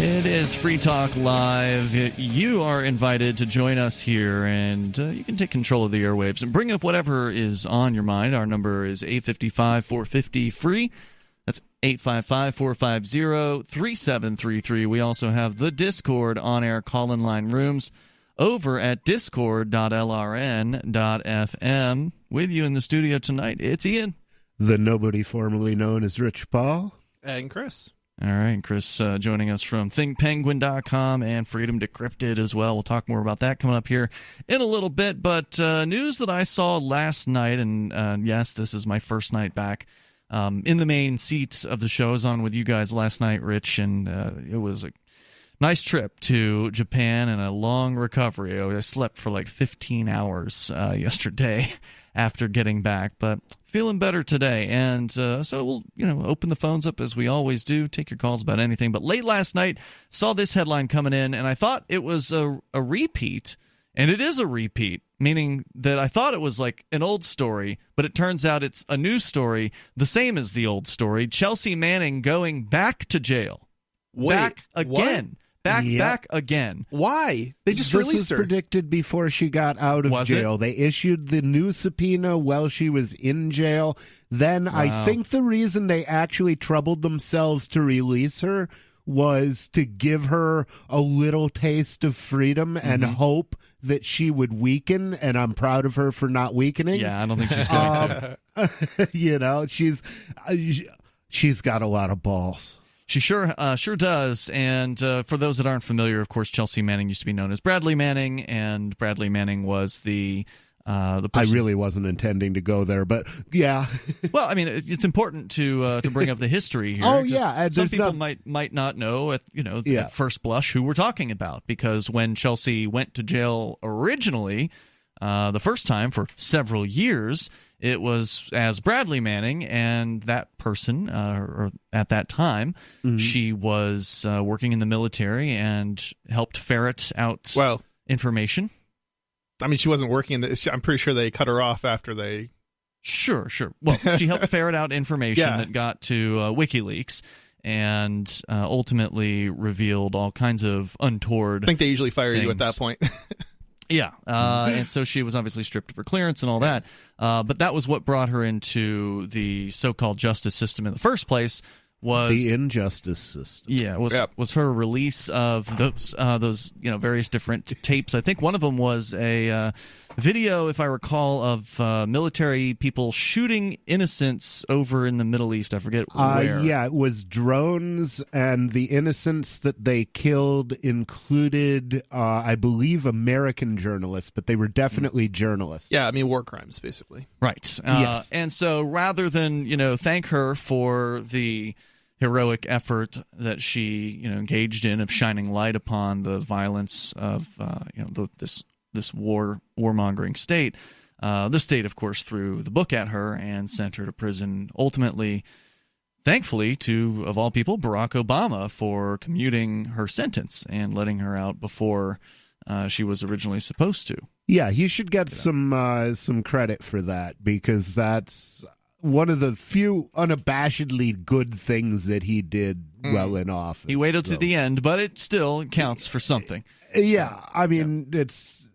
It is Free Talk Live. You are invited to join us here, and you can take control of the airwaves and bring up whatever is on your mind. Our number is 855-450-FREE. That's 855-450-3733. We also have the Discord on-air call-in line rooms over at discord.lrn.fm. With you in the studio tonight, it's Ian. The nobody formerly known as Rich Paul. And Chris. All right, Chris joining us from ThinkPenguin.com and Freedom Decrypted as well. We'll talk more about that coming up here in a little bit. But news that I saw last night, and yes, this is my first night back in the main seat of the show. I was on with you guys last night, Rich, and it was a nice trip to Japan and a long recovery. I slept for like 15 hours yesterday after getting back, but feeling better today. And so we'll open the phones up as we always do, take your calls about anything. But late last night, saw this headline coming in, and I thought it was a repeat, and it is a repeat, meaning that I thought it was like an old story, but it turns out it's a new story, the same as the old story. Chelsea Manning going back to jail. Wait, back again. What? Back again. Why? They just This released was her. predicted before she got out of jail. They issued the new subpoena while she was in jail. Then I think the reason they actually troubled themselves to release her was to give her a little taste of freedom and hope that she would weaken, and I'm proud of her for not weakening. Yeah, I don't think she's going to. She's got a lot of balls. She sure does. And for those that aren't familiar, of course, Chelsea Manning used to be known as Bradley Manning, and Bradley Manning was the person. I really wasn't intending to go there, but yeah. Well, I mean, it's important to bring up the history here. Oh yeah, some people might not know at first blush who we're talking about, because when Chelsea went to jail originally, the first time for several years, it was as Bradley Manning, and that person, or at that time, she was working in the military and helped ferret out information. I mean, she wasn't working I'm pretty sure they cut her off after they... Sure. Well, she helped ferret out information that got to WikiLeaks and ultimately revealed all kinds of untoward I think they usually fire things. you at that point. Yeah, and so she was obviously stripped of her clearance and all that. But that was what brought her into the so-called justice system in the first place. Was the injustice system? Yeah, was her release of those various different tapes. I think one of them was a video, if I recall, of military people shooting innocents over in the Middle East. I forget where. Yeah, it was drones, and the innocents that they killed included, I believe, American journalists, but they were definitely journalists. Yeah, I mean, war crimes, basically. Right. Yes. And so rather than, thank her for the heroic effort that she, engaged in of shining light upon the violence of, this warmongering state, the state, of course, threw the book at her and sent her to prison, ultimately, thankfully, to, of all people, Barack Obama for commuting her sentence and letting her out before she was originally supposed to. Yeah, he should get some credit for that, because that's one of the few unabashedly good things that he did well in office. He waited to the end, but it still counts for something. Yeah, I mean, it's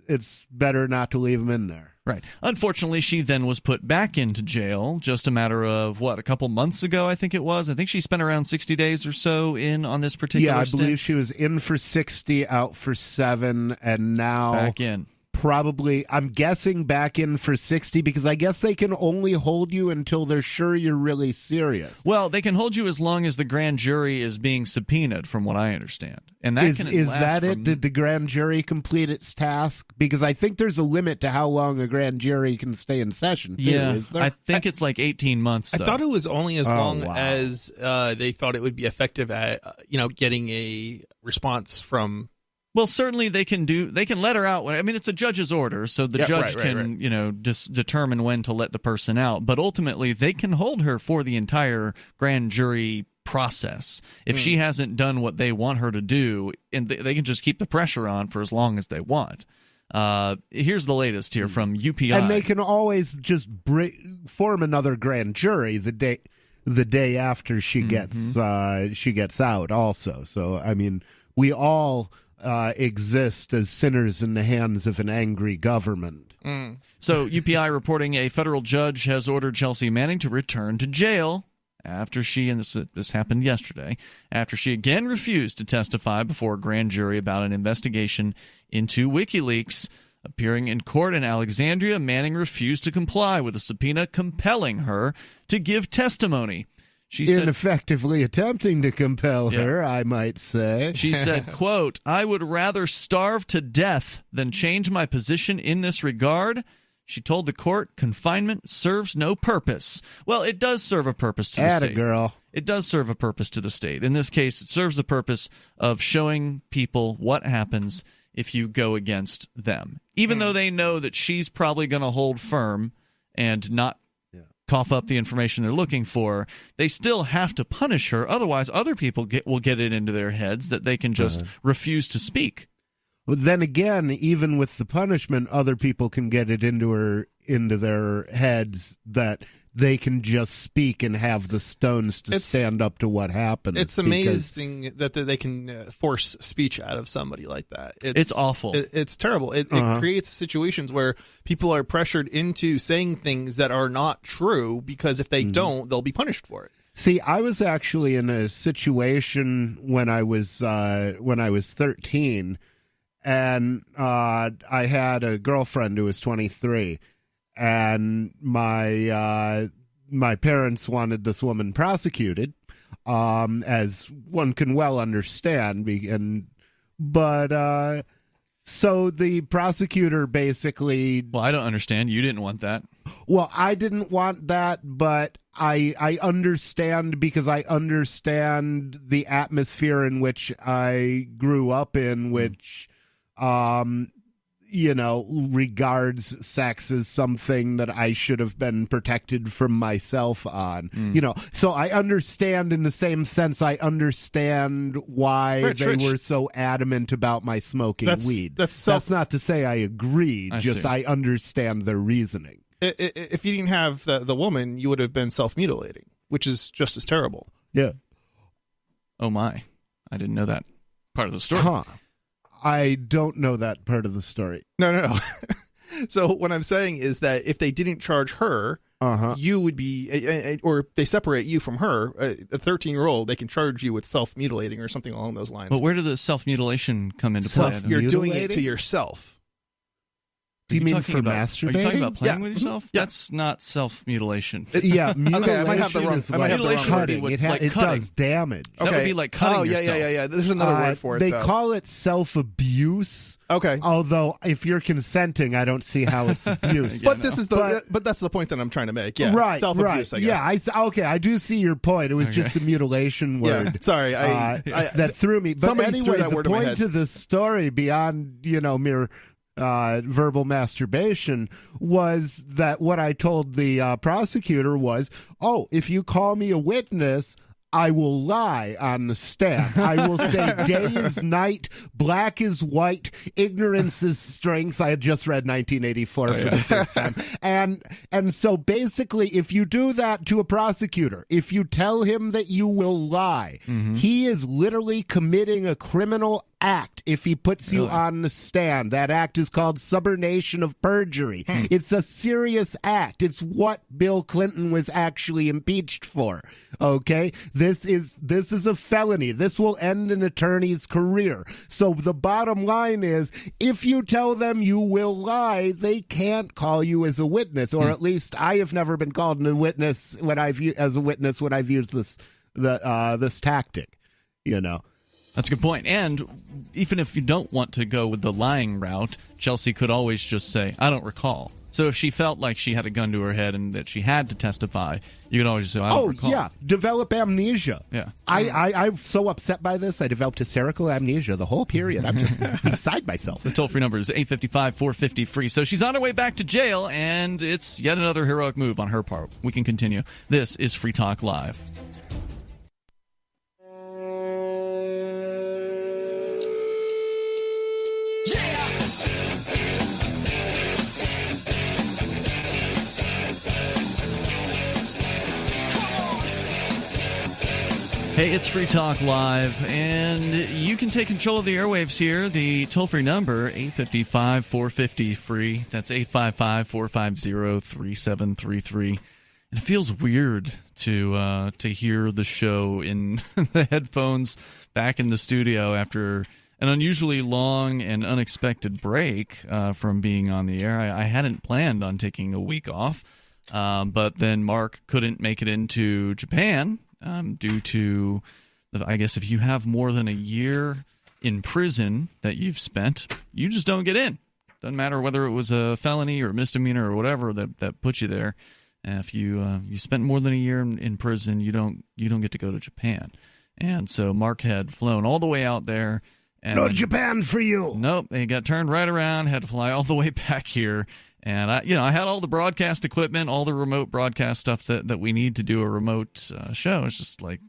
better not to leave him in there. Right. Unfortunately, she then was put back into jail just a matter of, a couple months ago, I think it was. I think she spent around 60 days or so on this particular stint. Believe she was in for 60, out for 7, and now back in. Probably, I'm guessing back in for 60, because I guess they can only hold you until they're sure you're really serious. Well, they can hold you as long as the grand jury is being subpoenaed, from what I understand. And that is that it? Did the grand jury complete its task? Because I think there's a limit to how long a grand jury can stay in session, too, is there? I think it's like 18 months, though. I thought it was only as long as they thought it would be effective at, getting a response from... Well, certainly they can let her out. I mean, it's a judge's order, so the judge can, determine when to let the person out. But ultimately, they can hold her for the entire grand jury process. If she hasn't done what they want her to do, and they can just keep the pressure on for as long as they want. Here's the latest here from UPI. And they can always just form another grand jury the the day after she gets out also. So, I mean, we all exist as sinners in the hands of an angry government. So UPI reporting a federal judge has ordered Chelsea Manning to return to jail after she, and this happened yesterday, after she again refused to testify before a grand jury about an investigation into WikiLeaks. Appearing in court in Alexandria, Manning refused to comply with a subpoena compelling her to give testimony. She said, ineffectively attempting to compel her, I might say. She said, quote, "I would rather starve to death than change my position in this regard." She told the court confinement serves no purpose. Well, it does serve a purpose to the state. Girl. It does serve a purpose to the state. In this case, it serves the purpose of showing people what happens if you go against them. Even though they know that she's probably going to hold firm and not cough up the information they're looking for, they still have to punish her. Otherwise, other people will get it into their heads that they can just refuse to speak. But then again, even with the punishment, other people can get it into their heads that they can just speak and have the stones to stand up to what happens. It's amazing that they can force speech out of somebody like that. It's awful. It's terrible. It creates situations where people are pressured into saying things that are not true because if they don't, they'll be punished for it. See, I was actually in a situation when I was 13, and I had a girlfriend who was 23. And my parents wanted this woman prosecuted, as one can well understand. So the prosecutor basically... Well, I don't understand. You didn't want that. Well, I didn't want that, but I understand because I understand the atmosphere in which I grew up in, which... regards sex as something that I should have been protected from myself on. So I understand in the same sense I understand why Rich. Were so adamant about my smoking weed. That's not to say I agree, I understand their reasoning. If you didn't have the woman, you would have been self-mutilating, which is just as terrible. Yeah. Oh my. I didn't know that part of the story. Huh. I don't know that part of the story. No. So what I'm saying is that if they didn't charge her, you would be, or if they separate you from her, a 13-year-old, they can charge you with self-mutilating or something along those lines. But where did the self-mutilation come into play? You're doing it to yourself. Do you mean for masturbating? Are you talking about playing with Mm-hmm. yourself? Yeah. That's not self-mutilation. Mutilation okay, I might have the wrong. is like cutting. It does damage. That would be like cutting yourself. Yeah. There's another word for it. They call it self-abuse. Okay. Although, if you're consenting, I don't see how it's abuse. But that's the point that I'm trying to make. Yeah. Right. Self-abuse, Right. I guess. I do see your point. It was just a mutilation word. Yeah. Sorry, that threw me. But somebody anyway, threw that word the in my point head. of the story beyond mere verbal masturbation was that what I told the prosecutor was, if you call me a witness, I will lie on the stand. I will say day is night, black is white, ignorance is strength. I had just read 1984 for the first time. And so basically, if you do that to a prosecutor, if you tell him that you will lie, he is literally committing a criminal act if he puts you on the stand. That act is called subornation of perjury. It's a serious act. It's what Bill Clinton was actually impeached for. Okay? This is a felony. This will end an attorney's career. So the bottom line is, if you tell them you will lie, they can't call you as a witness, or at least I have never been called as a witness when I've used this tactic. That's a good point. And even if you don't want to go with the lying route, Chelsea could always just say, I don't recall. So if she felt like she had a gun to her head and that she had to testify, you could always just say, I don't recall. Oh, yeah. Develop amnesia. Yeah. I'm so upset by this, I developed hysterical amnesia the whole period. I'm just beside myself. The toll-free number is 855-450-FREE. So she's on her way back to jail, and it's yet another heroic move on her part. We can continue. This is Free Talk Live. Hey, it's Free Talk Live, and you can take control of the airwaves here. The toll-free number, 855-450-FREE. That's 855-450-3733. And it feels weird to hear the show in the headphones back in the studio after an unusually long and unexpected break from being on the air. I hadn't planned on taking a week off, but then Mark couldn't make it into Japan. Due to, I guess, if you have more than a year in prison that you've spent, you just don't get in. Doesn't matter whether it was a felony or misdemeanor or whatever that put you there. If you spent more than a year in prison, you don't get to go to Japan. And so Mark had flown all the way out there. And no Japan for you. Nope, he got turned right around, had to fly all the way back here. And I had all the broadcast equipment, all the remote broadcast stuff that we need to do a remote show. It's just like,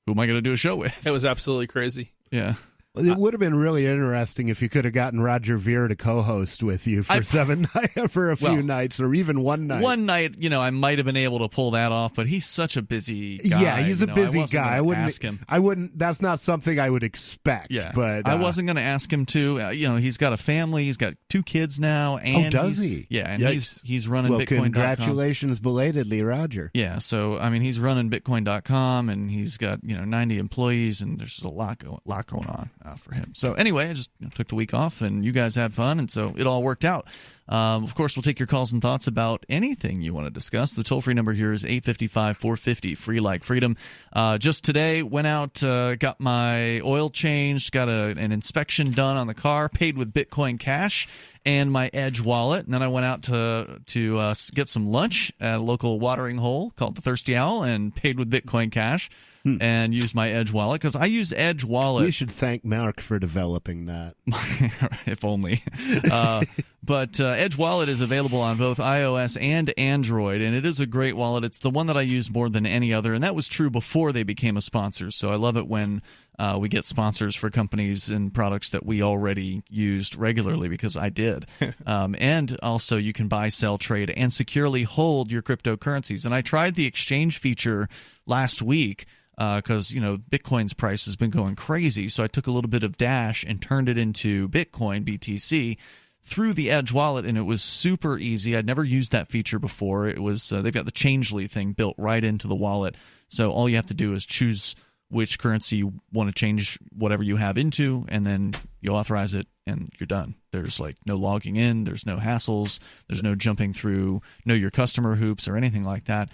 who am I going to do a show with? It was absolutely crazy. Yeah. Well, it would have been really interesting if you could have gotten Roger Ver to co-host with you for for a few nights, or even one night. One night, I might have been able to pull that off, but he's such a busy guy. Yeah, he's a busy guy. I wouldn't ask him. I wouldn't. That's not something I would expect. Yeah, but I wasn't going to ask him to. He's got a family. He's got 2 kids now. And does he? Yeah, and he's running Bitcoin.com. Congratulations belatedly, Roger. Yeah, so he's running Bitcoin.com, and he's got 90 employees, and there's just a lot going on for him. So anyway, I just took the week off, and you guys had fun, and so it all worked out. Of course, we'll take your calls and thoughts about anything you want to discuss. The toll-free number here is 855-450, free like freedom. Just today, went out, got my oil changed, got an inspection done on the car, paid with Bitcoin Cash and my Edge wallet, and then I went out to get some lunch at a local watering hole called the Thirsty Owl and paid with Bitcoin Cash. And use my Edge wallet, because I use Edge wallet. We should thank Mark for developing that. If only. But Edge wallet is available on both iOS and Android, and it is a great wallet. It's the one that I use more than any other, and that was true before they became a sponsor. So I love it when we get sponsors for companies and products that we already used regularly, because I did. And also you can buy, sell, trade, and securely hold your cryptocurrencies. And I tried the exchange feature last week, because Bitcoin's price has been going crazy. So I took a little bit of Dash and turned it into Bitcoin, BTC, through the Edge wallet, and it was super easy. I'd never used that feature before. It was they've got the Changely thing built right into the wallet. So all you have to do is choose which currency you want to change whatever you have into, and then you authorize it, and you're done. There's no logging in, there's no hassles, there's no jumping through know your customer hoops or anything like that.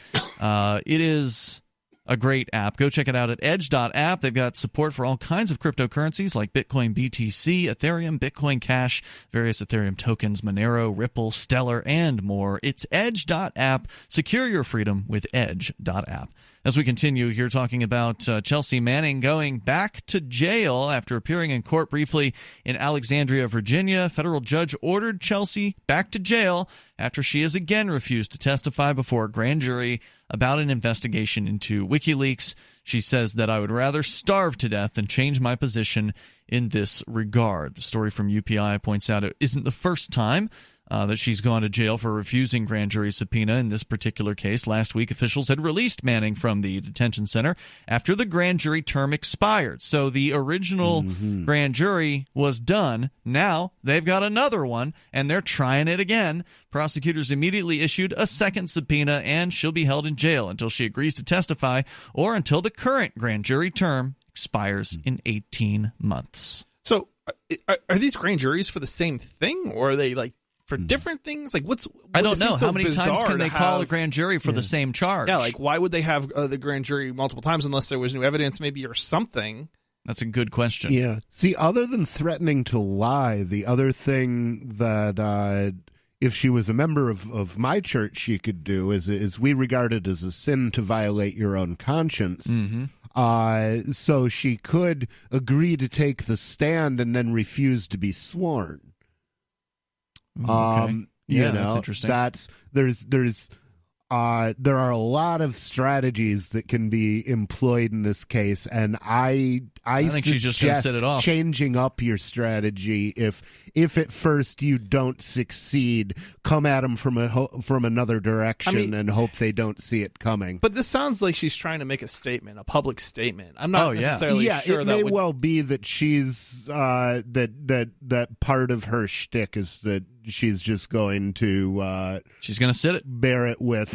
It is a great app. Go check it out at edge.app. They've got support for all kinds of cryptocurrencies like Bitcoin, BTC, Ethereum, Bitcoin Cash, various Ethereum tokens, Monero, Ripple, Stellar, and more. It's edge.app. Secure your freedom with edge.app. As we continue here talking about Chelsea Manning going back to jail after appearing in court briefly in Alexandria, Virginia, a federal judge ordered Chelsea back to jail after she has again refused to testify before a grand jury about an investigation into WikiLeaks. She says that I would rather starve to death than change my position in this regard. The story from UPI points out it isn't the first time that she's gone to jail for refusing grand jury subpoena. In this particular case, last week officials had released Manning from the detention center after the grand jury term expired. So the original grand jury was done. Now they've got another one, and they're trying it again. Prosecutors immediately issued a second subpoena, and she'll be held in jail until she agrees to testify or until the current grand jury term expires in 18 months. So are these grand juries for the same thing, or are they for different things? I don't know. How many times can they call a grand jury for the same charge? Yeah, why would they have the grand jury multiple times unless there was new evidence maybe or something? That's a good question. Yeah. See, other than threatening to lie, the other thing that if she was a member of my church she could do is we regard it as a sin to violate your own conscience. So she could agree to take the stand and then refuse to be sworn. Okay. That's interesting. There are a lot of strategies that can be employed in this case, and I I think she's just going to sit it off. Changing up your strategy. If at first you don't succeed, come at them from another direction and hope they don't see it coming. But this sounds like she's trying to make a statement, a public statement. I'm not necessarily sure. It may well be that she's that part of her shtick is that she's just going to she's going to sit it, bear it with.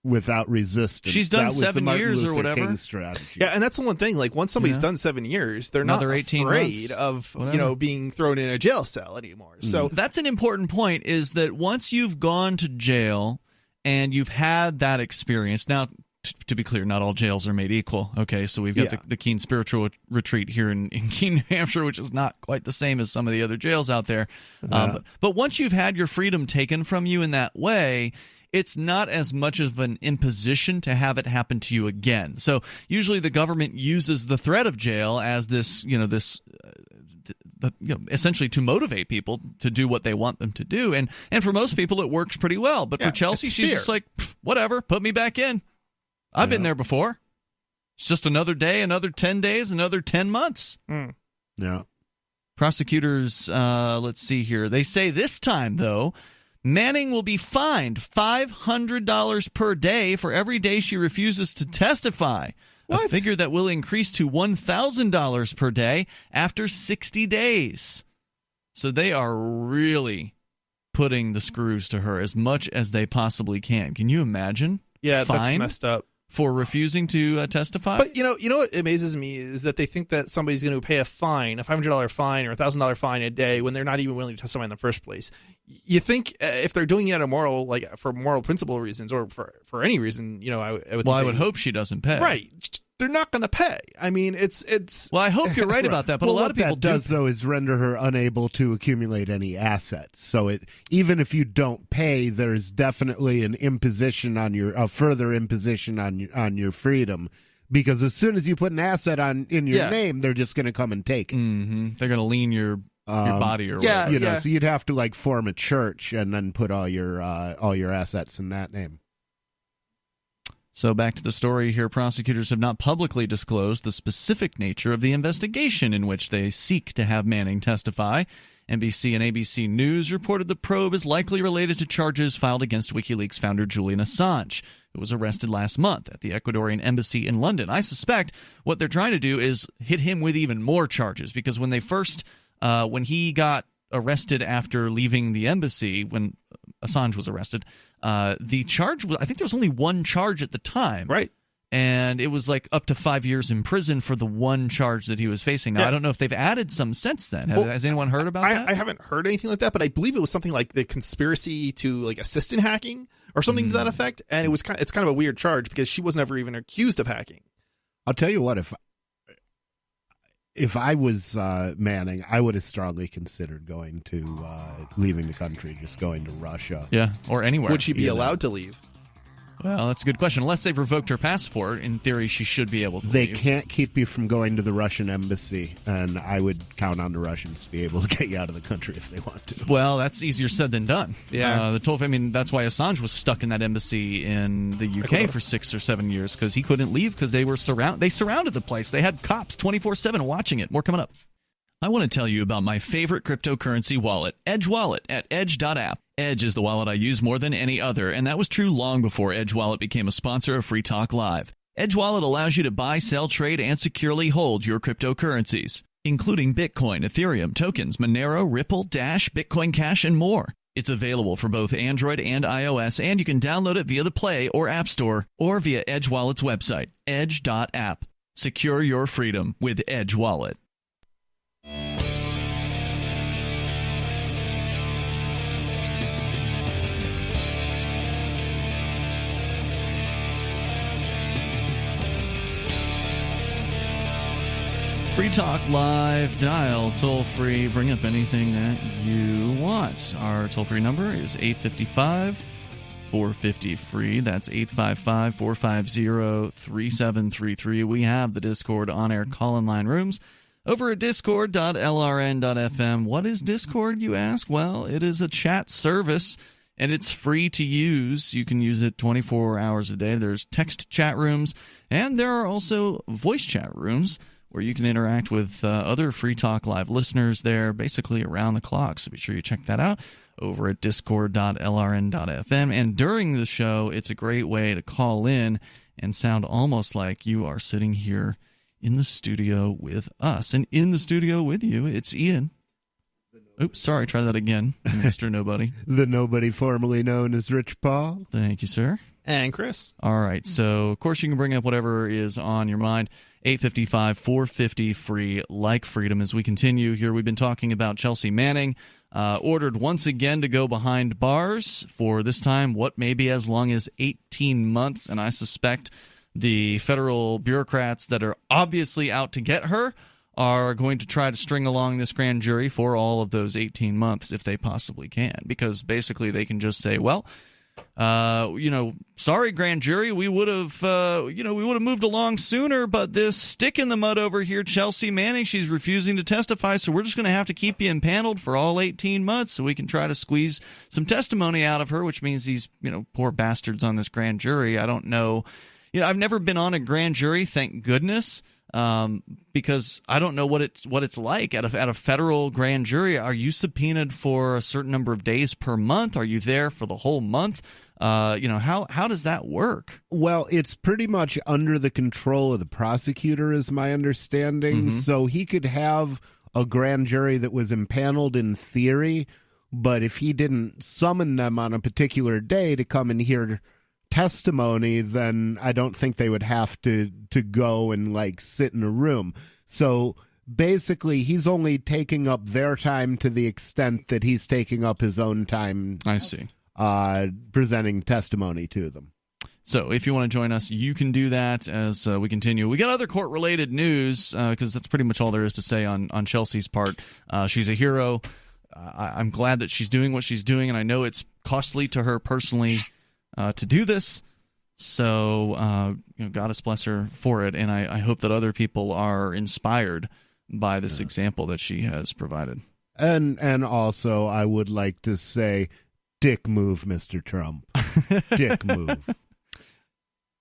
Without resistance. She's done 7 years or whatever. King strategy. Yeah, and that's the one thing. Like, once somebody's done 7 years, they're Another not 18 afraid months, of whatever. being thrown in a jail cell anymore. So that's an important point. Is that once you've gone to jail and you've had that experience. Now, to be clear, not all jails are made equal. Okay, so we've got the Keene Spiritual Retreat here in Keene, New Hampshire, which is not quite the same as some of the other jails out there. But once you've had your freedom taken from you in that way, it's not as much of an imposition to have it happen to you again. So usually the government uses the threat of jail as this, essentially to motivate people to do what they want them to do. And for most people, it works pretty well. But for Chelsea, she's just like, whatever, put me back in. I've been there before. It's just another day, another 10 days, another 10 months. Yeah. Prosecutors, let's see here. They say this time, though, Manning will be fined $500 per day for every day she refuses to testify. What? A figure that will increase to $1,000 per day after 60 days. So they are really putting the screws to her as much as they possibly can. Can you imagine? Yeah, that's messed up. For refusing to testify? But, you know what amazes me is that they think that somebody's going to pay a fine, a $500 fine or a $1,000 fine a day when they're not even willing to testify in the first place. You think if they're doing it for moral principle reasons or for any reason, I would hope she doesn't pay. Right. They're not going to pay. I mean, it's. Well, I hope you're right about that, but a lot of people what that does, though, is render her unable to accumulate any assets. So even if you don't pay, there's definitely an imposition on a further imposition on your freedom. Because as soon as you put an asset in your name, they're just going to come and take it. Mm-hmm. They're going to lien your body or whatever. So you'd have to form a church and then put all your assets in that name. So back to the story here. Prosecutors have not publicly disclosed the specific nature of the investigation in which they seek to have Manning testify. NBC and ABC News reported the probe is likely related to charges filed against WikiLeaks founder Julian Assange, who was arrested last month at the Ecuadorian embassy in London. I suspect what they're trying to do is hit him with even more charges, because when he got arrested after leaving the embassy, when Assange was arrested, the charge was, I think there was only one charge at the time. Right. And it was up to 5 years in prison for the one charge that he was facing. Now, I don't know if they've added some since then. Has anyone heard about that? I haven't heard anything like that, but I believe it was something like the conspiracy to assist in hacking or something to that effect. And it's kind of a weird charge because she wasn't ever even accused of hacking. I'll tell you what, if I was Manning, I would have strongly considered going to leaving the country, just going to Russia. Yeah, or anywhere. Would she be allowed to leave? Well, that's a good question. Unless they've revoked her passport, in theory, she should be able to They leave. can't keep you from going to the Russian embassy, and I would count on the Russians to be able to get you out of the country if they want to. Well, that's easier said than done. Yeah. That's why Assange was stuck in that embassy in the UK for 6 or 7 years, because he couldn't leave because they surrounded the place. They had cops 24/7 watching it. More coming up. I want to tell you about my favorite cryptocurrency wallet, Edge Wallet, at edge.app. Edge is the wallet I use more than any other, and that was true long before Edge Wallet became a sponsor of Free Talk Live. Edge Wallet allows you to buy, sell, trade, and securely hold your cryptocurrencies, including Bitcoin, Ethereum, tokens, Monero, Ripple, Dash, Bitcoin Cash, and more. It's available for both Android and iOS, and you can download it via the Play or App Store or via Edge Wallet's website, edge.app. Secure your freedom with Edge Wallet. Free Talk Live, dial toll-free, bring up anything that you want. Our toll-free number is 855-450-FREE. That's 855-450-3733. We have the Discord on-air call-in line rooms over at discord.lrn.fm. What is Discord, you ask? Well, it is a chat service, and it's free to use. You can use it 24 hours a day. There's text chat rooms, and there are also voice chat rooms where you can interact with other Free Talk Live listeners there basically around the clock. So be sure you check that out over at discord.lrn.fm. And during the show, it's a great way to call in and sound almost like you are sitting here in the studio with us. And in the studio with you, it's Ian. Oops, sorry, try that again, Mr. Nobody. The nobody formerly known as Rich Paul. Thank you, sir. And Chris. All right, so of course you can bring up whatever is on your mind. 855-450-FREE, like freedom. As we continue here, we've been talking about Chelsea Manning, ordered once again to go behind bars for this time what may be as long as 18 months, and I suspect the federal bureaucrats that are obviously out to get her are going to try to string along this grand jury for all of those 18 months if they possibly can, because basically they can just say, well, sorry, grand jury, we would have moved along sooner, but this stick in the mud over here, Chelsea Manning, she's refusing to testify, so we're just going to have to keep you impaneled for all 18 months so we can try to squeeze some testimony out of her, which means these, poor bastards on this grand jury, I don't know. I've never been on a grand jury, thank goodness. Because I don't know what it's like at a federal grand jury. Are you subpoenaed for a certain number of days per month? Are you there for the whole month? How does that work? Well, it's pretty much under the control of the prosecutor, is my understanding. Mm-hmm. So he could have a grand jury that was impaneled in theory, but if he didn't summon them on a particular day to come and hear testimony, then I don't think they would have to go and sit in a room. So basically he's only taking up their time to the extent that he's taking up his own time. I see. Presenting testimony to them. So if you want to join us, you can do that as we continue. We got other court-related news because that's pretty much all there is to say on Chelsea's part. She's a hero. I'm glad that she's doing what she's doing, and I know it's costly to her personally to do this, so goddess bless her for it, and I hope that other people are inspired by this example that she has provided. And also, I would like to say, dick move, Mr. Trump. Dick move.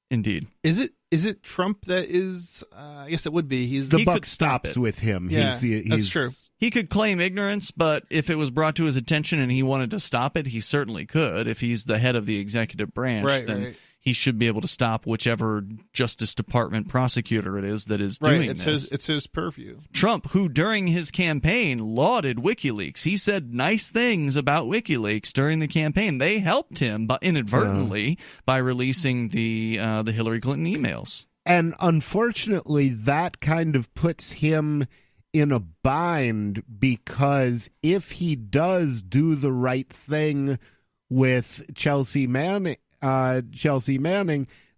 Indeed. Is it Trump that is? I guess it would be. The buck stops with him. Yeah, that's true. He could claim ignorance, but if it was brought to his attention and he wanted to stop it, he certainly could. If he's the head of the executive branch, then he should be able to stop whichever Justice Department prosecutor it is that is doing this. It's his purview. Trump, who during his campaign lauded WikiLeaks, he said nice things about WikiLeaks during the campaign. They helped him inadvertently by releasing the Hillary Clinton emails. And unfortunately, that kind of puts him in a bind, because if he does do the right thing with Chelsea Manning,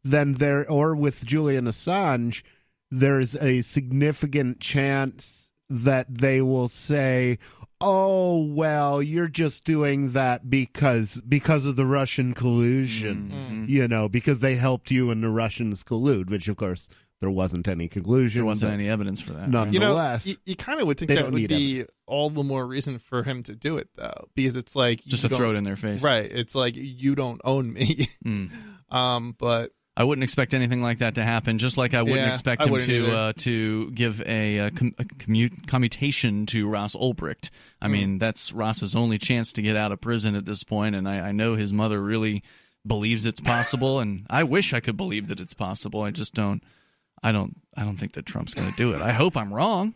then or with Julian Assange, there's a significant chance that they will say, oh, well, you're just doing that because of the Russian collusion, because they helped you and the Russians collude, which, of course, there wasn't any collusion. There wasn't any evidence for that. Nonetheless. You kind of would think that would be all the more reason for him to do it, though, because it's like... Just to throw it in their face. Right. It's like, you don't own me. But... I wouldn't expect anything like that to happen, just like I wouldn't expect him to give a commutation to Ross Ulbricht. I mean, that's Ross's only chance to get out of prison at this point, and I know his mother really believes it's possible, and I wish I could believe that it's possible. I just don't. I don't think that Trump's going to do it. I hope I'm wrong.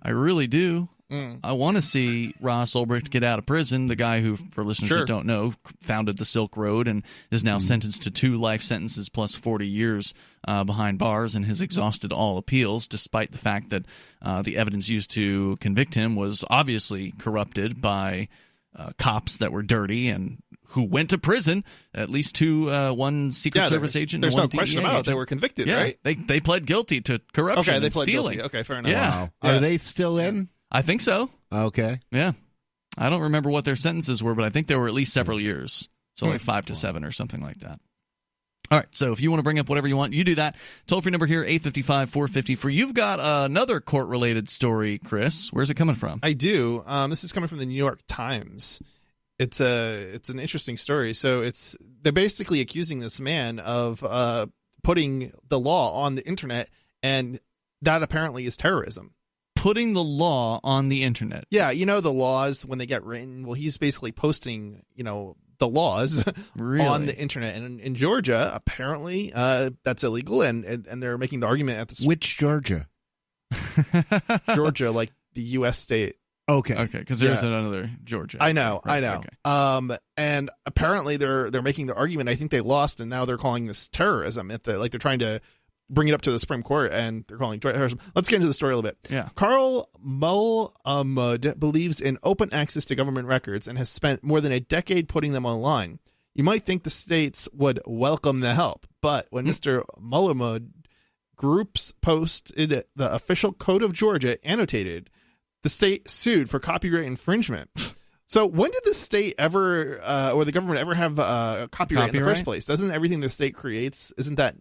I really do. I want to see Ross Ulbricht get out of prison, the guy who, for listeners that don't know, founded the Silk Road and is now sentenced to 2 life sentences plus 40 years behind bars, and has exhausted all appeals, despite the fact that the evidence used to convict him was obviously corrupted by cops that were dirty and who went to prison, at least one Secret Service agent. There's and one no question DEA about it. agent. They were convicted, yeah, right? They pled guilty to corruption and stealing. Guilty. Okay, fair enough. Yeah. Wow. Are they still in? I think so. Okay. Yeah. I don't remember what their sentences were, but I think they were at least several years. So like 5 to 7 or something like that. All right, so if you want to bring up whatever you want, you do that. Toll-free number here, 855-450-FREE. You've got another court-related story, Chris. Where's it coming from? I do. This is coming from the New York Times. It's an interesting story. So they're basically accusing this man of putting the law on the internet and that apparently is terrorism. Putting the law on the internet. Yeah, the laws when they get written. Well, he's basically posting, the laws really? On the internet. And in Georgia, apparently, that's illegal. And they're making the argument at the which Georgia? Georgia, like the U.S. state. Okay, because there's another Georgia. I know. Okay. And apparently they're making the argument. I think they lost, and now they're calling this terrorism. They're trying to bring it up to the Supreme Court, and they're calling it terrorism. Let's get into the story a little bit. Yeah. Carl Mulhamud believes in open access to government records and has spent more than a decade putting them online. You might think the states would welcome the help, but when Mr. Mulhamud groups posted the official code of Georgia annotated, the state sued for copyright infringement. So when did the state ever, or the government ever have copyright in the first place? Doesn't everything the state creates, isn't that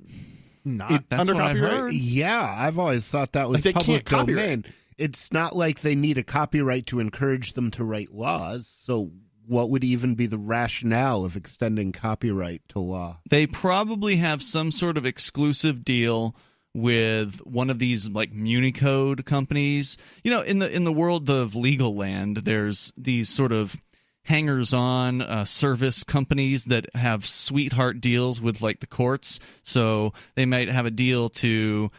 not under copyright? Yeah, I've always thought that was public domain. It's not like they need a copyright to encourage them to write laws. So what would even be the rationale of extending copyright to law? They probably have some sort of exclusive deal with one of these like Municode companies. In the world of legal land, there's these sort of hangers-on service companies that have sweetheart deals with like the courts. So they might have a deal to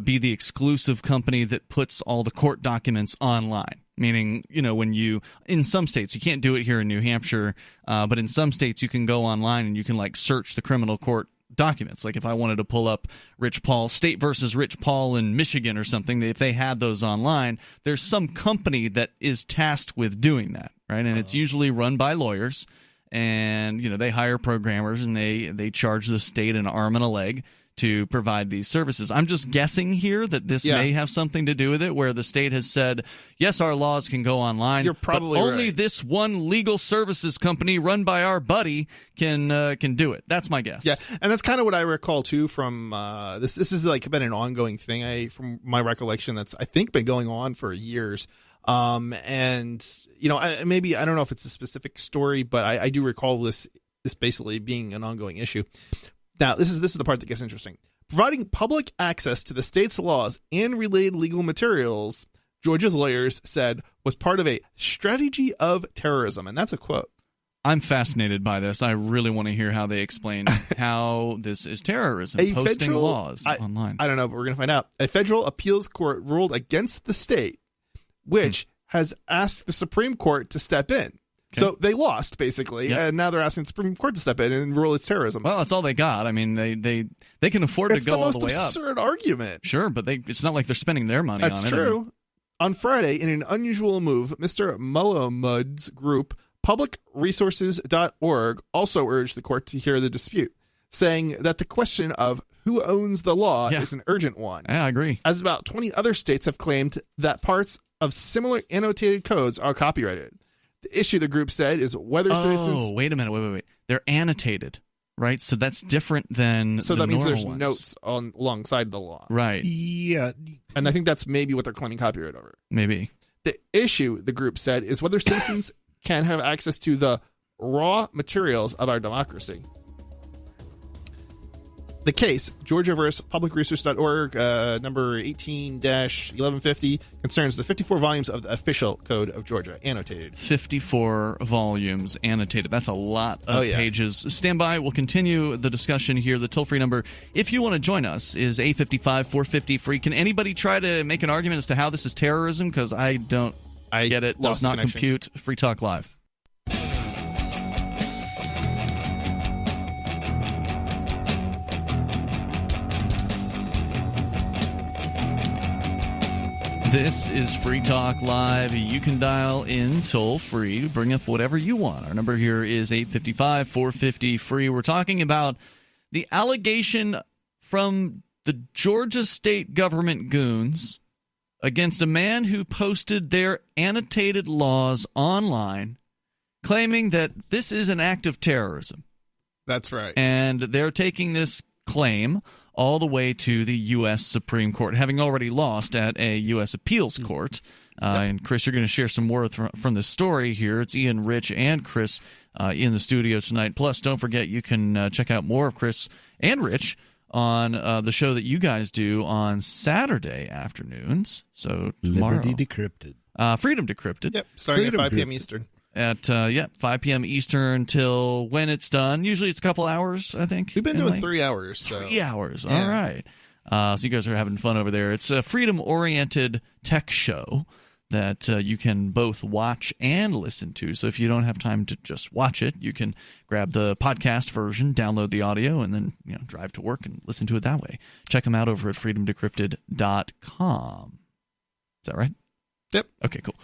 be the exclusive company that puts all the court documents online. Meaning, when in some states, you can't do it here in New Hampshire, but in some states you can go online and you can like search the criminal court documents. Like if I wanted to pull up Rich Paul, State versus Rich Paul in Michigan or something, if they had those online, there's some company that is tasked with doing that, right? And it's usually run by lawyers, and they hire programmers, and they charge the state an arm and a leg to provide these services. I'm just guessing here that this may have something to do with it, where the state has said, yes, our laws can go online. You're probably but only right. This one legal services company run by our buddy can do it. That's my guess. Yeah, and that's kind of what I recall too from this. This has like been an ongoing thing. From my recollection, that's I think been going on for years. And maybe I don't know if it's a specific story, but I do recall this basically being an ongoing issue. Now, this is the part that gets interesting. Providing public access to the state's laws and related legal materials, Georgia's lawyers said, was part of a strategy of terrorism. And that's a quote. I'm fascinated by this. I really want to hear how they explain how this is terrorism, posting laws online. I don't know, but we're going to find out. A federal appeals court ruled against the state, which has asked the Supreme Court to step in. Okay. So they lost, basically, and now they're asking the Supreme Court to step in and rule it's terrorism. Well, that's all they got. I mean, they can afford to go all the way up. It's the most absurd argument. Sure, but it's not like they're spending their money on it. That's true. On Friday, in an unusual move, Mr. Mulhamud's group, publicresources.org, also urged the court to hear the dispute, saying that the question of who owns the law is an urgent one. Yeah, I agree. As about 20 other states have claimed that parts of similar annotated codes are copyrighted. The issue, the group said, is whether citizens... Oh, wait a minute. Wait. They're annotated, right? So that's different than So the that means there's ones. notes alongside the law. Right. Yeah. And I think that's maybe what they're claiming copyright over. Maybe. The issue, the group said, is whether citizens can have access to the raw materials of our democracy. The case, Georgia vs. publicresource.org, number 18-1150, concerns the 54 volumes of the official code of Georgia, annotated. 54 volumes annotated. That's a lot of pages. Stand by. We'll continue the discussion here. The toll-free number, if you want to join us, is 855-450-FREE. Can anybody try to make an argument as to how this is terrorism? Because I don't get it. Does not compute. Free Talk Live. This is Free Talk Live. You can dial in toll-free to bring up whatever you want. Our number here is 855-450-FREE. We're talking about the allegation from the Georgia state government goons against a man who posted their annotated laws online, claiming that this is an act of terrorism. That's right. And they're taking this claim all the way to the U.S. Supreme Court, having already lost at a U.S. appeals court. And Chris, you're going to share some more from this story here. It's Ian, Rich, and Chris in the studio tonight. Plus, don't forget, you can check out more of Chris and Rich on the show that you guys do on Saturday afternoons. So tomorrow, Liberty Decrypted. Freedom Decrypted. Yep, starting Freedom at 5 p.m. Eastern. At 5 p.m. Eastern till when it's done. Usually it's a couple hours, I think. We've been doing 3 hours. So. 3 hours. Yeah. All right. So you guys are having fun over there. It's a freedom-oriented tech show that you can both watch and listen to. So if you don't have time to just watch it, you can grab the podcast version, download the audio, and then drive to work and listen to it that way. Check them out over at freedomdecrypted.com. Is that right? Yep. Okay, cool.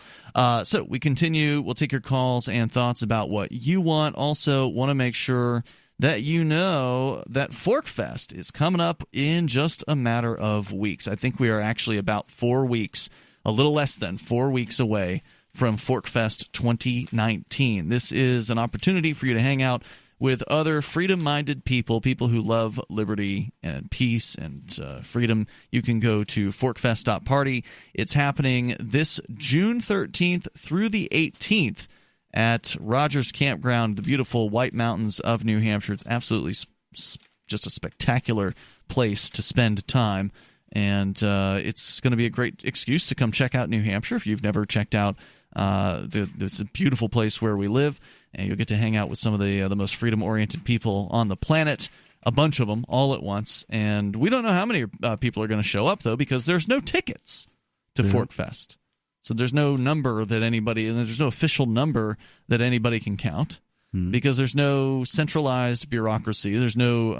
So we continue. We'll take your calls and thoughts about what you want. Also, want to make sure that you know that ForkFest is coming up in just a matter of weeks. I think we are actually about 4 weeks, a little less than 4 weeks away from ForkFest 2019. This is an opportunity for you to hang out with other freedom-minded people who love liberty and peace and freedom. You can go to forkfest.party. It's happening this June 13th through the 18th at Rogers Campground, the beautiful White Mountains of New Hampshire. It's absolutely just a spectacular place to spend time, and it's going to be a great excuse to come check out New Hampshire if you've never checked out it's a beautiful place where we live, and you'll get to hang out with some of the most freedom-oriented people on the planet, a bunch of them all at once. And we don't know how many people are going to show up, though, because there's no tickets to ForkFest. So there's no number that anybody, and there's no official number that anybody can count, because there's no centralized bureaucracy. There's no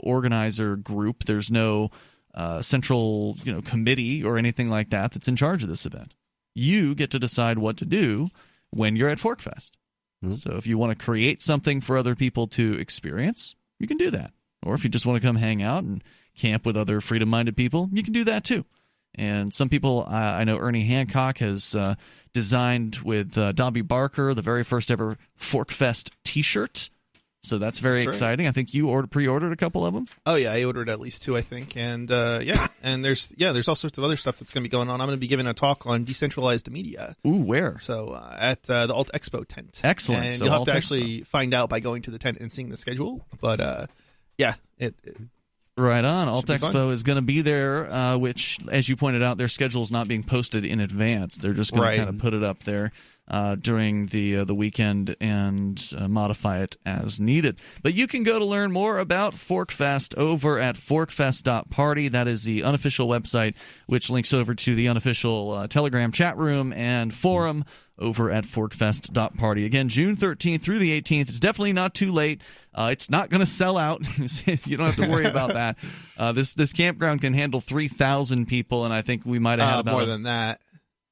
organizer group. There's no central committee or anything like that that's in charge of this event. You get to decide what to do when you're at ForkFest. So if you want to create something for other people to experience, you can do that. Or if you just want to come hang out and camp with other freedom-minded people, you can do that too. And some people, I know Ernie Hancock has designed with Dobby Barker the very first ever ForkFest T-shirt. So that's very exciting. Right. I think you pre-ordered a couple of them. Oh yeah, I ordered at least 2, I think, and and there's all sorts of other stuff that's going to be going on. I'm going to be giving a talk on decentralized media. Ooh, where? So at the Alt Expo tent. Excellent. And so you'll have to actually find out by going to the tent and seeing the schedule. But it right on. Alt Expo is going to be there, which, as you pointed out, their schedule is not being posted in advance. They're just going to kind of put it up there during the weekend and modify it as needed. But you can go to learn more about ForkFest over at forkfest.party. That is the unofficial website, which links over to the unofficial Telegram chat room and forum over at forkfest.party. Again, June 13th through the 18th. It's definitely not too late. It's not going to sell out. You don't have to worry about that. This campground can handle 3,000 people, and I think we might have had about more than that.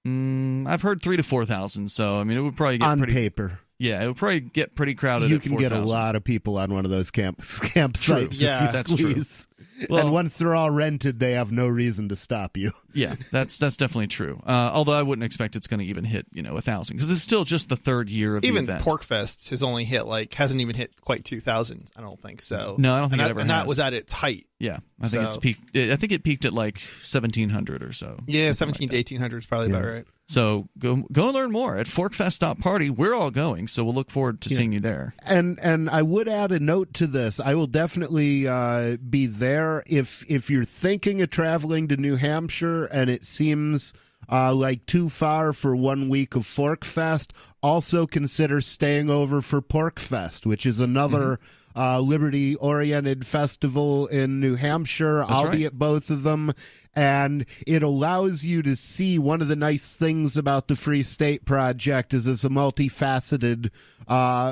I've heard 3,000 to 4,000, so I mean it would probably get on paper. Yeah, it would probably get pretty crowded. You at can 4,000. get a lot of people on one of those campsites. True. If yeah, you that's squeeze. true. Well, and once they're all rented, they have no reason to stop you. Yeah, that's definitely true. Although I wouldn't expect it's going to even hit 1,000 because it's still just the third year of even the event. PorkFest has only hit hasn't even hit quite 2,000. I don't think so. No, I don't think it ever has. And that was at its height. Yeah, I think it's peaked. I think it peaked at 1,700 or so. Yeah, 17 to 1,800 is probably about right. So go and learn more at forkfest.party. We're all going, so we'll look forward to seeing you there. And I would add a note to this. I will definitely be there if you're thinking of traveling to New Hampshire and it seems like too far for 1 week of ForkFest. Also consider staying over for PorkFest, which is another liberty-oriented festival in New Hampshire. I'll be at both of them. And it allows you to see one of the nice things about the Free State Project is it's a multifaceted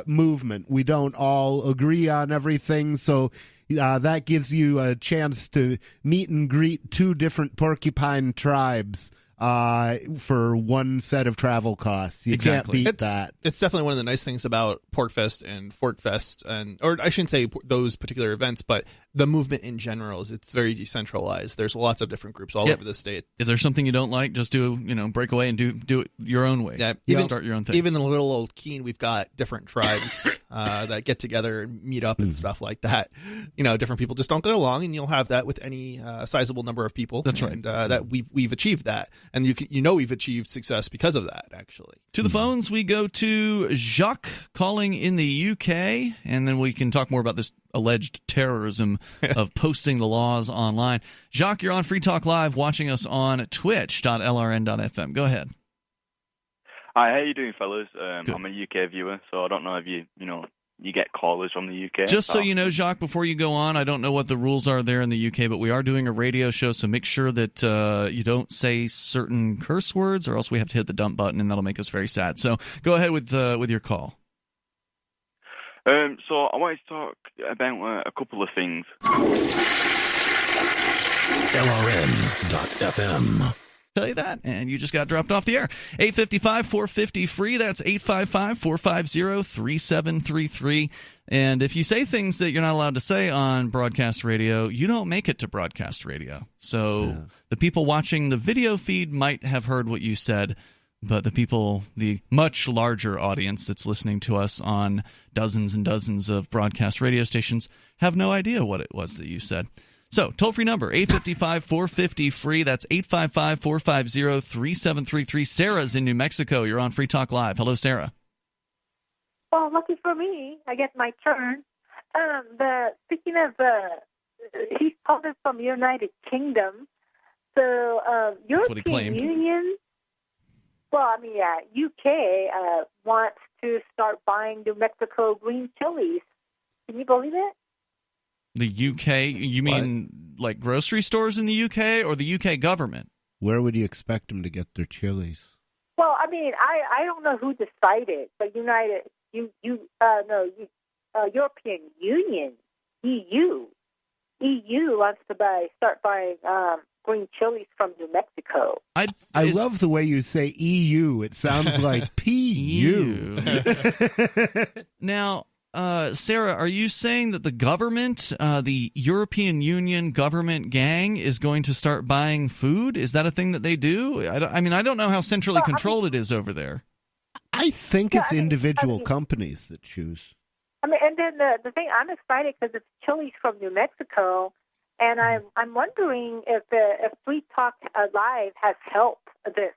movement. We don't all agree on everything, so that gives you a chance to meet and greet 2 different porcupine tribes for one set of travel costs. You can't beat that. It's definitely one of the nice things about PorkFest and ForkFest, or I shouldn't say those particular events, but the movement in general is it's very decentralized. There's lots of different groups all over the state. If there's something you don't like, just break away and do it your own way. Yeah, even start your own thing. Even in little old Keene, we've got different tribes that get together and meet up and stuff like that. Different people just don't get along, and you'll have that with any sizable number of people. That's right. And that we've achieved that. and we've achieved success because of that. Actually, to the phones we go to Jacques calling in the UK, and then we can talk more about this alleged terrorism of posting the laws online. Jacques, you're on Free Talk Live, watching us on twitch.lrn.fm. Go ahead. Hi, how you doing, fellas? I'm a UK viewer, so I don't know if you get callers from the UK. Just so you know, Jacques, before you go on, I don't know what the rules are there in the UK, but we are doing a radio show, so make sure that you don't say certain curse words, or else we have to hit the dump button, and that'll make us very sad. So go ahead with your call. So I wanted to talk about a couple of things. LRN.FM. Tell you that, and you just got dropped off the air. 855-450-FREE. That's 855-450-3733. And if you say things that you're not allowed to say on broadcast radio, you don't make it to broadcast radio. So the people watching the video feed might have heard what you said, but the much larger audience that's listening to us on dozens and dozens of broadcast radio stations have no idea what it was that you said. So, toll-free number, 855-450-FREE. That's 855-450-3733. Sarah's in New Mexico. You're on Free Talk Live. Hello, Sarah. Well, lucky for me, I get my turn. Speaking of, he's calling from United Kingdom. So, European Union, UK wants to start buying New Mexico green chilies. Can you believe it? The UK? You mean like grocery stores in the UK, or the UK government? Where would you expect them to get their chilies? Well, I don't know who decided, but European Union, EU wants to start buying green chilies from New Mexico. I love the way you say EU. It sounds like PU. Now, Sarah, are you saying that the government, the European Union government gang, is going to start buying food? Is that a thing that they do? I don't know how centrally controlled it is over there. I think it's individual companies that choose. And then the thing, I'm excited because it's chilies from New Mexico, and I'm wondering if Free Talk Live has helped this,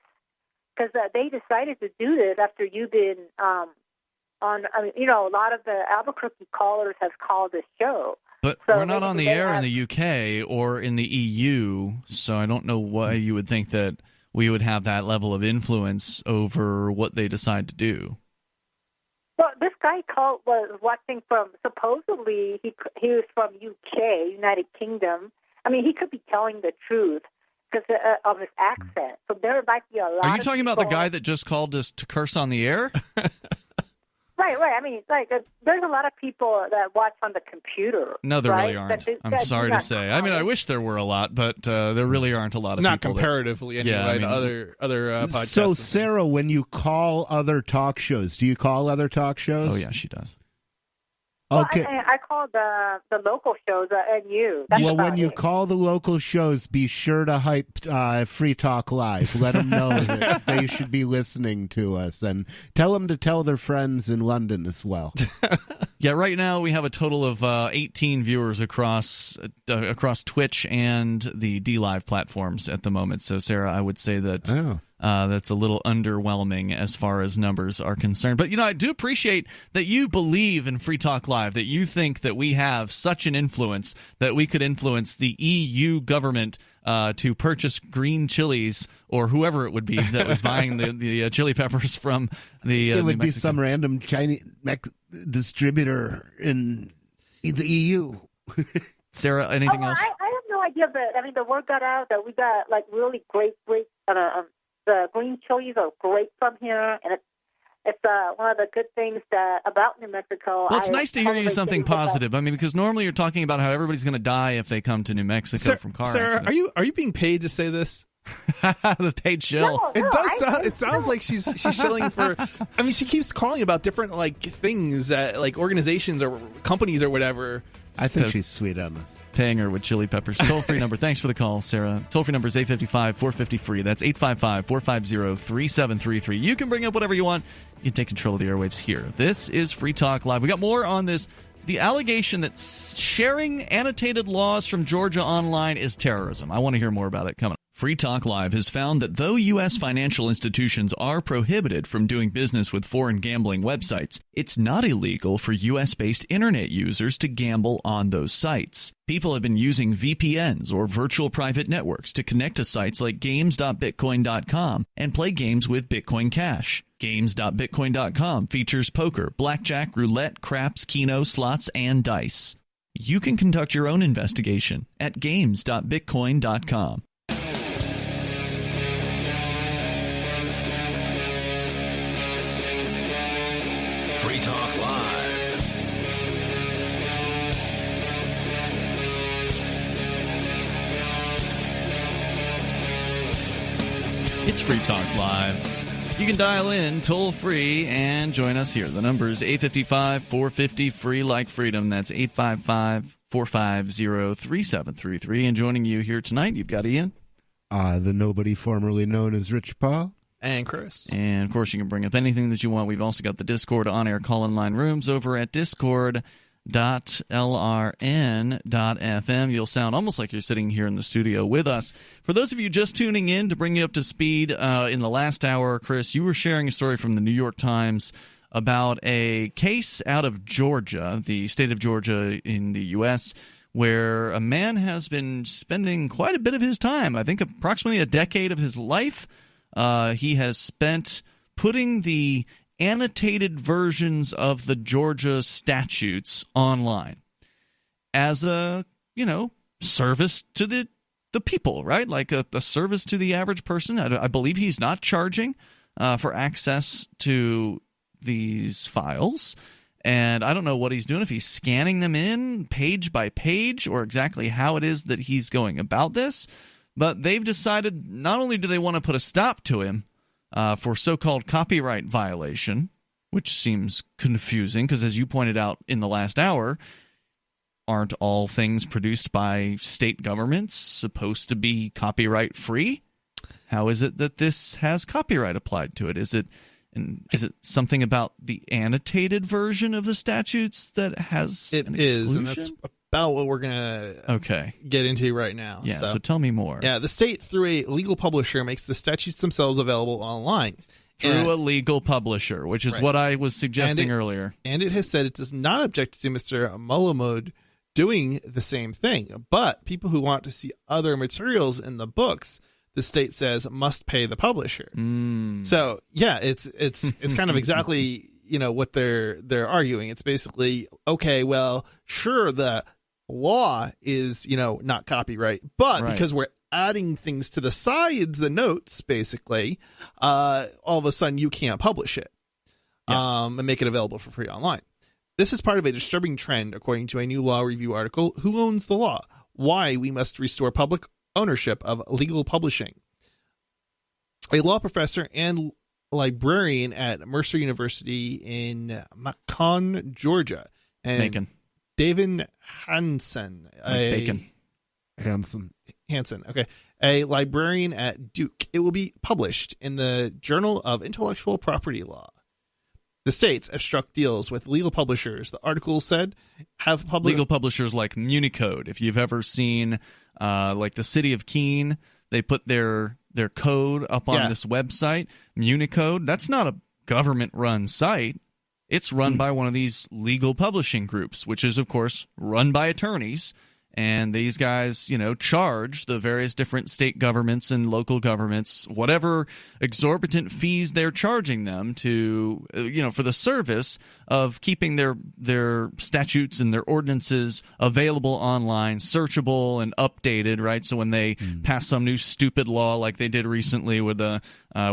because they decided to do this after you've been a lot of the Albuquerque callers have called this show. But we're not on the air in the UK or in the EU, so I don't know why you would think that we would have that level of influence over what they decide to do. Well, this guy was watching from, supposedly he was from UK, United Kingdom. He could be telling the truth because of his accent. So there might be a lot. Are you talking about the guy that just called us to curse on the air? Right. There's a lot of people that watch on the computer. No, there really aren't. I'm sorry to say. I wish there were a lot, but there really aren't a lot of people. Not comparatively, anyway, to other podcasts. So, Sarah, when you call other talk shows, do you call other talk shows? Oh, yeah, she does. Okay. Well, I call the local shows and you. When you call the local shows, be sure to hype Free Talk Live. Let them know that they should be listening to us, and tell them to tell their friends in London as well. Yeah, right now we have a total of 18 viewers across Twitch and the DLive platforms at the moment. So, Sarah, I would say that that's a little underwhelming as far as numbers are concerned. But, I do appreciate that you believe in Free Talk Live, that you think that we have such an influence that we could influence the EU government to purchase green chilies, or whoever it would be that was buying the chili peppers from the it would be some random Chinese distributor in the EU. Sarah, anything else? I have no idea, but the word got out that we got really great the green chilies are great from here, and it's one of the good things about New Mexico. Well, it's nice to hear you something positive. Because normally you're talking about how everybody's going to die if they come to New Mexico from car accidents. Sarah, are you being paid to say this? The paid shill. No, It sounds like she's shilling for. She keeps calling about different things that organizations or companies or whatever. I think she's sweet on us. Paying her with chili peppers. Toll-free number. Thanks for the call, Sarah. Toll-free number is 855-450-FREE. That's 855-450-3733. You can bring up whatever you want. You can take control of the airwaves here. This is Free Talk Live. We got more on this. The allegation that sharing annotated laws from Georgia online is terrorism. I want to hear more about it coming up. Free Talk Live has found that though U.S. financial institutions are prohibited from doing business with foreign gambling websites, it's not illegal for U.S.-based internet users to gamble on those sites. People have been using VPNs or virtual private networks to connect to sites like games.bitcoin.com and play games with Bitcoin Cash. Games.bitcoin.com features poker, blackjack, roulette, craps, keno, slots, and dice. You can conduct your own investigation at games.bitcoin.com. Free Talk Live. It's Free Talk Live. You can dial in toll free and join us here. The number is 855-450-FREE like freedom. That's 855-450-3733. And joining you here tonight, you've got Ian. The nobody formerly known as Rich Paul. And Chris. And, of course, you can bring up anything that you want. We've also got the Discord on-air call-in line rooms over at discord.lrn.fm. You'll sound almost like you're sitting here in the studio with us. For those of you just tuning in, to bring you up to speed, in the last hour, Chris, you were sharing a story from the New York Times about a case out of Georgia, the state of Georgia in the U.S., where a man has been spending quite a bit of his time, I think approximately a decade of his life, he has spent putting the annotated versions of the Georgia statutes online as a, service to the people, right? Like a service to the average person. I believe he's not charging for access to these files. And I don't know what he's doing, if he's scanning them in page by page or exactly how it is that he's going about this. But they've decided not only do they want to put a stop to him for so-called copyright violation, which seems confusing because, as you pointed out in the last hour, aren't all things produced by state governments supposed to be copyright-free? How is it that this has copyright applied to it? Is it something about the annotated version of the statutes that has an exclusion? And that's about what we're going to get into right now. Yeah, so tell me more. Yeah, the state, through a legal publisher, makes the statutes themselves available online. Through a legal publisher, which is what I was suggesting earlier. And it has said it does not object to Mr. Melillo doing the same thing. But people who want to see other materials in the books, the state says, must pay the publisher. So, yeah, it's kind of exactly what they're arguing. It's basically, okay, well, sure, the law is not copyright, but because we're adding things to the sides, the notes, basically, all of a sudden you can't publish it and make it available for free online. This is part of a disturbing trend, according to a new law review article, Who Owns the Law? Why We Must Restore Public Ownership of Legal Publishing. A law professor and librarian at Mercer University in Macon, Georgia, and David Hansen, Hansen, okay, a librarian at Duke. It will be published in the Journal of Intellectual Property Law. The states have struck deals with legal publishers. The article said have legal publishers like Municode. If you've ever seen, like the city of Keene, they put their code up on this website, Municode. That's not a government-run site. It's run by one of these legal publishing groups, which is, of course, run by attorneys. And these guys, charge the various different state governments and local governments whatever exorbitant fees they're charging them to, for the service of keeping their statutes and their ordinances available online, searchable and updated, right? So when they pass some new stupid law like they did recently with where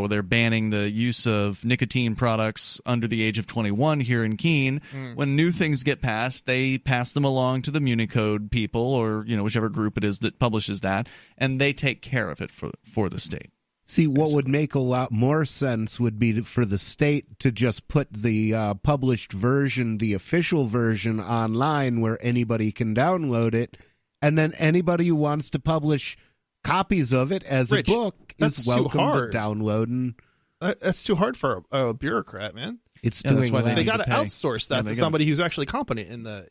they're banning the use of nicotine products under the age of 21 here in Keene, when new things get passed, they pass them along to the Municode people or whichever group it is that publishes that, and they take care of it for the state. See, what would make a lot more sense would be for the state to just put the published version, the official version, online where anybody can download it, and then anybody who wants to publish copies of it as a book is welcome to download and That's too hard for a bureaucrat, man. It's doing they got to outsource that to somebody who's actually competent in the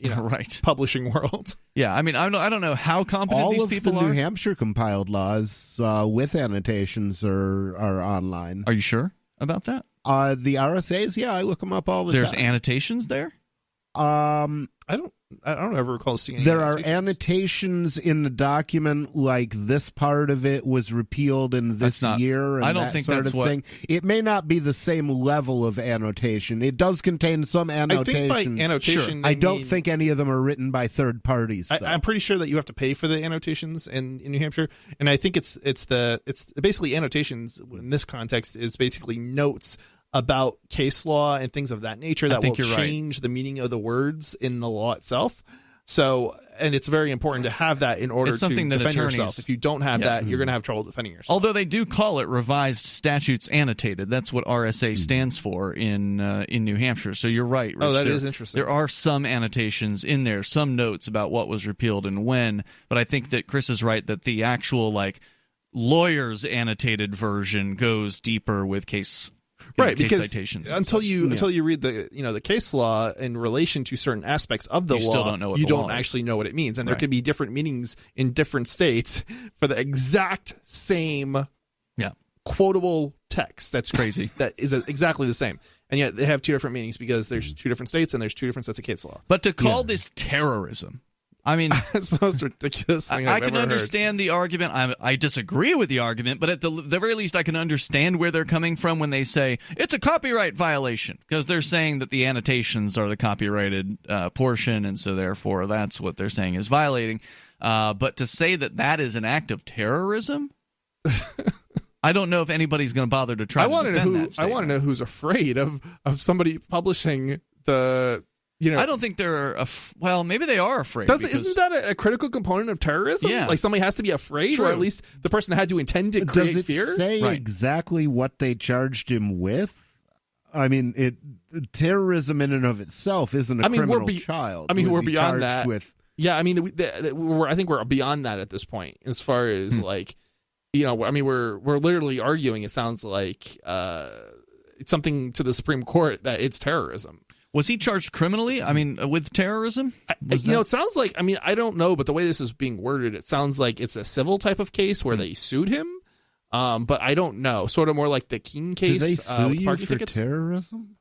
publishing world. Yeah, I mean, I don't know how competent these people are. All of the New Hampshire compiled laws with annotations are online. Are you sure about that? The RSAs, yeah, I look them up all the time. There's annotations there? I don't ever recall seeing any There are annotations in the document, like this part of it was repealed in this year. And I don't think that's what. Thing. It may not be the same level of annotation. It does contain some annotations. I think by annotation, I don't think any of them are written by third parties. I'm pretty sure that you have to pay for the annotations in New Hampshire, and I think it's basically annotations in this context is basically notes about case law and things of that nature that will change the meaning of the words in the law itself. So, and it's very important to have that in order to defend yourself. If you don't have that, you're going to have trouble defending yourself. Although they do call it revised statutes annotated. That's what RSA stands for in New Hampshire. So you're right, Rich. That is interesting. There are some annotations in there, some notes about what was repealed and when. But I think that Chris is right that the actual lawyer's annotated version goes deeper with case. Because citations until you read the case law in relation to certain aspects of the law, still don't know what you don't actually know what it means, and there could be different meanings in different states for the exact same quotable text. That's crazy. That is exactly the same, and yet they have two different meanings because there's two different states and there's two different sets of case law. But to call this terrorism. I mean, it's the most ridiculous thing I've I can ever understand heard. the argument. I disagree with the argument, but at the very least, I can understand where they're coming from when they say it's a copyright violation, because they're saying that the annotations are the copyrighted portion, and so therefore that's what they're saying is violating. But to say that is an act of terrorism, I don't know if anybody's going to bother to try to defend that statement. I want to know who's afraid of somebody publishing the. I don't think they're maybe they are afraid. Isn't that a critical component of terrorism? Yeah. Like somebody has to be afraid, True. or at least the person had to intend to create fear? Does it say exactly what they charged him with? I mean, terrorism in and of itself isn't a criminal child. I mean, we're beyond that. Yeah, I mean, I think we're beyond that at this point, as far as we're literally arguing. It sounds like it's something to the Supreme Court that it's terrorism. Was he charged criminally? I mean, with terrorism? It sounds like, I don't know, but the way this is being worded, it sounds like it's a civil type of case where they sued him. But I don't know. Sort of more like the Keene case. Do they sue you for tickets. Terrorism?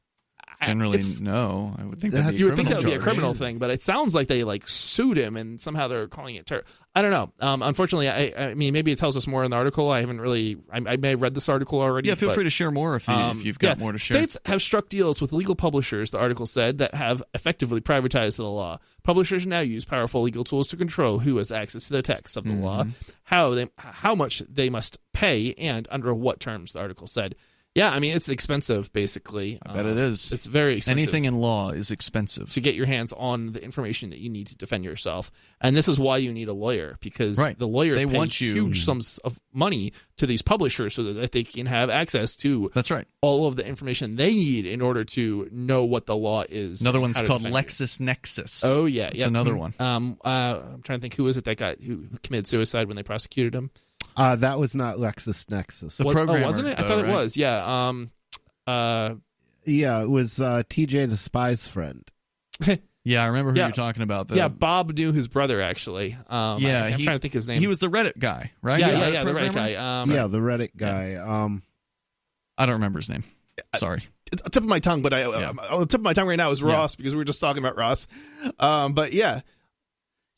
Generally, no. I would think you would think that would be a criminal thing, but it sounds like they sued him, and somehow they're calling it terror. I don't know. Unfortunately, I mean, maybe it tells us more in the article. I haven't really. I may have read this article already. Yeah, feel free to share more if you've got more to share. States have struck deals with legal publishers, the article said, that have effectively privatized the law. Publishers now use powerful legal tools to control who has access to the text of the law, how much they must pay, and under what terms, the article said. Yeah, I mean, it's expensive, basically. I bet it is. It's very expensive. Anything in law is expensive. To get your hands on the information that you need to defend yourself. And this is why you need a lawyer, because the lawyers pay huge sums of money to these publishers so that they can have access to all of the information they need in order to know what the law is. Another one's called LexisNexis. Oh, yeah. It's another one. I'm trying to think, who is it that got who committed suicide when they prosecuted him? That was not LexisNexis. The programmer, wasn't it? I thought it was. Yeah. Yeah, it was TJ the Spy's friend. Yeah, I remember who you're talking about. Yeah, Bob knew his brother, actually. I'm trying to think his name. He was the Reddit guy, right? Yeah, the Reddit guy. The Reddit guy. I don't remember his name. Sorry. Tip of my tongue, but on the tip of my tongue right now is Ross, because we were just talking about Ross. But yeah,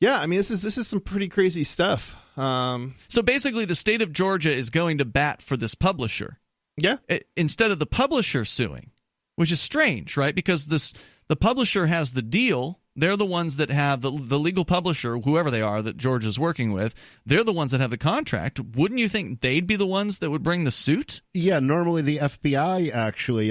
I mean, this is some pretty crazy stuff. So basically, the state of Georgia is going to bat for this publisher. Yeah. Instead of the publisher suing, which is strange, right? Because the publisher has the deal. They're the ones that have the legal publisher, whoever they are that Georgia's working with. They're the ones that have the contract. Wouldn't you think they'd be the ones that would bring the suit? Yeah, normally the FBI actually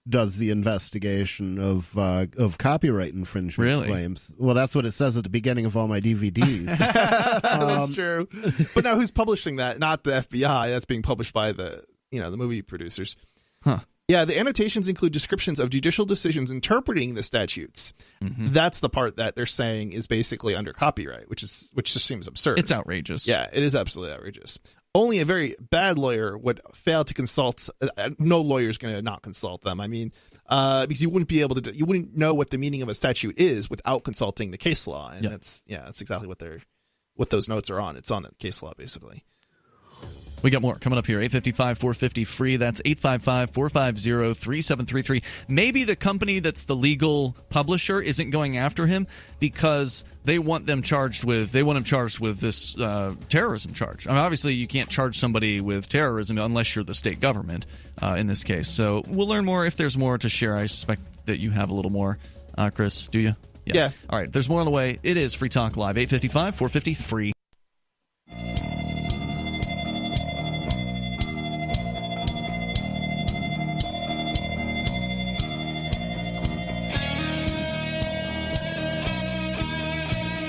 does the investigation of copyright infringement claims. Well, that's what it says at the beginning of all my DVDs. That's true. But now who's publishing that? Not the FBI. That's being published by the movie producers. Huh. Yeah, the annotations include descriptions of judicial decisions interpreting the statutes. Mm-hmm. That's the part that they're saying is basically under copyright, which just seems absurd. It's outrageous. Yeah, it is absolutely outrageous. only a very bad lawyer would fail to consult. No lawyer is going to not consult them. I mean, because you wouldn't be able to, you wouldn't know what the meaning of a statute is without consulting the case law, and that's exactly what those notes are on. It's on the case law basically. We got more coming up here. 855-450-FREE. That's 855-450-3733. Maybe the company that's the legal publisher isn't going after him because they want him charged with this terrorism charge. I mean, obviously, you can't charge somebody with terrorism unless you're the state government in this case. So we'll learn more if there's more to share. I suspect that you have a little more, Chris. Do you? Yeah. All right. There's more on the way. It is Free Talk Live. 855-450-FREE.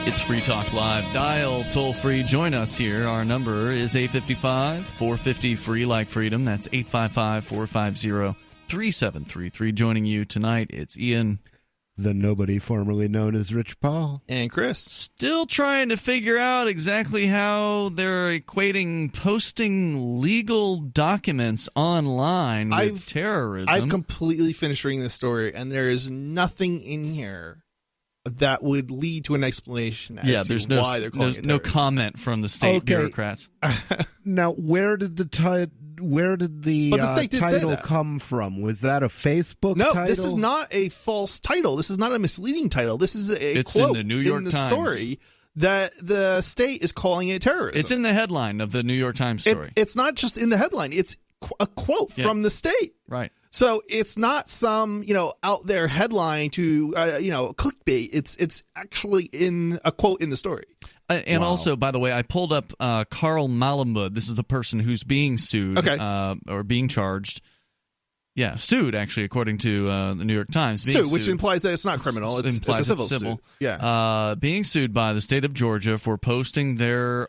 It's Free Talk Live. Dial toll-free. Join us here. Our number is 855-450-FREE like freedom. That's 855-450-3733. Joining you tonight, it's Ian. The nobody formerly known as Rich Paul. And Chris. Still trying to figure out exactly how they're equating posting legal documents online with terrorism. I've completely finished reading this story, and there is nothing in here that would lead to an explanation as to why they're calling it terrorism. No comment from the state bureaucrats. Now, where did the title come from? Was that a Facebook title? No, this is not a false title. This is not a misleading title. This is a quote in the New York Times story that the state is calling it terrorism. It's in the headline of the New York Times story. It's not just in the headline. It's a quote from the state. Right. So it's not some, out there headline to, clickbait. It's actually in a quote in the story. And also, by the way, I pulled up Carl Malamud. This is the person who's being sued or being charged. Yeah, sued, actually, according to the New York Times. Sued, which implies that it's not criminal. It's a civil suit. Yeah. Being sued by the state of Georgia for posting their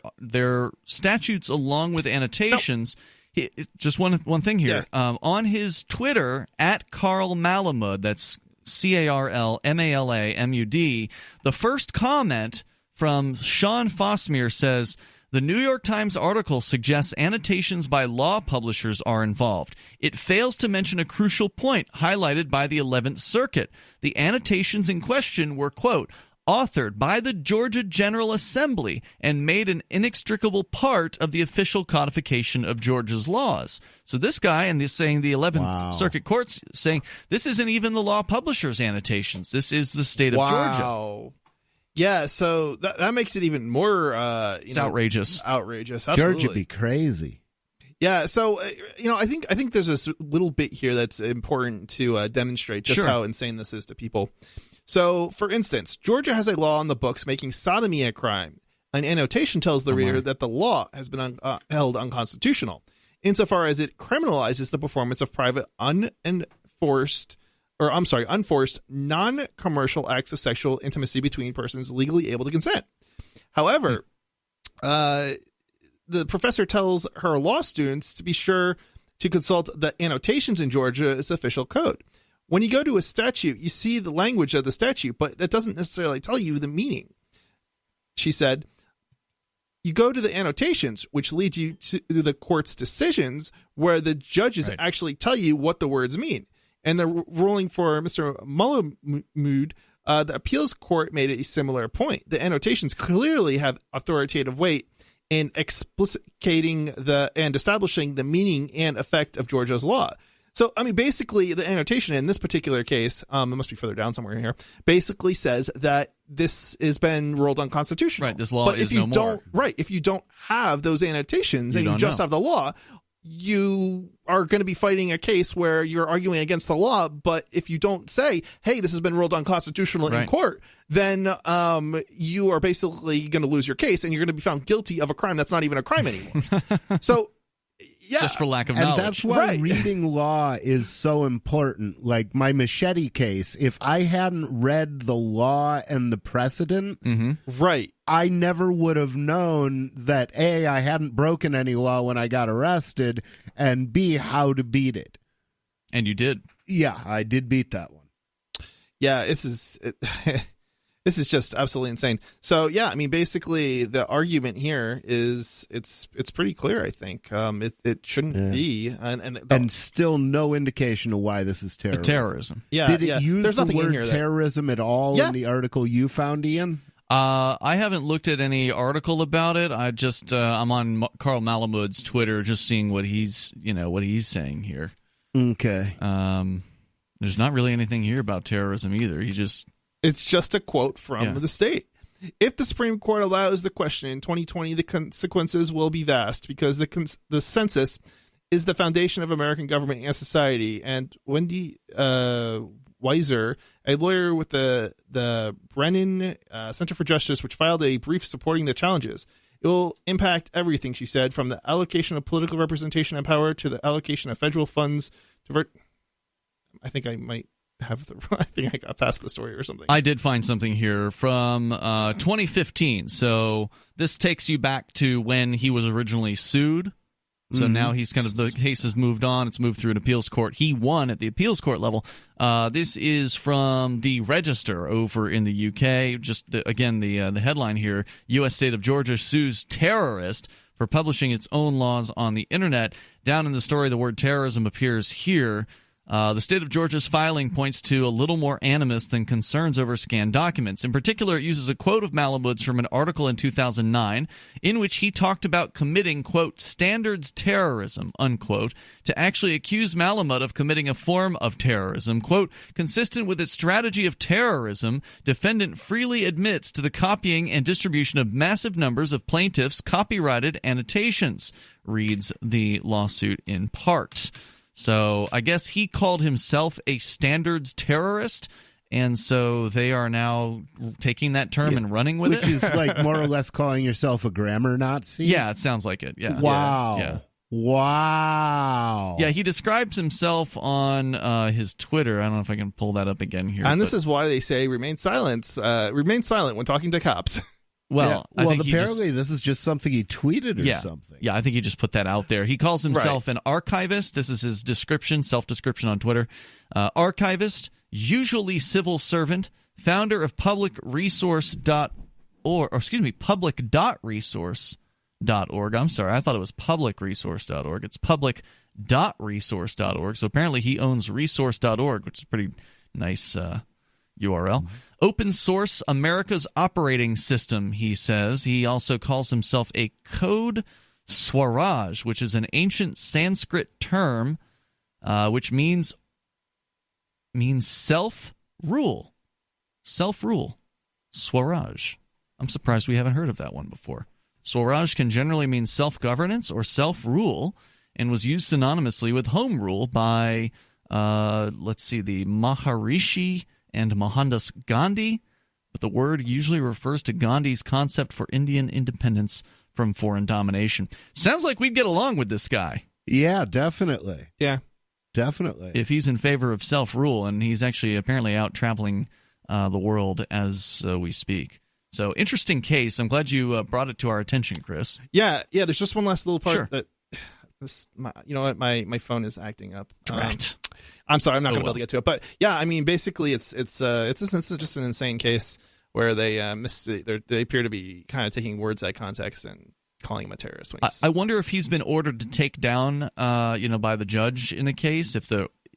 statutes along with annotations. Just one thing here. Yeah. On his Twitter, at Carl Malamud, that's CarlMalamud, the first comment from Sean Fossmere says, the New York Times article suggests annotations by law publishers are involved. It fails to mention a crucial point highlighted by the 11th Circuit. The annotations in question were, quote, authored by the Georgia General Assembly and made an inextricable part of the official codification of Georgia's laws. So this guy, and this saying the 11th Circuit Court's saying this isn't even the law publisher's annotations. This is the state of Georgia. Yeah, so that makes it even more it's outrageous. Outrageous. Absolutely. Georgia be crazy. Yeah, so I think there's this little bit here that's important to demonstrate just how insane this is to people. So, for instance, Georgia has a law on the books making sodomy a crime. An annotation tells the reader that the law has been held unconstitutional, insofar as it criminalizes the performance of private, unforced, non-commercial acts of sexual intimacy between persons legally able to consent. However, the professor tells her law students to be sure to consult the annotations in Georgia's official code. When you go to a statute, you see the language of the statute, but that doesn't necessarily tell you the meaning. She said, you go to the annotations, which leads you to the court's decisions, where the judges actually tell you what the words mean. And the ruling for Mr. Melillo, the appeals court made a similar point. The annotations clearly have authoritative weight in explicating and establishing the meaning and effect of Georgia's law. So, I mean, basically, the annotation in this particular case, it must be further down somewhere here, basically says that this has been ruled unconstitutional. Right, this law is no more. Right, if you don't have those annotations and you just have the law, you are going to be fighting a case where you're arguing against the law. But if you don't say, hey, this has been ruled unconstitutional in court, then you are basically going to lose your case and you're going to be found guilty of a crime that's not even a crime anymore. So, yeah. Just for lack of knowledge. And that's why reading law is so important. Like my machete case, if I hadn't read the law and the precedents, I never would have known that A, I hadn't broken any law when I got arrested, and B, how to beat it. And you did. Yeah, I did beat that one. Yeah, this is This is just absolutely insane. So, yeah, I mean, basically, the argument here is it's pretty clear, I think. It shouldn't be. And still no indication of why this is terrorism. Yeah, Did it use the word terrorism at all in the article you found, Ian? I haven't looked at any article about it. I'm on Carl Malamud's Twitter, just seeing what he's saying here. Okay. There's not really anything here about terrorism either. It's just a quote from the state. If the Supreme Court allows the question in 2020, the consequences will be vast because the census is the foundation of American government and society. And Wendy Weiser, a lawyer with the Brennan Center for Justice, which filed a brief supporting the challenges, it will impact everything, she said, from the allocation of political representation and power to the allocation of federal funds to I think I got past the story or something. I did find something here from 2015. So this takes you back to when he was originally sued. So now he's the case has moved on. It's moved through an appeals court. He won at the appeals court level. This is from the Register over in the UK. The headline here: U.S. state of Georgia sues terrorist for publishing its own laws on the internet. Down in the story, the word terrorism appears here. The state of Georgia's filing points to a little more animus than concerns over scanned documents. In particular, it uses a quote of Malamud's from an article in 2009 in which he talked about committing, quote, standards terrorism, unquote, to actually accuse Malamud of committing a form of terrorism. Quote, consistent with its strategy of terrorism, defendant freely admits to the copying and distribution of massive numbers of plaintiffs' copyrighted annotations, reads the lawsuit in part. So I guess he called himself a standards terrorist, and so they are now taking that term and running with it. Which is like more or less calling yourself a grammar Nazi? Yeah, it sounds like it. Yeah. Wow. Yeah. Wow. Yeah, he describes himself on his Twitter. I don't know if I can pull that up again here. And this is why they say remain silent when talking to cops. Well, I think apparently this is just something he tweeted or something. Yeah, I think he just put that out there. He calls himself an archivist. This is his description, self-description on Twitter. Archivist, usually civil servant, founder of public.resource.org. I'm sorry, I thought it was publicresource.org. It's public.resource.org. So apparently he owns resource.org, which is a pretty nice URL. Open source America's operating system, he says. He also calls himself a code Swaraj, which is an ancient Sanskrit term which means self-rule. Self-rule. Swaraj. I'm surprised we haven't heard of that one before. Swaraj can generally mean self-governance or self-rule and was used synonymously with home rule by, the Maharishi and Mohandas Gandhi, but the word usually refers to Gandhi's concept for Indian independence from foreign domination. Sounds like we'd get along with this guy. Yeah, definitely. Yeah. Definitely. If he's in favor of self-rule, and he's actually apparently out traveling the world as we speak. So, interesting case. I'm glad you brought it to our attention, Chris. Yeah, there's just one last little part that... my phone is acting up. Drat. I'm sorry, I'm not going to be able to get to it. But yeah, I mean, basically, it's just an insane case where they they appear to be kind of taking words out of context and calling him a terrorist. I wonder if he's been ordered to take down, by the judge in the case.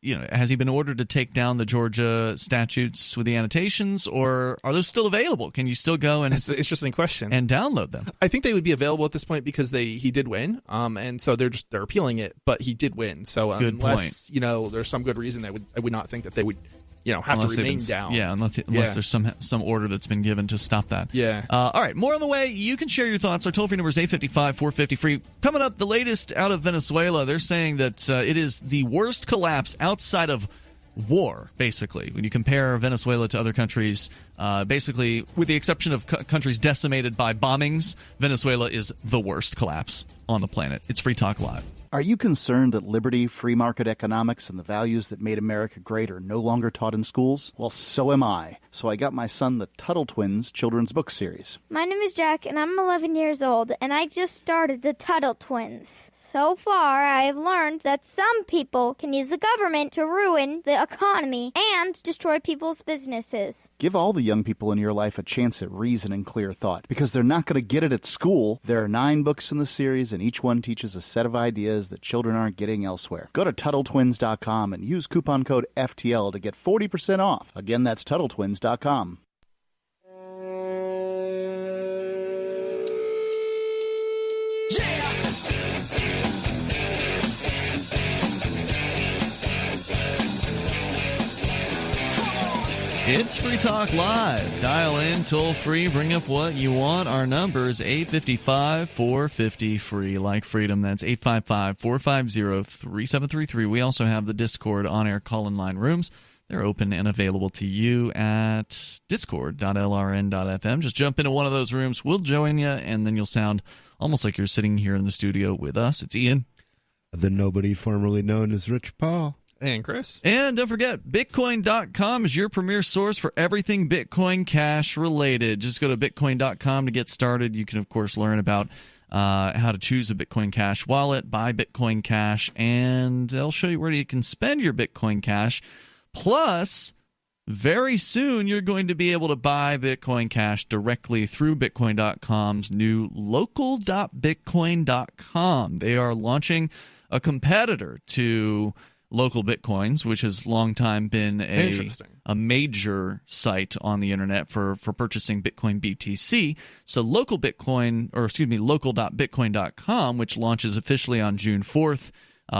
Has he been ordered to take down the Georgia statutes with the annotations, or are those still available? Can you still go and... It's an interesting question. And download them? I think they would be available at this point because he did win, and so they're appealing it, but he did win. So unless there's some good reason, I would not think that they would have to remain down. Yeah, unless there's some order that's been given to stop that. Yeah. All right, more on the way. You can share your thoughts. Our toll-free number is 855-450-FREE. Coming up, the latest out of Venezuela. They're saying that it is the worst collapse outside of war, basically. When you compare Venezuela to other countries, basically, with the exception of countries decimated by bombings, Venezuela is the worst collapse on the planet. It's Free Talk Live. Are you concerned that liberty, free market economics, and the values that made America great are no longer taught in schools? Well, so am I. So I got my son the Tuttle Twins children's book series. My name is Jack, and I'm 11 years old, and I just started the Tuttle Twins. So far, I have learned that some people can use the government to ruin the economy and destroy people's businesses. Give all the young people in your life a chance at reason and clear thought, because they're not going to get it at school. There are 9 books in the series, and each one teaches a set of ideas that children aren't getting elsewhere. Go to TuttleTwins.com and use coupon code FTL to get 40% off. Again, that's TuttleTwins.com. It's Free Talk Live. Dial in, toll free, bring up what you want. Our number is 855-450-FREE, like freedom. That's 855-450-3733. We also have the Discord on-air call-in line rooms. They're open and available to you at discord.lrn.fm. Just jump into one of those rooms. We'll join you, and then you'll sound almost like you're sitting here in the studio with us. It's Ian. The nobody formerly known as Rich Paul. And Chris. And don't forget, Bitcoin.com is your premier source for everything Bitcoin Cash related. Just go to Bitcoin.com to get started. You can, of course, learn about how to choose a Bitcoin Cash wallet, buy Bitcoin Cash, and they'll show you where you can spend your Bitcoin Cash. Plus, very soon you're going to be able to buy Bitcoin Cash directly through Bitcoin.com's new local.bitcoin.com. They are launching a competitor to Local Bitcoins, which has long time been a major site on the internet for purchasing Bitcoin BTC. So local.bitcoin.com, which launches officially on June 4th,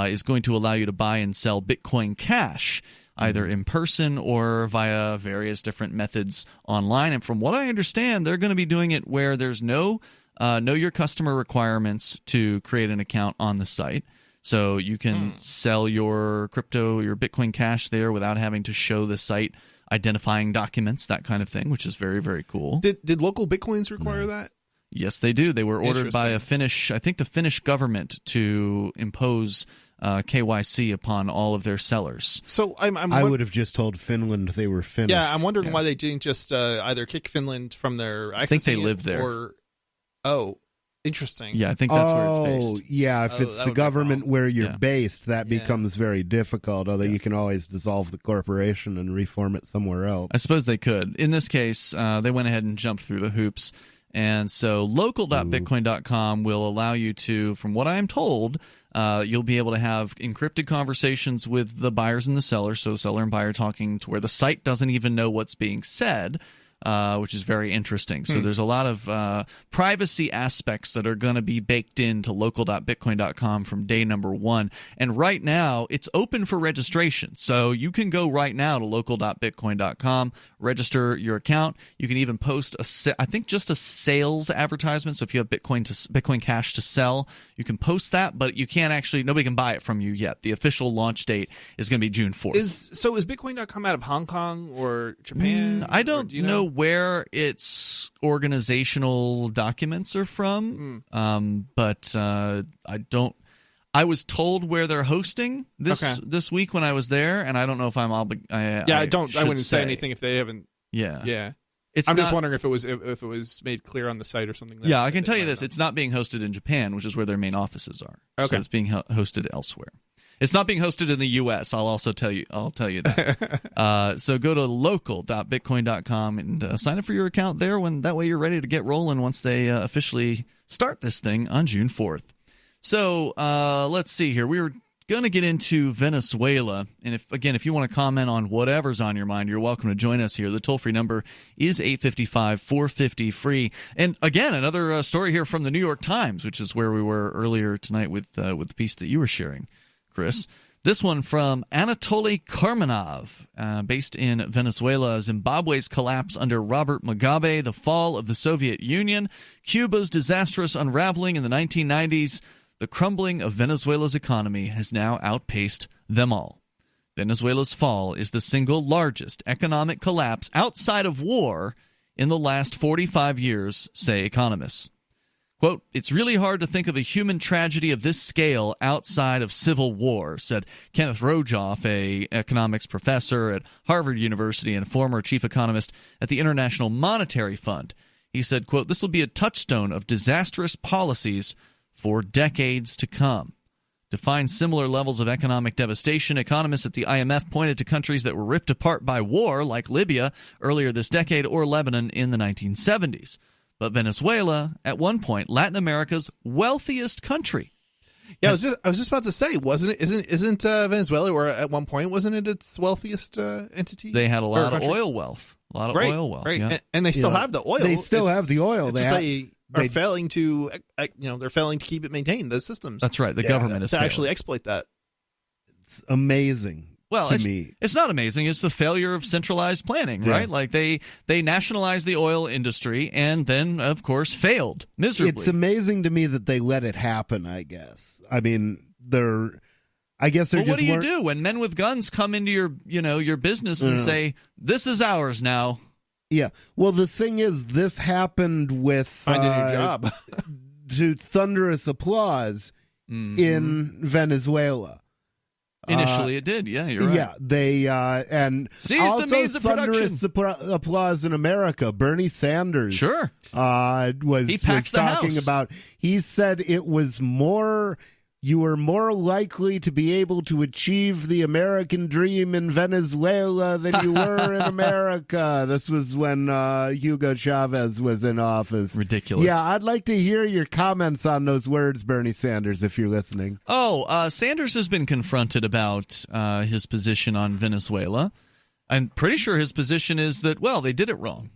is going to allow you to buy and sell Bitcoin Cash, either in person or via various different methods online. And from what I understand, they're going to be doing it where there's no know your customer requirements to create an account on the site. So you can sell your crypto, your Bitcoin Cash there without having to show the site identifying documents, that kind of thing, which is very, very cool. Did local Bitcoins require that? Yes, they do. They were ordered by the Finnish government to impose KYC upon all of their sellers. So I would have just told Finland they were Finnish. Yeah, I'm wondering why they didn't just either kick Finland from their. I think they live there. Interesting. Yeah, I think that's where it's based. Yeah, if it's the government where you're based, that becomes very difficult, although you can always dissolve the corporation and reform it somewhere else. I suppose they could. In this case, they went ahead and jumped through the hoops. And so local.bitcoin.com will allow you to, from what I am told, you'll be able to have encrypted conversations with the buyers and the sellers, so seller and buyer talking to where the site doesn't even know what's being said. Which is very interesting. So there's a lot of privacy aspects that are going to be baked into local.bitcoin.com from day number one. And right now, it's open for registration. So you can go right now to local.bitcoin.com, register your account. You can even post, just a sales advertisement. So if you have Bitcoin Cash to sell, you can post that, but you can't nobody can buy it from you yet. The official launch date is going to be June 4th. Is Bitcoin.com out of Hong Kong or Japan? I don't know where its organizational documents are from, but I was told where they're hosting this week when I was there, and I don't know if I'm obligated. I wouldn't say anything if they haven't. Yeah. I'm just wondering if it was made clear on the site or something. Yeah, I can tell you this: it's not being hosted in Japan, which is where their main offices are. Okay, so it's being hosted elsewhere. It's not being hosted in the U.S. I'll tell you that. So go to local.bitcoin.com and sign up for your account there. That way you're ready to get rolling once they officially start this thing on June 4th. So let's see here. We were going to get into Venezuela, and if you want to comment on whatever's on your mind, you're welcome to join us here. The toll-free number is 855-450-FREE. And again, another story here from the New York Times, which is where we were earlier tonight with the piece that you were sharing, Chris. This one from Anatoly Karmanov, based in Venezuela. Zimbabwe's collapse under Robert Mugabe, the fall of the Soviet Union, Cuba's disastrous unraveling in the 1990s, the crumbling of Venezuela's economy has now outpaced them all. Venezuela's fall is the single largest economic collapse outside of war in the last 45 years, say economists. Quote, "It's really hard to think of a human tragedy of this scale outside of civil war," said Kenneth Rogoff, a economics professor at Harvard University and former chief economist at the International Monetary Fund. He said, quote, "This will be a touchstone of disastrous policies for decades to come." To find similar levels of economic devastation, economists at the IMF pointed to countries that were ripped apart by war, like Libya earlier this decade or Lebanon in the 1970s. But Venezuela, at one point, Latin America's wealthiest country. Yeah, I was just about to say, isn't Venezuela, or at one point, wasn't it its wealthiest entity? They had a lot of oil wealth. Oil wealth. Right. Yeah. And they still have the oil. They still have the oil. They are failing to, they're failing to keep it maintained, the systems. That's right. The government is to failing. actually exploit that. It's amazing. Well, it's not amazing. It's the failure of centralized planning, right? Like they nationalized the oil industry and then, of course, failed miserably. It's amazing to me that they let it happen, I guess. I mean, they're what do you do when men with guns come into your business and say, "This is ours now"? Yeah. Well, the thing is, this happened with finding a job to thunderous applause in Venezuela. Initially, it did. Yeah, you're right. Yeah, they and seized also the means of thunderous applause in America. Bernie Sanders, was talking about. He said it was more. You were more likely to be able to achieve the American dream in Venezuela than you were in America. This was when Hugo Chavez was in office. Ridiculous. Yeah, I'd like to hear your comments on those words, Bernie Sanders, if you're listening. Sanders has been confronted about his position on Venezuela. I'm pretty sure his position is that, well, they did it wrong.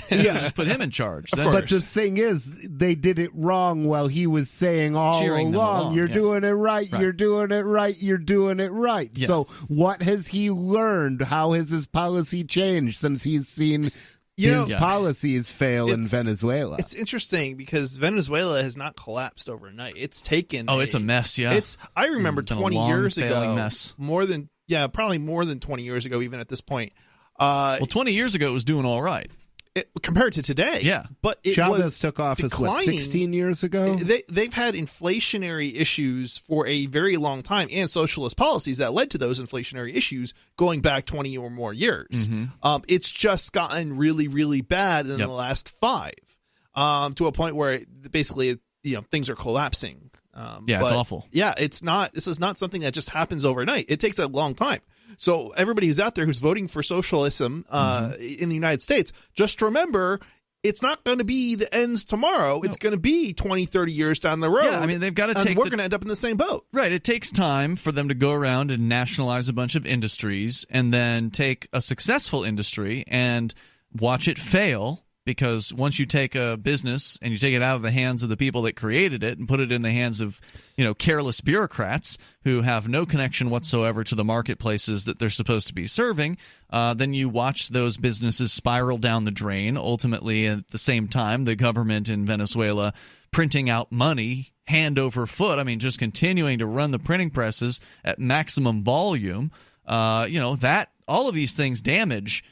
Just put him in charge. But the thing is, they did it wrong while he was saying all along, "You're doing it right, you're doing it right, you're doing it right." Yeah. So what has he learned? How has his policy changed since he's seen his policies fail in Venezuela? It's interesting because Venezuela has not collapsed overnight. It's taken it's a mess, yeah. I remember 20 years ago, mess. Probably more than 20 years ago, even at this point. 20 years ago, it was doing all right. Compared to today, but Chavez took office declining. 16 years ago. They've had inflationary issues for a very long time, and socialist policies that led to those inflationary issues going back 20 or more years. Mm-hmm. It's just gotten really, really bad in the last 5, to a point where basically things are collapsing. It's awful. Yeah, this is not something that just happens overnight. It takes a long time. So everybody who's out there who's voting for socialism in the United States, just remember, it's not going to be the ends tomorrow. It's going to be 20, 30 years down the road. Yeah, I mean, they've got to take. We're going to end up in the same boat. Right. It takes time for them to go around and nationalize a bunch of industries and then take a successful industry and watch it fail. Because once you take a business and you take it out of the hands of the people that created it and put it in the hands of, careless bureaucrats who have no connection whatsoever to the marketplaces that they're supposed to be serving, then you watch those businesses spiral down the drain. Ultimately, at the same time, the government in Venezuela printing out money hand over foot. I mean, just continuing to run the printing presses at maximum volume. That all of these things damage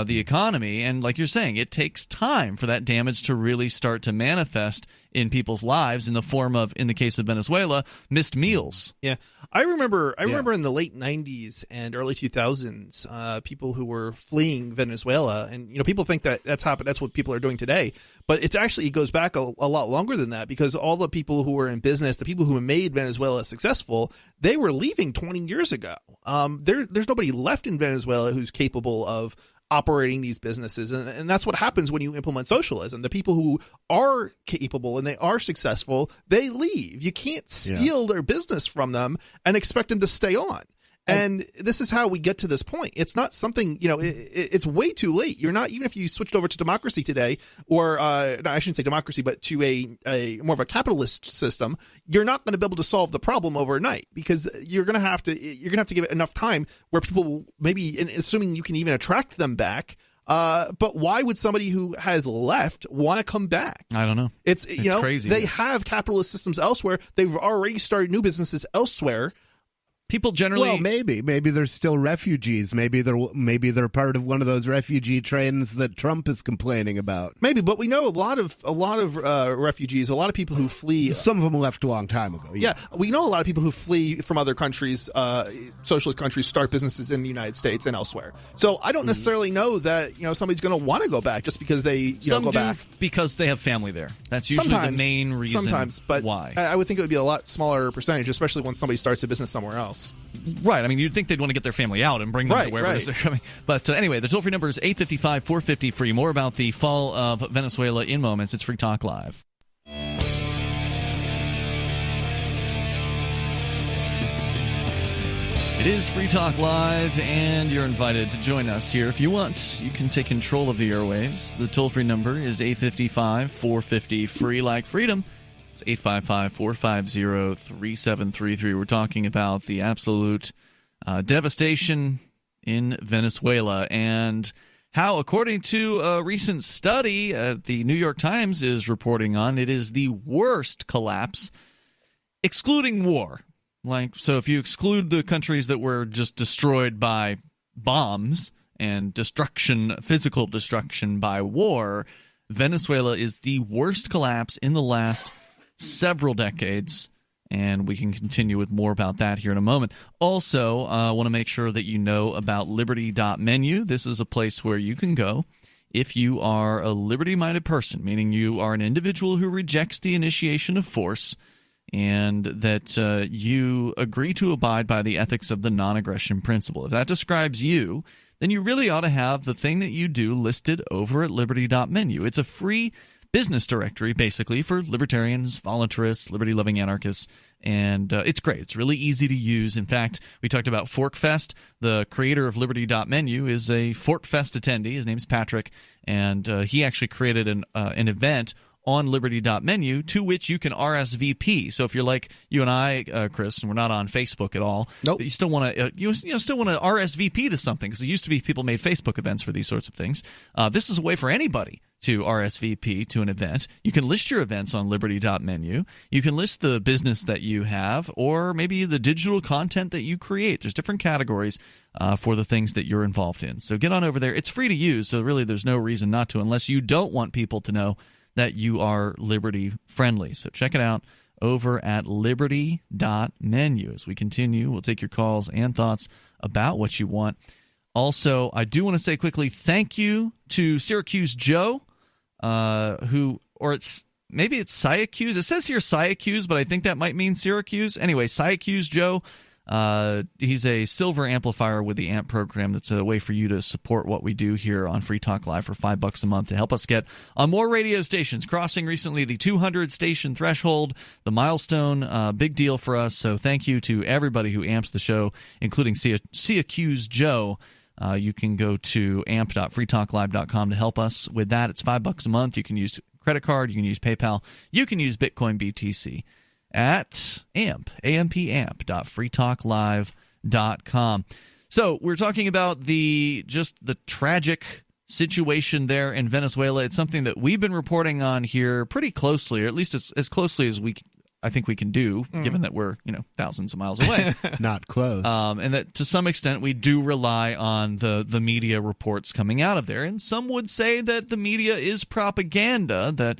the economy, and like you're saying, it takes time for that damage to really start to manifest in people's lives in the form of, in the case of Venezuela, missed meals. Yeah, I remember in the late 90s and early 2000s, people who were fleeing Venezuela, and people think that that's happened. That's what people are doing today, but it goes back a lot longer than that, because all the people who were in business, the people who made Venezuela successful, they were leaving 20 years ago. There's nobody left in Venezuela who's capable of operating these businesses, and that's what happens when you implement socialism. The people who are capable and they are successful, they leave. You can't steal their business from them and expect them to stay on. And this is how we get to this point. It's not something, it's way too late. You're not, even if you switched over to democracy today, or no, I shouldn't say democracy, but to a more of a capitalist system, you're not going to be able to solve the problem overnight, because you're going to have to give it enough time where people, maybe, assuming you can even attract them back. But why would somebody who has left want to come back? I don't know. It's crazy. They have capitalist systems elsewhere. They've already started new businesses elsewhere. People generally... Well, maybe they're still refugees. Maybe they're part of one of those refugee trains that Trump is complaining about. Maybe, but we know a lot of refugees, a lot of people who flee. Some of them left a long time ago. Yeah, we know a lot of people who flee from other countries, socialist countries, start businesses in the United States and elsewhere. So I don't necessarily know that somebody's going to want to go back just because they go back because they have family there. That's usually the main reason. Sometimes, but why? I would think it would be a lot smaller percentage, especially when somebody starts a business somewhere else. Right. I mean, you'd think they'd want to get their family out and bring them to wherever it is they're coming. But anyway, the toll-free number is 855-450-FREE. More about the fall of Venezuela in moments. It's Free Talk Live. It is Free Talk Live, and you're invited to join us here. If you want, you can take control of the airwaves. The toll-free number is 855-450-FREE, like freedom. It's 855-450-3733. We're talking about the absolute devastation in Venezuela and how, according to a recent study the New York Times is reporting on, it is the worst collapse, excluding war. So if you exclude the countries that were just destroyed by bombs and physical destruction by war, Venezuela is the worst collapse in the last several decades, and we can continue with more about that here in a moment. Also, I want to make sure that you know about liberty.menu. This is a place where you can go if you are a liberty-minded person, meaning you are an individual who rejects the initiation of force and that you agree to abide by the ethics of the non-aggression principle. If that describes you, then you really ought to have the thing that you do listed over at liberty.menu. It's a free business directory, basically, for libertarians, voluntarists, liberty-loving anarchists, and it's great. It's really easy to use. In fact, we talked about ForkFest. The creator of liberty.menu is a ForkFest attendee. His name's Patrick, and he actually created an event on liberty.menu to which you can RSVP. So if you're like you and I, Chris, and we're not on Facebook at all, nope. You still want to still want to RSVP to something, because it used to be people made Facebook events for these sorts of things. This is a way for anybody to RSVP to an event. You can list your events on liberty.menu. You can list the business that you have, or maybe the digital content that you create. There's different categories for the things that you're involved in. So get on over there. It's free to use, so really there's no reason not to, unless you don't want people to know that you are liberty friendly. So check it out over at liberty.menu. As we continue, we'll take your calls and thoughts about what you want. Also, I do want to say quickly thank you to Syracuse Joe, maybe it's Syracuse. It says here Syracuse, but I think that might mean Syracuse. Anyway, Syracuse Joe. He's a silver amplifier with the AMP program. That's a way for you to support what we do here on Free Talk Live for $5 a month to help us get on more radio stations, crossing recently the 200 station threshold, the milestone. Big deal for us. So thank you to everybody who amps the show, including Syracuse Joe. You can go to amp.freetalklive.com to help us with that. It's $5 a month. You can use credit card. You can use PayPal. You can use Bitcoin BTC at amp.freetalklive.com. So we're talking about the tragic situation there in Venezuela. It's something that we've been reporting on here pretty closely, or at least as closely as I think we can do, given that we're thousands of miles away. Not close. And that to some extent we do rely on the media reports coming out of there. And some would say that the media is propaganda, that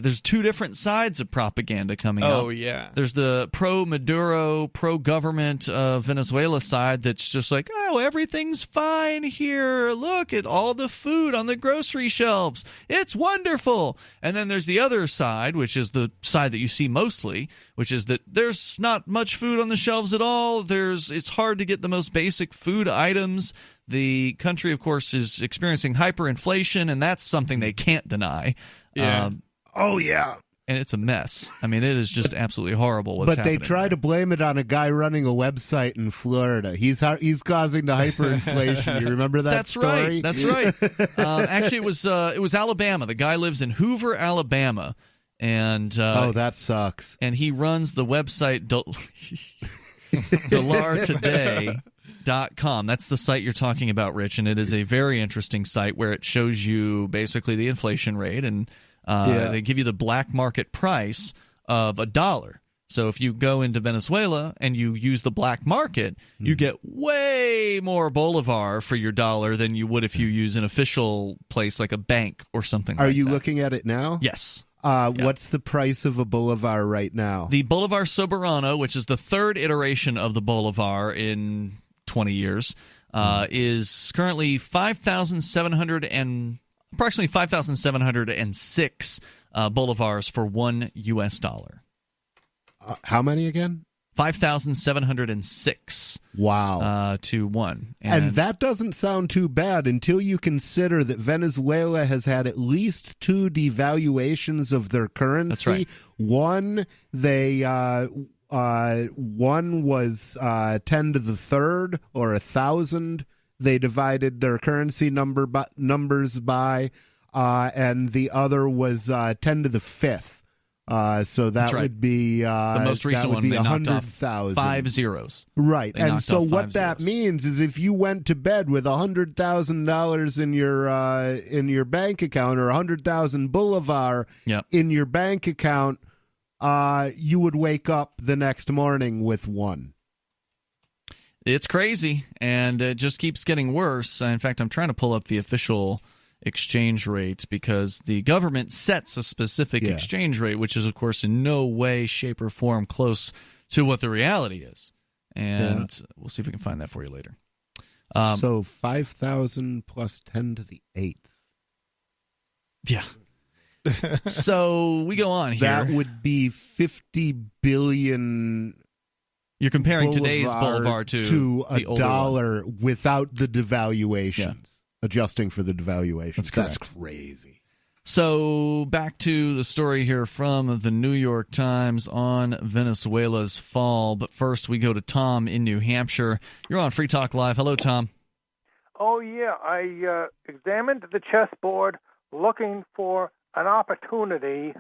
there's two different sides of propaganda coming out. Oh, yeah. There's the pro-Maduro, pro-government Venezuela side that's just like, oh, everything's fine here. Look at all the food on the grocery shelves. It's wonderful. And then there's the other side, which is the side that you see mostly, which is that there's not much food on the shelves at all. It's hard to get the most basic food items. The country, of course, is experiencing hyperinflation, and that's something they can't deny. Yeah. Oh, yeah. And it's a mess. I mean, it is just absolutely horrible what's happening. But they try to blame it on a guy running a website in Florida. He's causing the hyperinflation. You remember that story? That's right. Actually, it was Alabama. The guy lives in Hoover, Alabama. And that sucks. And he runs the website DollarToday.com. That's the site you're talking about, Rich, and it is a very interesting site where it shows you basically the inflation rate, and they give you the black market price of $1. So if you go into Venezuela and you use the black market, you get way more bolivar for your dollar than you would if you use an official place like a bank or something like that. Are you looking at it now? Yes. What's the price of a bolivar right now? The Bolivar Soberano, which is the third iteration of the bolivar in 20 years, is currently approximately 5,706 bolivars for $1. How many again? 5,706. Wow. To 1. And that doesn't sound too bad until you consider that Venezuela has had at least 2 devaluations of their currency. That's right. One was 10 to the third, or 1,000. They divided their currency numbers by, and the other was 10 to the fifth. So that would be the most recent one. They knocked off 5 zeros. Right, and so what that means is if you went to bed with $100,000 in your bank account, or 100,000 bolivar in your bank account, you would wake up the next morning with 1. It's crazy, and it just keeps getting worse. In fact, I'm trying to pull up the official exchange rate because the government sets a specific exchange rate, which is, of course, in no way, shape, or form close to what the reality is. And we'll see if we can find that for you later. So 5,000 plus 10 to the 8th. Yeah. So we go on here. That would be 50 billion. You're comparing today's bolivar to a dollar without the devaluations. Yeah. Adjusting for the devaluations. That's crazy. So back to the story here from the New York Times on Venezuela's fall. But first we go to Tom in New Hampshire. You're on Free Talk Live. Hello, Tom. Oh, yeah. I examined the chessboard looking for an opportunity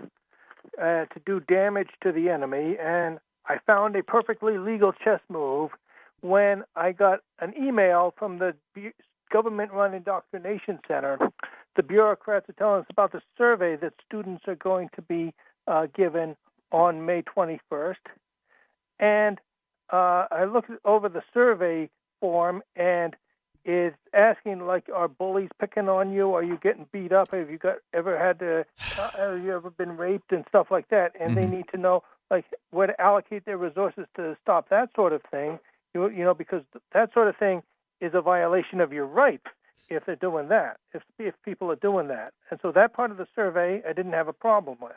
to do damage to the enemy, and I found a perfectly legal chess move when I got an email from the government-run indoctrination center. The bureaucrats are telling us about the survey that students are going to be given on May 21st. And I looked over the survey form, and it's asking, like, are bullies picking on you? Are you getting beat up? Have you have you ever been raped and stuff like that? And they need to know, like, where to allocate their resources to stop that sort of thing. You know, because that sort of thing is a violation of your rights if they're doing that, if people are doing that. And so that part of the survey I didn't have a problem with.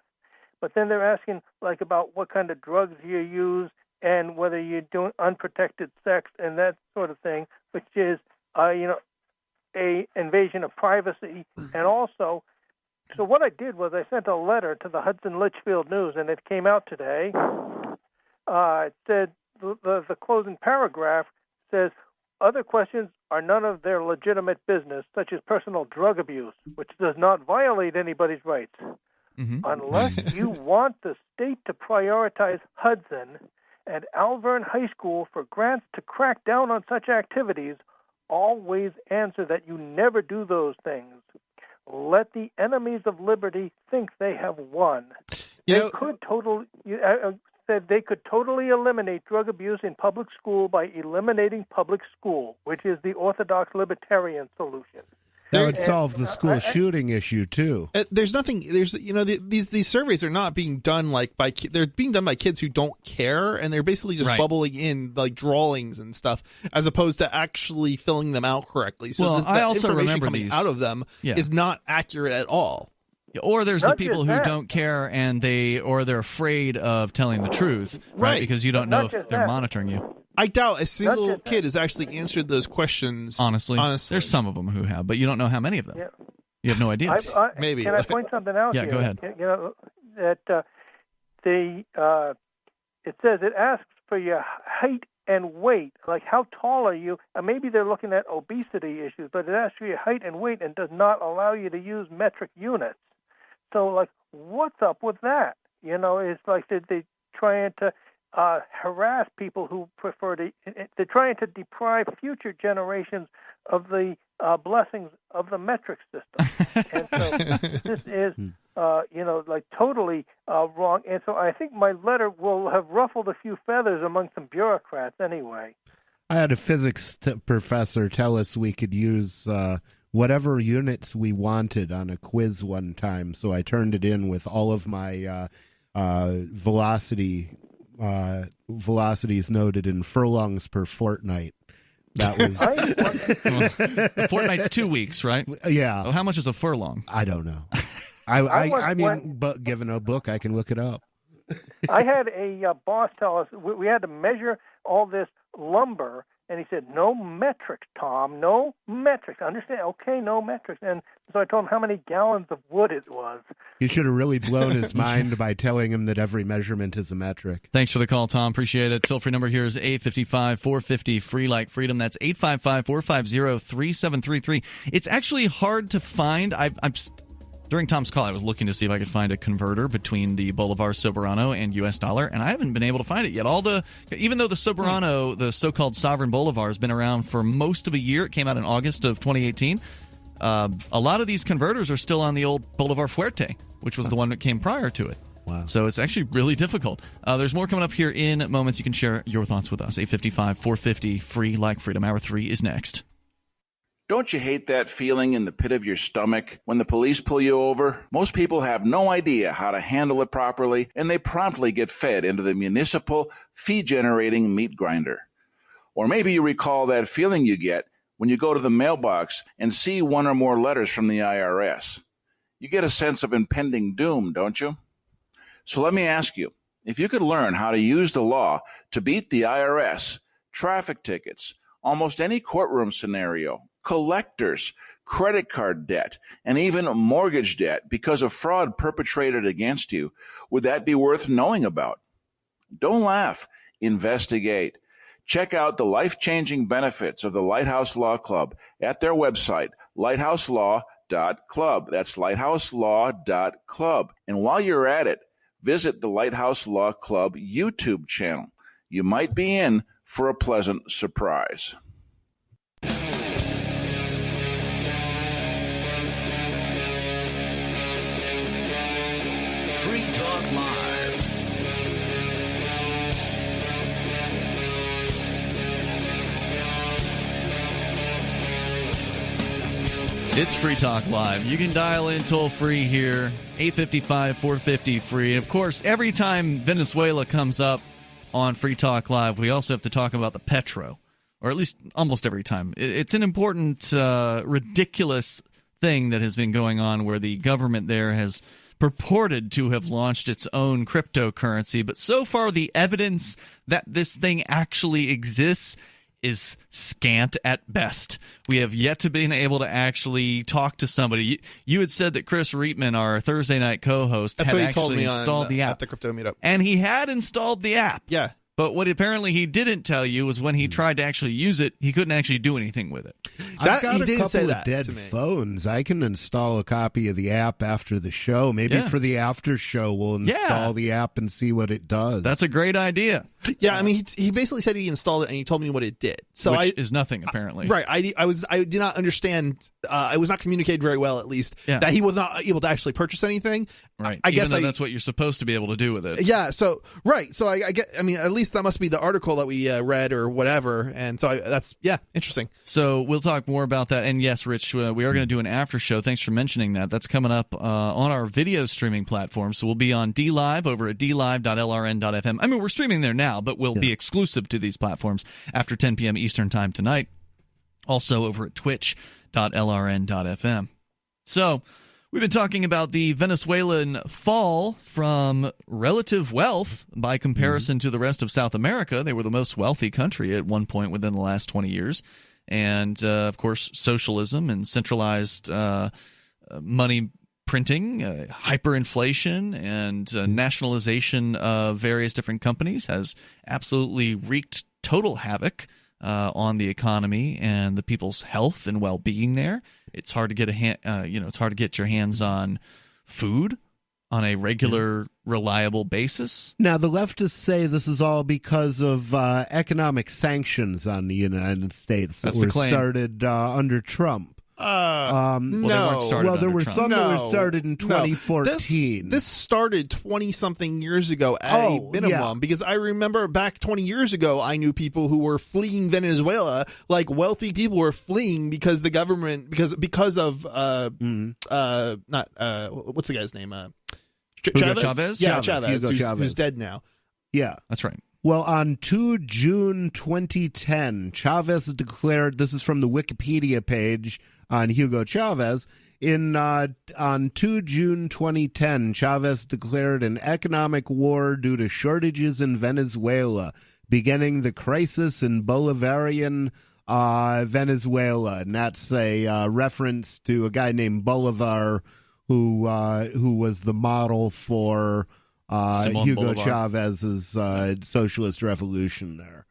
But then they're asking, like, about what kind of drugs you use and whether you're doing unprotected sex and that sort of thing, which is, a invasion of privacy. And also, so what I did was I sent a letter to the Hudson Litchfield News, and it came out today. It said, the closing paragraph says, other questions are none of their legitimate business, such as personal drug abuse, which does not violate anybody's rights. Unless you want the state to prioritize Hudson and Alverne High School for grants to crack down on such activities, always answer that you never do those things. Let the enemies of liberty think they have won. They could totally eliminate drug abuse in public school by eliminating public school, which is the orthodox libertarian solution. That would solve the school shooting issue too. These surveys are not being done they're being done by kids who don't care, and they're basically just bubbling in like drawings and stuff, as opposed to actually filling them out correctly. So I also remember coming these out of them is not accurate at all. Or there's the people who don't care and they're afraid of telling the truth, right? Because you don't know if they're monitoring you. I doubt a single kid has actually answered those questions. Honestly, there's some of them who have, but you don't know how many of them. Yeah. You have no idea. Maybe. Can I point something out? Yeah, here? Go ahead. That it says it asks for your height and weight, like how tall are you? Maybe they're looking at obesity issues, but it asks for your height and weight and does not allow you to use metric units. So, like, what's up with that? It's like they're trying to harass people who prefer to. They're trying to deprive future generations of the blessings of the metric system. And so this is like totally wrong. And so I think my letter will have ruffled a few feathers among some bureaucrats anyway. I had a physics professor tell us we could use whatever units we wanted on a quiz one time, so I turned it in with all of my velocities noted in furlongs per fortnight. That was a fortnight's 2 weeks, right? Yeah. Well, how much is a furlong? I don't know. But given a book, I can look it up. I had a boss tell us we had to measure all this lumber, and he said, "No metrics, Tom, no metrics." Understand? Okay, no metrics. And so I told him how many gallons of wood it was. You should have really blown his mind by telling him that every measurement is a metric. Thanks for the call, Tom. Appreciate it. Toll-free number here is 855-450-FREE like freedom. That's 855-450-3733. It's actually hard to find. During Tom's call, I was looking to see if I could find a converter between the Bolivar Soberano and U.S. dollar, and I haven't been able to find it yet. Even though the Soberano, the so-called sovereign Bolivar, has been around for most of a year, it came out in August of 2018, a lot of these converters are still on the old Bolivar Fuerte, which was the one that came prior to it. Wow. So it's actually really difficult. There's more coming up here in moments. You can share your thoughts with us. 855-450-FREE like freedom. Hour 3 is next. Don't you hate that feeling in the pit of your stomach when the police pull you over? Most people have no idea how to handle it properly, and they promptly get fed into the municipal fee-generating meat grinder. Or maybe you recall that feeling you get when you go to the mailbox and see one or more letters from the IRS. You get a sense of impending doom, don't you? So let me ask you, if you could learn how to use the law to beat the IRS, traffic tickets, almost any courtroom scenario, collectors, credit card debt, and even mortgage debt because of fraud perpetrated against you, would that be worth knowing about? Don't laugh. Investigate. Check out the life-changing benefits of the Lighthouse Law Club at their website, lighthouselaw.club. That's lighthouselaw.club. And while you're at it, visit the Lighthouse Law Club YouTube channel. You might be in for a pleasant surprise. Free Talk Live. It's Free Talk Live. You can dial in toll-free here, 855-450-FREE. And, of course, every time Venezuela comes up on Free Talk Live, we also have to talk about the Petro, or at least almost every time. It's an important, ridiculous thing that has been going on where the government there has purported to have launched its own cryptocurrency, but so far the evidence that this thing actually exists is scant at best. We have yet to be able to actually talk to somebody. You had said that Chris Reitman, our Thursday night co-host, had actually installed the app at the crypto meetup, and he had installed the app. Yeah. But what apparently he didn't tell you was when he tried to actually use it, he couldn't actually do anything with it. I've got a couple of dead phones. I can install a copy of the app after the show. Maybe for the after show, we'll install the app and see what it does. That's a great idea. Yeah, I mean, he basically said he installed it and he told me what it did. So Which is nothing, apparently. Right. I did not understand. I was not communicated very well, at least, that he was not able to actually purchase anything. Right. I guess that's what you're supposed to be able to do with it. Yeah. So So I get. I mean, at least that must be the article that we read or whatever. And so that's interesting. So we'll talk more about that. And yes, Rich, we are going to do an after show. Thanks for mentioning that. That's coming up on our video streaming platform. So we'll be on DLive over at dlive.lrn.fm. I mean, we're streaming there now, but we'll be exclusive to these platforms after 10 p.m. Eastern Time tonight. Also over at twitch.lrn.fm. So we've been talking about the Venezuelan fall from relative wealth by comparison to the rest of South America. They were the most wealthy country at one point within the last 20 years. And, of course, socialism and centralized money printing, hyperinflation, and nationalization of various different companies has absolutely wreaked total havoc on the economy and the people's health and well-being there. It's hard to get it's hard to get your hands on food on a regular, reliable basis. Now, the leftists say this is all because of economic sanctions on the United States that were started under Trump. Well, they weren't started well, there were Trump. some that were started in 2014. This started 20-something years ago at a minimum, because I remember back 20 years ago, I knew people who were fleeing Venezuela, like wealthy people were fleeing because the government, because of, what's the guy's name? Chavez? Yeah, Chavez, who's dead now. Yeah. That's right. Well, on 2 June 2010, Chavez declared, this is from the Wikipedia page on Hugo Chavez, on 2 June 2010, Chavez declared an economic war due to shortages in Venezuela, beginning the crisis in Bolivarian Venezuela. And that's a reference to a guy named Bolivar who was the model for Hugo Bolivar. Chavez's socialist revolution there.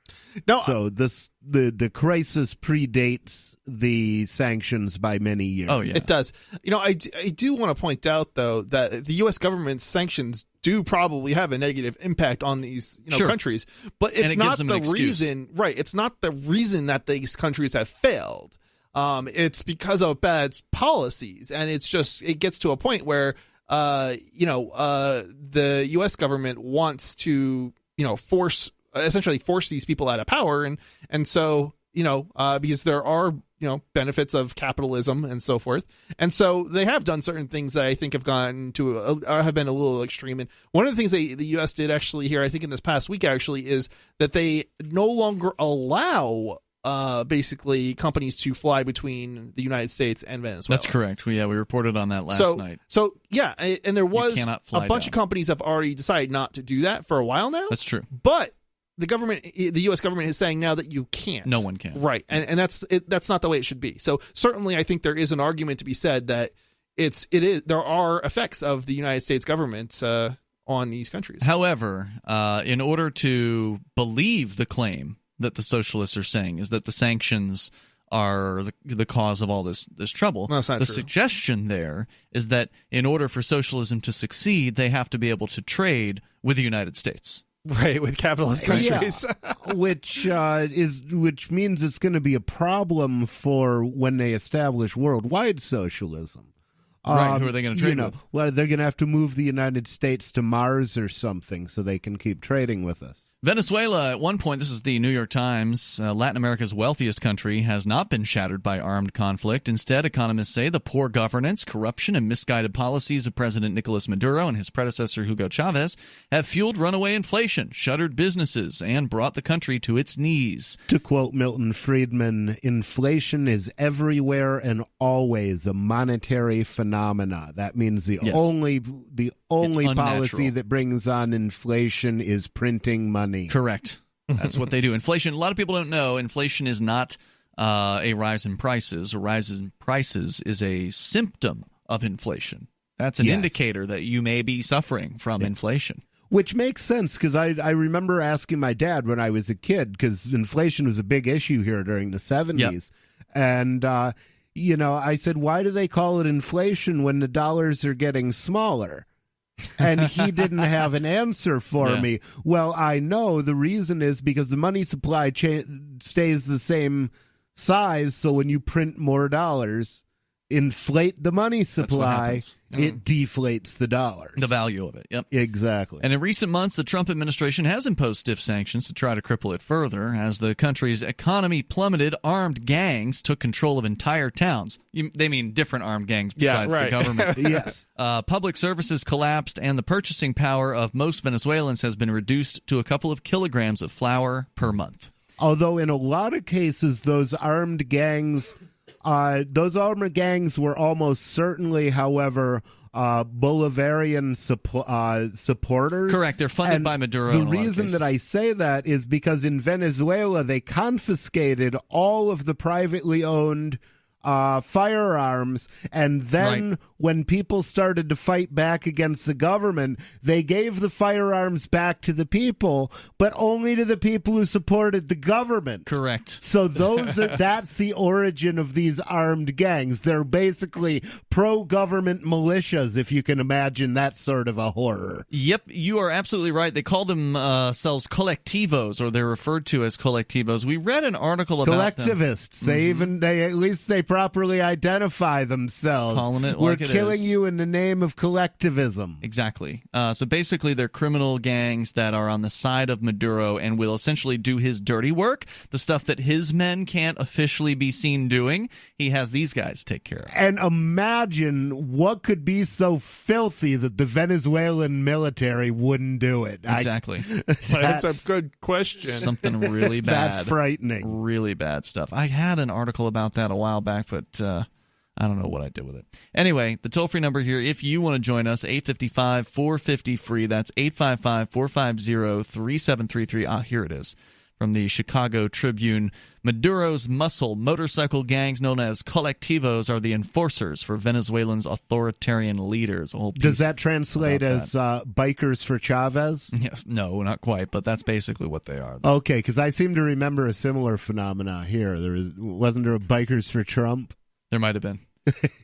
No, so the crisis predates the sanctions by many years. Oh, yeah. It does. I do want to point out, though, that the U.S. government's sanctions do probably have a negative impact on these countries, but it's not the reason. Right. It's not the reason that these countries have failed. It's because of bad policies, and it gets to a point where the U.S. government wants to essentially force these people out of power, and so because there are benefits of capitalism and so forth, and so they have done certain things that I think have gone to have been a little extreme. And one of the things the U.S. did actually here, I think in this past week actually, is that they no longer allow basically companies to fly between the United States and Venezuela. That's correct. We reported on that last night. So yeah, and there was a bunch down. of companies have already decided not to do that for a while now. That's true. But the U.S. government is saying now that you can't. No one can. Right, and that's not the way it should be. So certainly, I think there is an argument to be said that there are effects of the United States government on these countries. However, in order to believe the claim that the socialists are saying is that the sanctions are the cause of all this trouble. No, that's not the true. suggestion there is that in order for socialism to succeed, they have to be able to trade with the United States. Right, with capitalist countries. Yeah. which means it's going to be a problem for when they establish worldwide socialism. Right, who are they going to trade with? Well, they're going to have to move the United States to Mars or something so they can keep trading with us. Venezuela, at one point, this is the New York Times, Latin America's wealthiest country, has not been shattered by armed conflict. Instead, economists say the poor governance, corruption, and misguided policies of President Nicolas Maduro and his predecessor Hugo Chavez have fueled runaway inflation, shuttered businesses, and brought the country to its knees. To quote Milton Friedman, inflation is everywhere and always a monetary phenomena. That means the only policy that brings on inflation is printing money. Correct. That's what they do. Inflation, a lot of people don't know, inflation is not a rise in prices. A rise in prices is a symptom of inflation. That's an indicator that you may be suffering from inflation. Which makes sense, because I remember asking my dad when I was a kid, because inflation was a big issue here during the 70s. Yep. And, I said, why do they call it inflation when the dollars are getting smaller? And he didn't have an answer for me. Well, I know the reason is because the money supply stays the same size, so when you print more dollars, inflate the money supply, it deflates the dollars. The value of it, yep. Exactly. And in recent months, the Trump administration has imposed stiff sanctions to try to cripple it further. As the country's economy plummeted, armed gangs took control of entire towns. They mean different armed gangs besides the government. Yes. Public services collapsed, and the purchasing power of most Venezuelans has been reduced to a couple of kilograms of flour per month. Although in a lot of cases, those armed gangs were almost certainly, however, Bolivarian supporters. Correct. They're funded by Maduro. The reason that I say that is because in Venezuela, they confiscated all of the privately owned firearms, and then when people started to fight back against the government, they gave the firearms back to the people, but only to the people who supported the government. Correct. So that's the origin of these armed gangs. They're basically pro-government militias, if you can imagine that sort of a horror. Yep, you are absolutely right. They call themselves colectivos, or they're referred to as colectivos. We read an article about collectivists. Them. They at least they properly identify themselves. Calling it We're like it killing is. you in the name of collectivism. Exactly. So basically, they're criminal gangs that are on the side of Maduro and will essentially do his dirty work, the stuff that his men can't officially be seen doing. He has these guys take care of. And imagine what could be so filthy that the Venezuelan military wouldn't do it. Exactly. That's a good question. Something really bad. That's frightening. Really bad stuff. I had an article about that a while back, but I don't know what I did with it. Anyway, the toll-free number here, if you want to join us, 855-450-FREE. That's 855-450-3733. Here it is. From the Chicago Tribune, Maduro's muscle motorcycle gangs known as colectivos are the enforcers for Venezuelans' authoritarian leaders. Does that translate as bikers for Chavez? Yeah, no, not quite, but that's basically what they are. Okay, because I seem to remember a similar phenomena here. Wasn't there a bikers for Trump? There might have been.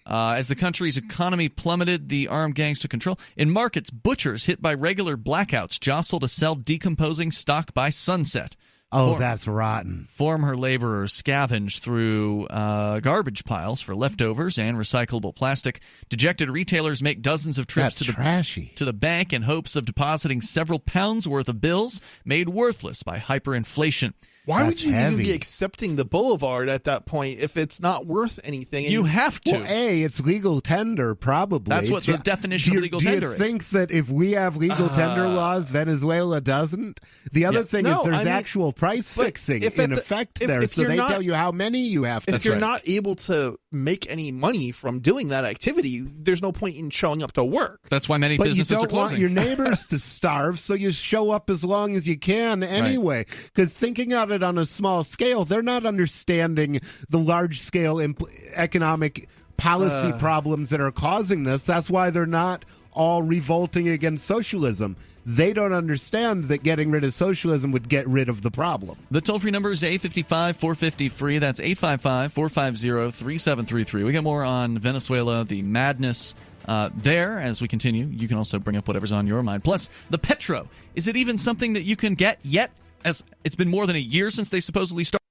As the country's economy plummeted, the armed gangs took control. In markets, butchers hit by regular blackouts jostle to sell decomposing stock by sunset. Oh, that's rotten. Former laborers scavenge through garbage piles for leftovers and recyclable plastic. Dejected retailers make dozens of trips to the bank in hopes of depositing several pounds worth of bills made worthless by hyperinflation. Why would you even be accepting the boulevard at that point if it's not worth anything? You have to. Well, it's legal tender, probably. That's what the definition of legal tender is. Do you think that if we have legal tender laws, Venezuela doesn't? The other thing is there's actual price fixing in effect there, so they tell you how many you have to. If you're not able to make any money from doing that activity, there's no point in showing up to work. That's why many businesses are closing. But you don't want your neighbors to starve, so you show up as long as you can anyway. Because thinking of it on a small scale, they're not understanding the large-scale economic policy problems that are causing this. That's why they're not all revolting against socialism. They don't understand that getting rid of socialism would get rid of the problem. The toll-free number is 855-450-FREE. That's 855-450-3733. We got more on Venezuela, the madness there as we continue. You can also bring up whatever's on your mind. Plus, the Petro. Is it even something that you can get yet? As it's been more than a year since they supposedly started.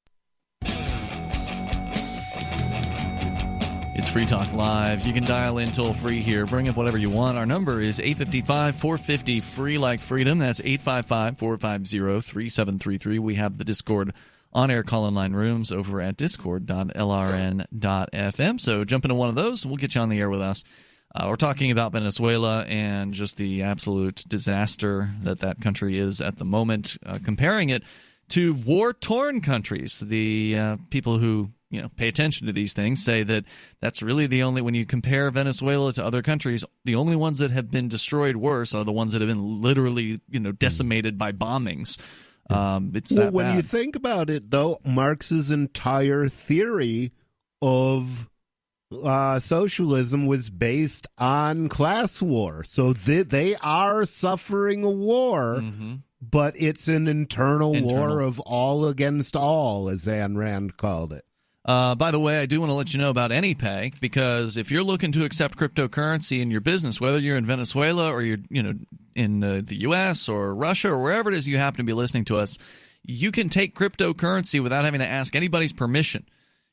It's Free Talk Live. You can dial in toll-free here. Bring up whatever you want. Our number is 855-450-FREE like freedom. That's 855-450-3733. We have the Discord on-air call-in line rooms over at discord.lrn.fm. So jump into one of those, and we'll get you on the air with us. We're talking about Venezuela and just the absolute disaster that country is at the moment, comparing it to war-torn countries. The people who pay attention to these things say that that's really the only, when you compare Venezuela to other countries, the only ones that have been destroyed worse are the ones that have been literally decimated by bombings. It's that when bad. you think about it, though, Marx's entire theory of socialism was based on class war. So they are suffering a war, but it's an internal war of all against all, as Ayn Rand called it. By the way, I do want to let you know about AnyPay, because if you're looking to accept cryptocurrency in your business, whether you're in Venezuela or you're in the U.S. or Russia or wherever it is you happen to be listening to us, you can take cryptocurrency without having to ask anybody's permission.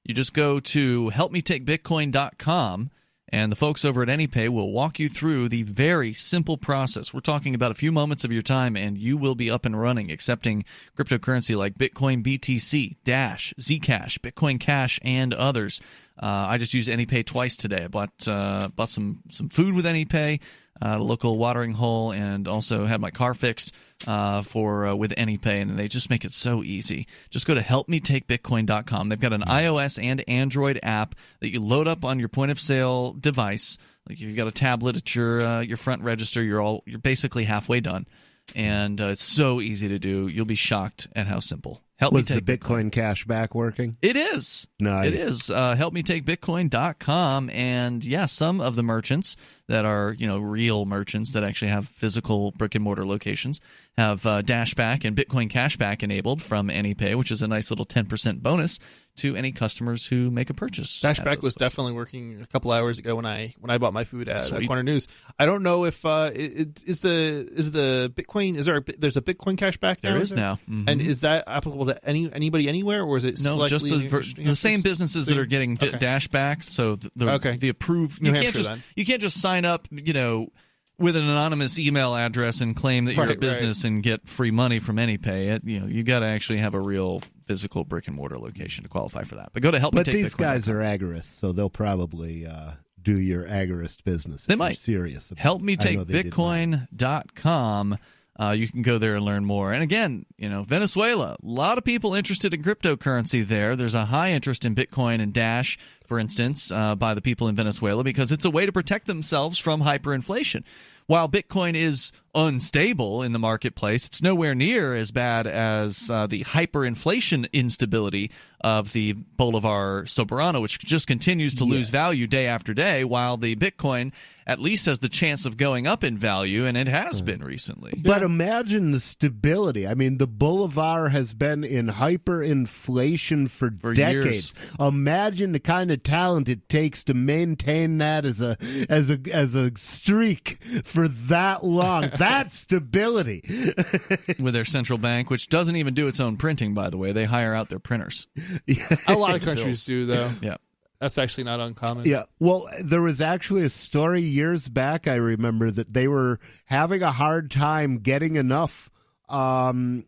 You just go to helpmetakebitcoin.com, and the folks over at AnyPay will walk you through the very simple process. We're talking about a few moments of your time, and you will be up and running, accepting cryptocurrency like Bitcoin BTC, Dash, Zcash, Bitcoin Cash, and others. I just used AnyPay twice today. I bought some food with AnyPay, a local watering hole, and also had my car fixed with AnyPay, and they just make it so easy. Just go to helpmetakebitcoin.com. They've got an iOS and Android app that you load up on your point-of-sale device. Like if you've got a tablet at your front register, you're basically halfway done, and it's so easy to do. You'll be shocked at how simple. Was the Bitcoin Cash back working? It is. Nice. It is. Helpmetakebitcoin.com. And, yeah, some of the merchants that are, real merchants that actually have physical brick-and-mortar locations have Dashback and Bitcoin Cashback enabled from AnyPay, which is a nice little 10% bonus to any customers who make a purchase. Dashback was definitely working a couple hours ago when I bought my food at Corner News. I don't know if is the Bitcoin there's a Bitcoin Cashback now? There is now. Mm-hmm. And is that applicable to anybody anywhere, or is it no, just the same businesses that are getting Dashback? So the approved. You can't just sign up, with an anonymous email address and claim that you're a business and get free money from AnyPay. You got to actually have a real physical brick and mortar location to qualify for that. But go to help me take Bitcoin. But these guys are agorists, so they'll probably do your agorist business. They might. Serious. Help me take Bitcoin.com. You can go there and learn more. And again, Venezuela, a lot of people interested in cryptocurrency there. There's a high interest in Bitcoin and Dash, for instance, by the people in Venezuela because it's a way to protect themselves from hyperinflation. While Bitcoin is unstable in the marketplace, it's nowhere near as bad as the hyperinflation instability of the Bolivar Soberano, which just continues to lose value day after day, while the Bitcoin at least has the chance of going up in value, and it has been recently. But imagine the stability. I mean, the Bolivar has been in hyperinflation for decades. Years. Imagine the kind of talent it takes to maintain that as a streak for that long. That's stability. With their central bank, which doesn't even do its own printing, by the way. They hire out their printers. A lot of countries do, though. Yeah. That's actually not uncommon. Yeah. Well, there was actually a story years back, I remember, that they were having a hard time getting enough hard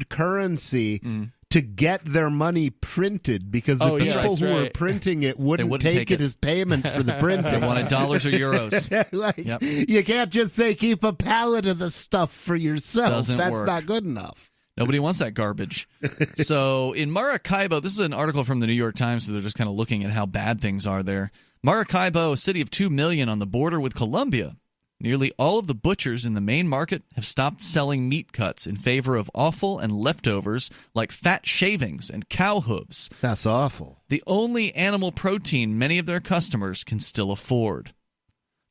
currency to get their money printed because the people who were printing it wouldn't take it as payment for the printing. They wanted dollars or euros. You can't just say keep a pallet of the stuff for yourself. That's work. Not good enough. Nobody wants that garbage. So in Maracaibo, this is an article from the New York Times, so they're just kind of looking at how bad things are there. Maracaibo, a city of 2 million on the border with Colombia. Nearly all of the butchers in the main market have stopped selling meat cuts in favor of offal and leftovers like fat shavings and cow hooves. That's awful. The only animal protein many of their customers can still afford.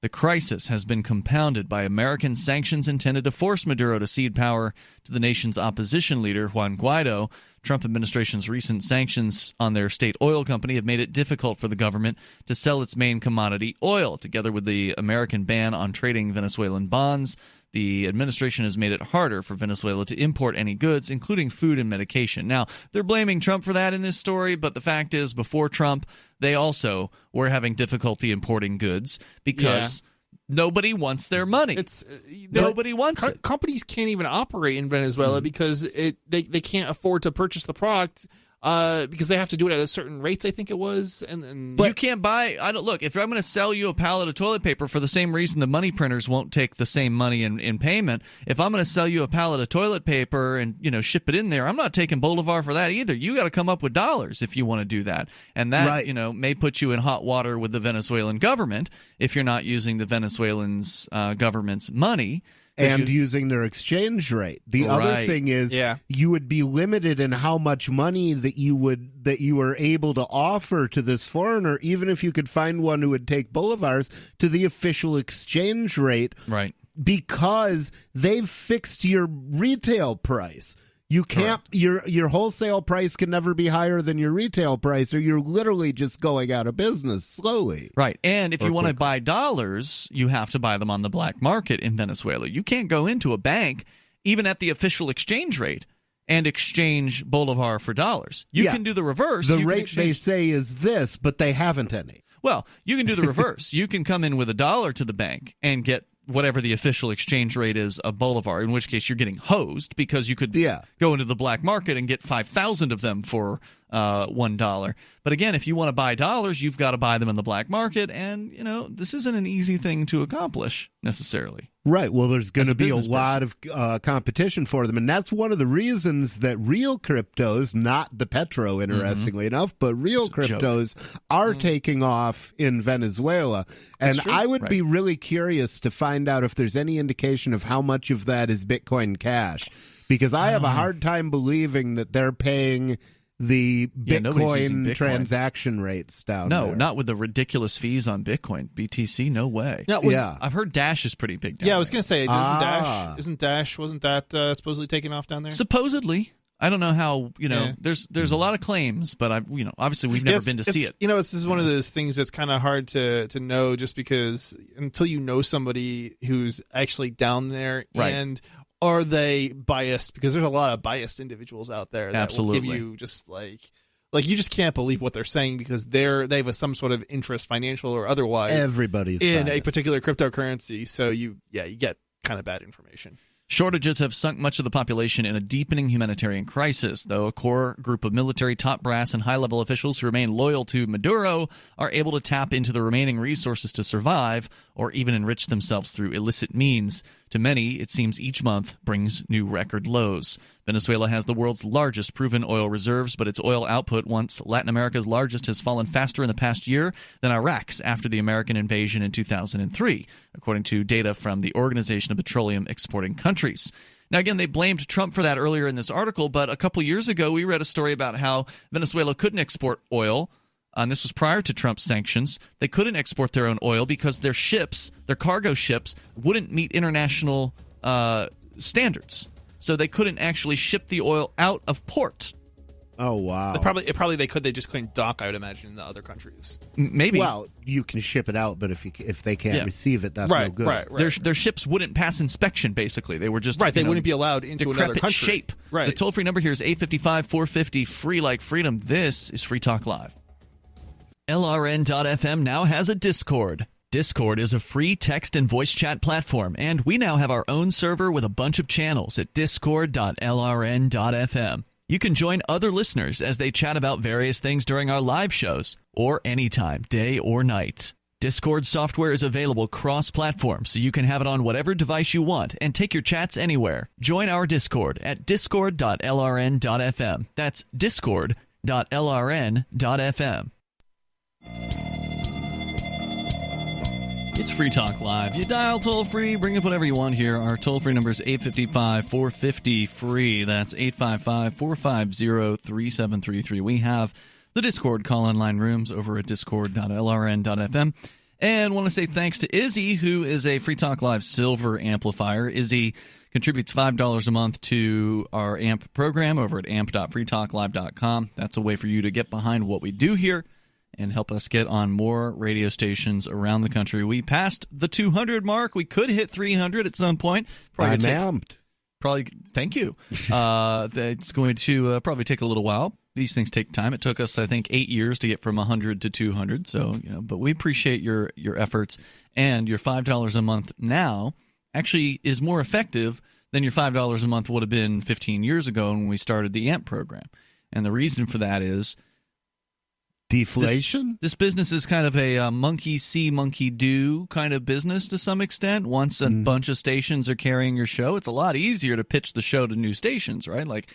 The crisis has been compounded by American sanctions intended to force Maduro to cede power to the nation's opposition leader, Juan Guaido. Trump administration's recent sanctions on their state oil company have made it difficult for the government to sell its main commodity, oil. Together with the American ban on trading Venezuelan bonds, the administration has made it harder for Venezuela to import any goods, including food and medication. Now, they're blaming Trump for that in this story, but the fact is, before Trump, they also were having difficulty importing goods because nobody wants their money. Nobody wants it. Companies can't even operate in Venezuela because they can't afford to purchase the product. Because they have to do it at a certain rates, I think it was. But you can't buy. Look, if I'm going to sell you a pallet of toilet paper for the same reason the money printers won't take the same money in payment, if I'm going to sell you a pallet of toilet paper and ship it in there, I'm not taking Bolivar for that either. You got to come up with dollars if you want to do that, and that may put you in hot water with the Venezuelan government if you're not using the Venezuelans' government's money. And using their exchange rate. The other thing is you would be limited in how much money that you were able to offer to this foreigner, even if you could find one who would take bolivars to the official exchange rate. Right. Because they've fixed your retail price. You can't. Your wholesale price can never be higher than your retail price, or you're literally just going out of business slowly. Right, and if you want to buy dollars, you have to buy them on the black market in Venezuela. You can't go into a bank, even at the official exchange rate, and exchange Bolivar for dollars. You can do the reverse. The rate they say is this, but they haven't any. Well, you can do the reverse. You can come in with $1 to the bank and get whatever the official exchange rate is of Bolivar, in which case you're getting hosed because you could go into the black market and get 5,000 of them for $1. But again, if you want to buy dollars, you've got to buy them in the black market, and this isn't an easy thing to accomplish necessarily. Right. Well, there's going to be a lot of competition for them, and that's one of the reasons that real cryptos, not the Petro, interestingly enough, but real cryptos are taking off in Venezuela. And I would be really curious to find out if there's any indication of how much of that is Bitcoin Cash, because I have a hard time believing that they're paying the nobody's using Bitcoin Bitcoin. transaction rates down there. No, not with the ridiculous fees on Bitcoin. BTC, no way. I've heard Dash is pretty big down I was there. going to say, wasn't that supposedly taken off down there? Supposedly. I don't know how, there's a lot of claims, but obviously we've never been to see it. This is one of those things that's kind of hard to know, just because until you know somebody who's actually down there, right. And are they biased? Because there's a lot of biased individuals out there that Absolutely. will give you just like you just can't believe what they're saying, because they have some sort of interest, financial or otherwise, everybody's in biased. a particular cryptocurrency. So you get kind of bad information. Shortages have sunk much of the population in a deepening humanitarian crisis, though a core group of military, top brass, and high-level officials who remain loyal to Maduro are able to tap into the remaining resources to survive or even enrich themselves through illicit means. To many, it seems each month brings new record lows. Venezuela has the world's largest proven oil reserves, but its oil output, once Latin America's largest, has fallen faster in the past year than Iraq's after the American invasion in 2003, according to data from the Organization of Petroleum Exporting Countries. Now, again, they blamed Trump for that earlier in this article, but a couple years ago we read a story about how Venezuela couldn't export oil, and this was prior to Trump's sanctions. They couldn't export their own oil because their ships, their cargo ships, wouldn't meet international standards. So they couldn't actually ship the oil out of port. Oh, wow. They could. They just couldn't dock, I would imagine, in the other countries. Maybe. Well, you can ship it out, but if they can't receive it, that's no good. Right. Their ships wouldn't pass inspection, basically. They were just... Right, they wouldn't be allowed into another country. Shape. Right. The toll-free number here is 855-450, free like freedom. This is Free Talk Live. LRN.FM now has a Discord. Discord is a free text and voice chat platform, and we now have our own server with a bunch of channels at discord.lrn.fm. You can join other listeners as they chat about various things during our live shows, or anytime, day or night. Discord software is available cross-platform, so you can have it on whatever device you want and take your chats anywhere. Join our Discord at discord.lrn.fm. That's discord.lrn.fm. It's Free Talk Live. You dial toll-free, bring up whatever you want here. Our toll-free number is 855-450-FREE. That's 855-450-3733. We have the Discord call-in line rooms over at discord.lrn.fm. And want to say thanks to Izzy, who is a Free Talk Live Silver amplifier. Izzy contributes $5 a month to our AMP program over at amp.freetalklive.com. That's a way for you to get behind what we do here and help us get on more radio stations around the country. We passed the 200 mark. We could hit 300 at some point. I'm amped. Thank you. It's going to probably take a little while. These things take time. It took us, I think, 8 years to get from 100 to 200. So, but we appreciate your efforts. And your $5 a month now actually is more effective than your $5 a month would have been 15 years ago when we started the AMP program. And the reason for that is deflation. This business is kind of a monkey see, monkey do kind of business to some extent. Once a bunch of stations are carrying your show, it's a lot easier to pitch the show to new stations, right? Like,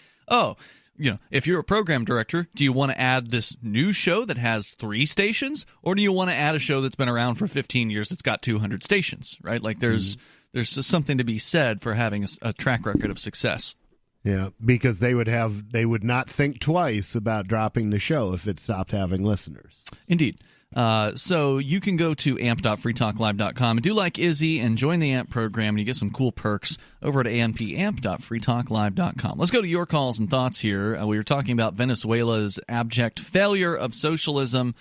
if you're a program director, do you want to add this new show that has 3 stations, or do you want to add a show that's been around for 15 years that's got 200 stations, right? Like there's something to be said for having a track record of success. Yeah, because they would not think twice about dropping the show if it stopped having listeners. Indeed. So you can go to amp.freetalklive.com and do like Izzy and join the AMP program, and you get some cool perks over at amp.freetalklive.com. Let's go to your calls and thoughts here. We were talking about Venezuela's abject failure of socialism.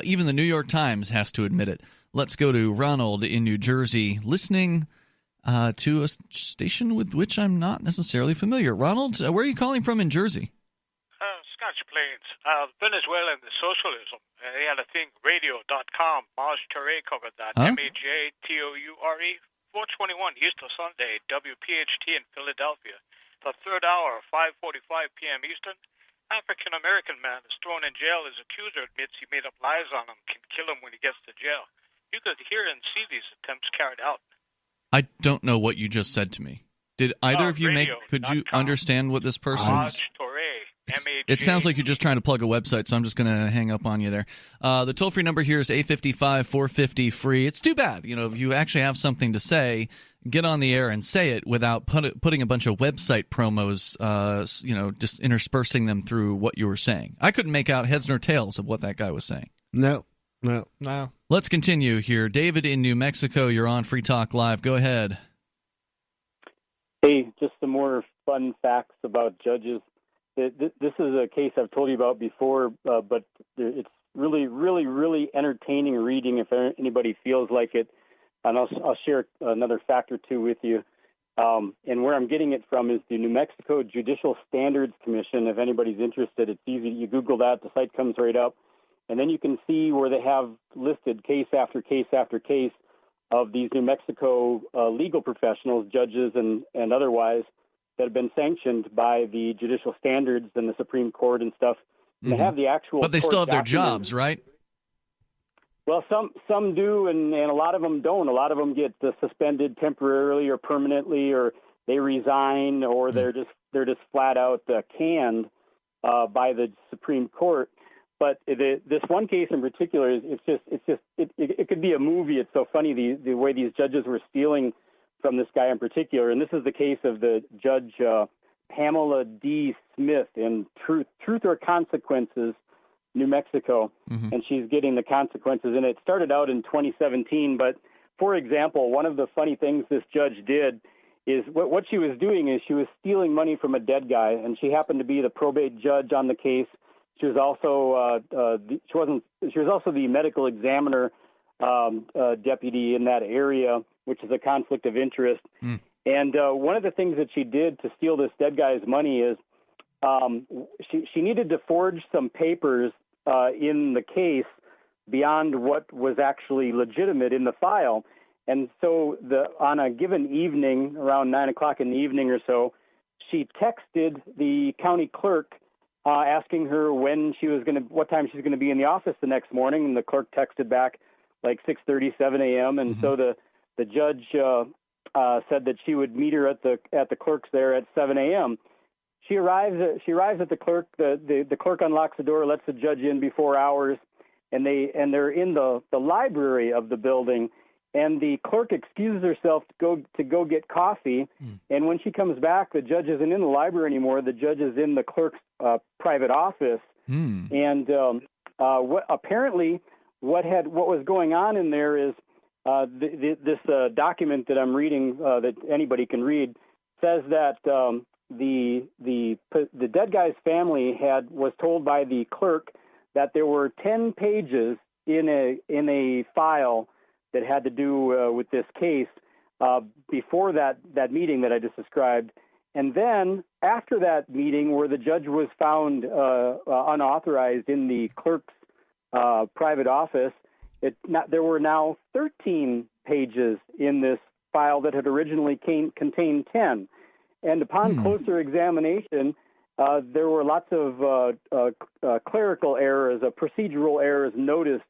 Even the New York Times has to admit it. Let's go to Ronald in New Jersey, listening to a station with which I'm not necessarily familiar. Ronald, where are you calling from in Jersey? Scotch Plains. Venezuela and the socialism. They had a thing, radio.com. Maj Toure covered that. MAJTOURE. 421 Easter Sunday, WPHT in Philadelphia. The third hour, 5:45 p.m. Eastern. African-American man is thrown in jail. His accuser admits he made up lies on him, can kill him when he gets to jail. You could hear and see these attempts carried out. I don't know what you just said to me. Did either of you could you understand what this person Maj Toure. It sounds like you're just trying to plug a website, so I'm just going to hang up on you there. The toll-free number here is 855-450-FREE. It's too bad. If you actually have something to say, get on the air and say it without putting a bunch of website promos, just interspersing them through what you were saying. I couldn't make out heads nor tails of what that guy was saying. No. Let's continue here. David in New Mexico, you're on Free Talk Live. Go ahead. Hey, just some more fun facts about judges. This is a case I've told you about before, but it's really, really, really entertaining reading if anybody feels like it. And I'll share another fact or two with you. And where I'm getting it from is the New Mexico Judicial Standards Commission. If anybody's interested, it's easy. You Google that, the site comes right up. And then you can see where they have listed case after case after case of these New Mexico legal professionals, judges and otherwise, that have been sanctioned by the judicial standards and the Supreme Court and stuff. And they have the actual. But they still have their jobs, right? Well, some do, and a lot of them don't. A lot of them get suspended temporarily or permanently, or they resign, or they're just flat out canned by the Supreme Court. But this one case in particular it could be a movie. It's so funny the way these judges were stealing from this guy in particular. And this is the case of the judge Pamela D. Smith in Truth or Consequences, New Mexico, and she's getting the consequences. And it started out in 2017. But for example, one of the funny things this judge did is what she was doing is she was stealing money from a dead guy, and she happened to be the probate judge on the case. She was also she was also the medical examiner deputy in that area, which is a conflict of interest. And one of the things that she did to steal this dead guy's money is she needed to forge some papers in the case beyond what was actually legitimate in the file. And so on a given evening, around 9 o'clock in the evening or so, she texted the county clerk asking her what time she was going to be in the office the next morning, and the clerk texted back like 6:37 a.m. And so the judge said that she would meet her at the clerk's there at 7 a.m. She arrives at the clerk. The clerk unlocks the door, lets the judge in before hours, and they're in the library of the building. And the clerk excuses herself to go get coffee. And when she comes back, the judge isn't in the library anymore. The judge is in the clerk's private office. And apparently, what was going on in there is this document that I'm reading that anybody can read says that the dead guy's family was told by the clerk that there were 10 pages in a file that had to do with this case before that meeting that I just described. And then after that meeting where the judge was found unauthorized in the clerk's private office, there were now 13 pages in this file that had originally contained 10. And upon closer examination, there were lots of clerical errors, procedural errors noticed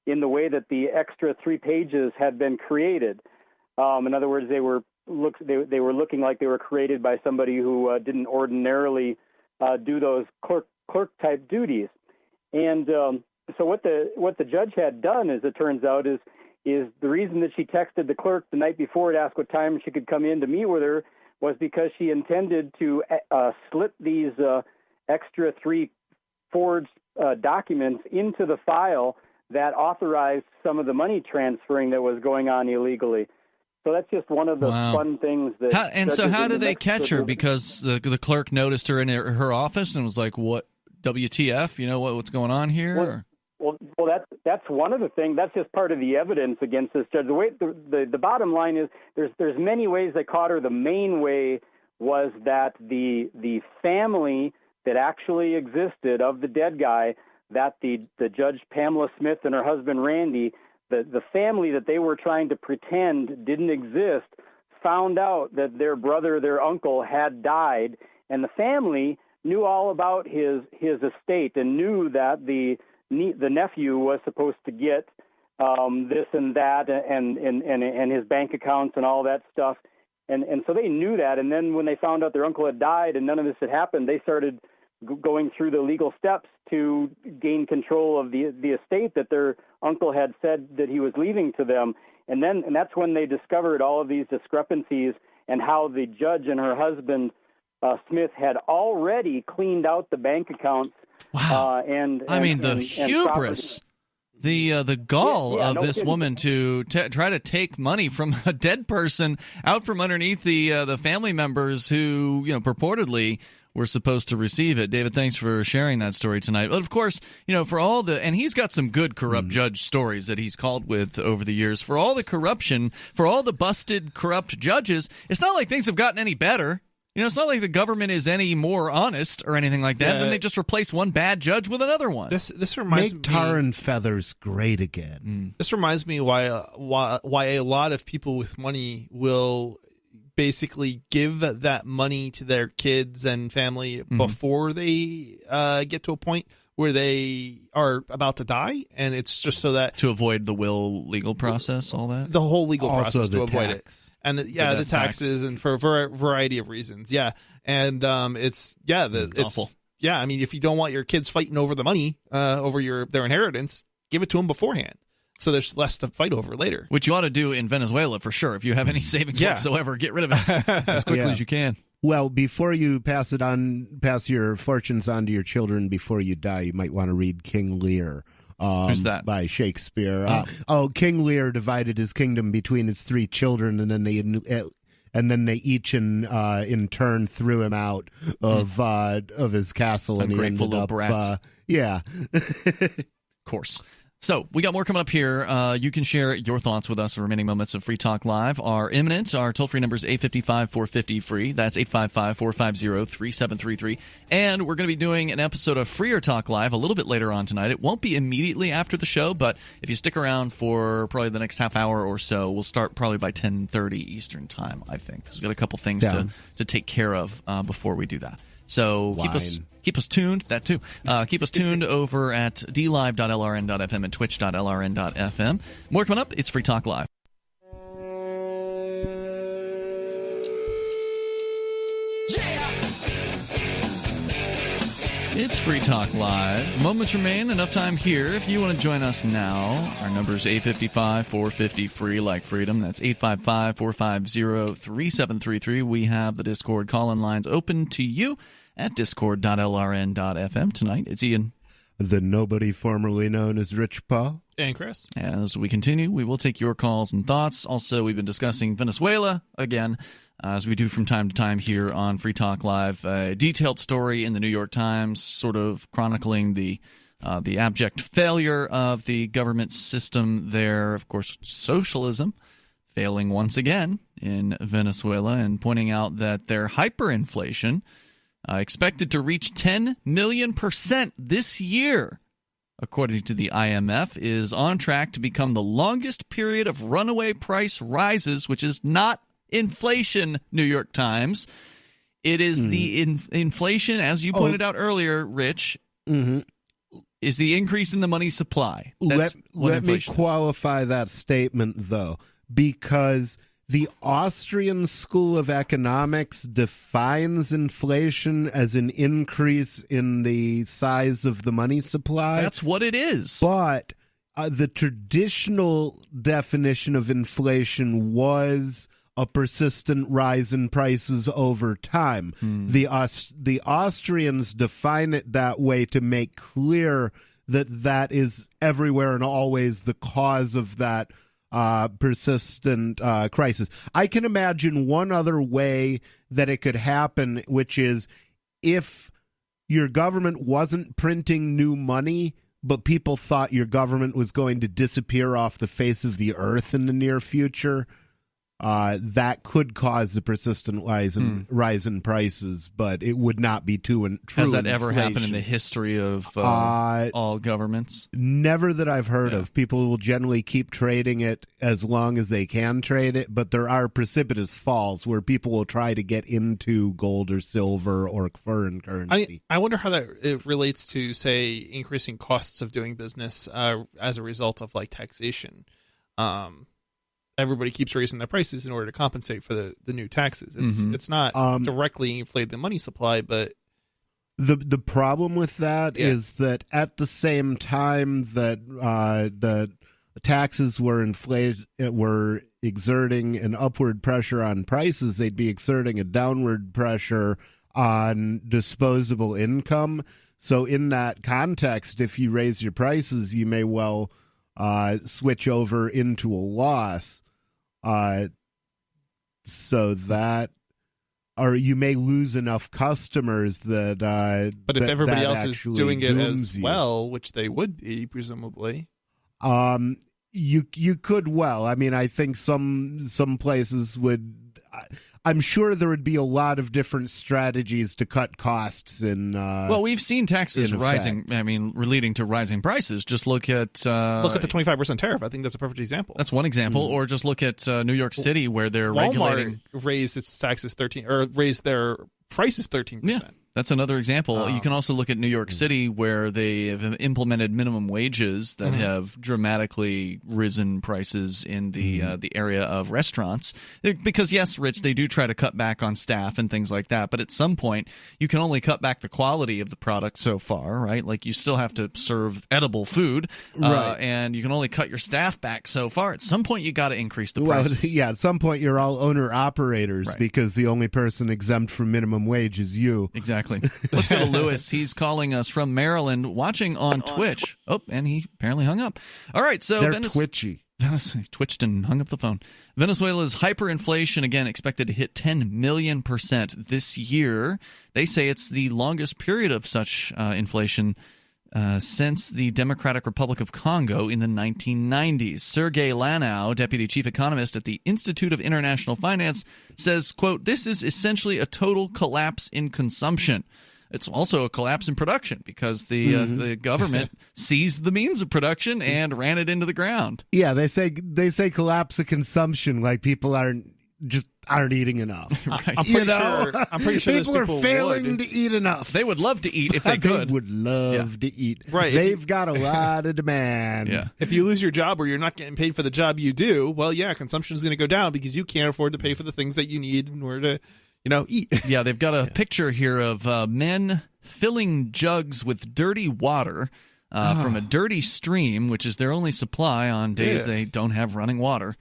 in the way that the extra 3 pages had been created. In other words, they were looking like they were created by somebody who didn't ordinarily do those clerk type duties. And so what the judge had done, as it turns out, is the reason that she texted the clerk the night before to ask what time she could come in to meet with her was because she intended to slip these extra 3 forged documents into the file that authorized some of the money transferring that was going on illegally. So that's just one of the fun things that. How did they catch her? Because the clerk noticed her in her office and was like, "What? WTF? You know what's going on here?" Well, that's one of the things. That's just part of the evidence against this judge. The bottom line is there's many ways they caught her. The main way was that the family that actually existed of the dead guy, that the judge Pamela Smith and her husband Randy, the family that they were trying to pretend didn't exist, found out that their brother, their uncle, had died, and the family knew all about his estate and knew that the nephew was supposed to get this and that and his bank accounts and all that stuff, and so they knew that. And then when they found out their uncle had died and none of this had happened, they started going through the legal steps to gain control of the estate that their uncle had said that he was leaving to them. And that's when they discovered all of these discrepancies and how the judge and her husband, Smith, had already cleaned out the bank accounts. Wow. The hubris, the gall of this woman to try to take money from a dead person out from underneath the family members who, purportedly were supposed to receive it. David, thanks for sharing that story tonight. But of course, for all and he's got some good corrupt judge stories that he's called with over the years. For all the corruption, for all the busted corrupt judges, it's not like things have gotten any better. It's not like the government is any more honest or anything like that. Then they just replace one bad judge with another one. This reminds Make tar and feathers great again. This reminds me why a lot of people with money will basically give that money to their kids and family before they get to a point where they are about to die, and it's just so that to avoid the will legal process, all that, the whole legal process to avoid it. And the taxes, and for a variety of reasons, and it's awful. I mean, if you don't want your kids fighting over the money, over their inheritance, give it to them beforehand, so there's less to fight over later. Which you ought to do in Venezuela for sure. If you have any savings whatsoever, get rid of it as quickly as you can. Well, before you pass your fortunes on to your children before you die, you might want to read King Lear. Who's that? By Shakespeare. King Lear divided his kingdom between his three children, and then they each in turn threw him out of his castle, and he ungrateful ended little up brats. Of course. So we got more coming up here. You can share your thoughts with us. The remaining moments of Free Talk Live are imminent. Our toll-free number is 855-450-FREE. That's 855-450-3733. And we're going to be doing an episode of Freer Talk Live a little bit later on tonight. It won't be immediately after the show, but if you stick around for probably the next half hour or so, we'll start probably by 10:30 Eastern Time, I think, because we've got a couple things to take care of before we do that. So keep us tuned. That too. Keep us tuned over at dlive.lrn.fm and twitch.lrn.fm. More coming up. It's Free Talk Live. It's Free Talk Live. Moments remain. Enough time here. If you want to join us now, our number is 855-450-FREE, like freedom. That's 855-450-3733. We have the Discord call-in lines open to you at discord.lrn.fm. Tonight, it's Ian. The nobody formerly known as Rich Paul. And Chris. As we continue, we will take your calls and thoughts. Also, we've been discussing Venezuela again, as we do from time to time here on Free Talk Live. A detailed story in the New York Times sort of chronicling the abject failure of the government system there. Of course, socialism failing once again in Venezuela, and pointing out that their hyperinflation, expected to reach 10 million% this year, according to the IMF, is on track to become the longest period of runaway price rises, which is not inflation, New York Times. It is the inflation, as you pointed out earlier, Rich, is the increase in the money supply. Let me qualify that statement, though, because the Austrian School of Economics defines inflation as an increase in the size of the money supply. That's what it is. But the traditional definition of inflation was a persistent rise in prices over time. The Austrians define it that way to make clear that that is everywhere and always the cause of that persistent crisis. I can imagine one other way that it could happen, which is if your government wasn't printing new money, but people thought your government was going to disappear off the face of the earth in the near future. That could cause a persistent rise in prices, but it would not be true. Has that ever happened in the history of all governments? Never that I've heard of. People will generally keep trading it as long as they can trade it, but there are precipitous falls where people will try to get into gold or silver or foreign currency. I wonder how it relates to, say, increasing costs of doing business as a result of like taxation. Everybody keeps raising their prices in order to compensate for the new taxes. It's not directly inflated the money supply, but The problem with that is that at the same time that the taxes were exerting an upward pressure on prices, they'd be exerting a downward pressure on disposable income. So in that context, if you raise your prices, you may well switch over into a loss. So that, or you may lose enough customers that. But if everybody else is doing it as you. well, which they would be presumably, you could well. I mean, I think some places would. I'm sure there would be a lot of different strategies to cut costs. Well, we've seen taxes rising. I mean, leading to rising prices. Just look at the 25% tariff. I think that's a perfect example. That's one example. Or just look at New York City, where they're regulating. Raised its taxes raised their prices 13%. Yeah. That's another example. You can also look at New York City, where they have implemented minimum wages that have dramatically risen prices in the area of restaurants. Because, yes, Rich, they do try to cut back on staff and things like that. But at some point, you can only cut back the quality of the product so far, right? Like, you still have to serve edible food, right? And you can only cut your staff back so far. At some point, you got to increase the prices. Well, yeah, at some point, you're all owner-operators because the only person exempt from minimum wage is you. Exactly. Let's go to Lewis. He's calling us from Maryland, watching on Twitch. Oh, and he apparently hung up. All right, so they're twitchy. Twitched and hung up the phone. Venezuela's hyperinflation, again, expected to hit 10 million% this year. They say it's the longest period of such inflation since the Democratic Republic of Congo in the 1990s. Sergei Lanau, deputy chief economist at the Institute of International Finance, says, quote, "This is essentially a total collapse in consumption. It's also a collapse in production because the government seized the means of production and ran it into the ground." Yeah, they say collapse of consumption like people aren't eating enough. Right. I'm pretty sure people are failing to eat enough. They would love to eat if they could. They would love to eat. Right. They've got a lot of demand. Yeah. If you lose your job or you're not getting paid for the job you do, well, yeah, consumption is going to go down because you can't afford to pay for the things that you need in order to, eat. Yeah, they've got a picture here of men filling jugs with dirty water from a dirty stream, which is their only supply on days they don't have running water,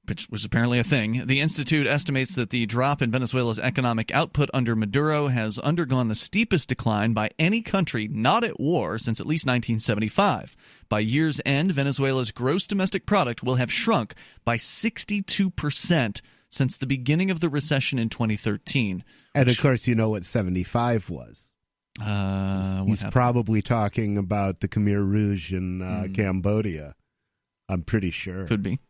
which was apparently a thing. The Institute estimates that the drop in Venezuela's economic output under Maduro has undergone the steepest decline by any country not at war since at least 1975. By year's end, Venezuela's gross domestic product will have shrunk by 62% since the beginning of the recession in 2013. And, of course, you know what 75 was. He's probably talking about the Khmer Rouge in Cambodia. I'm pretty sure. Could be.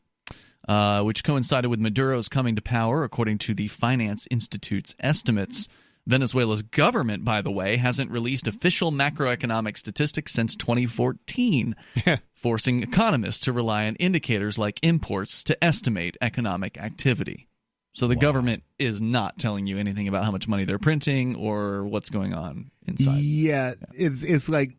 Which coincided with Maduro's coming to power, according to the Finance Institute's estimates. Venezuela's government, by the way, hasn't released official macroeconomic statistics since 2014, forcing economists to rely on indicators like imports to estimate economic activity. So the government is not telling you anything about how much money they're printing or what's going on inside. Yeah. It's like,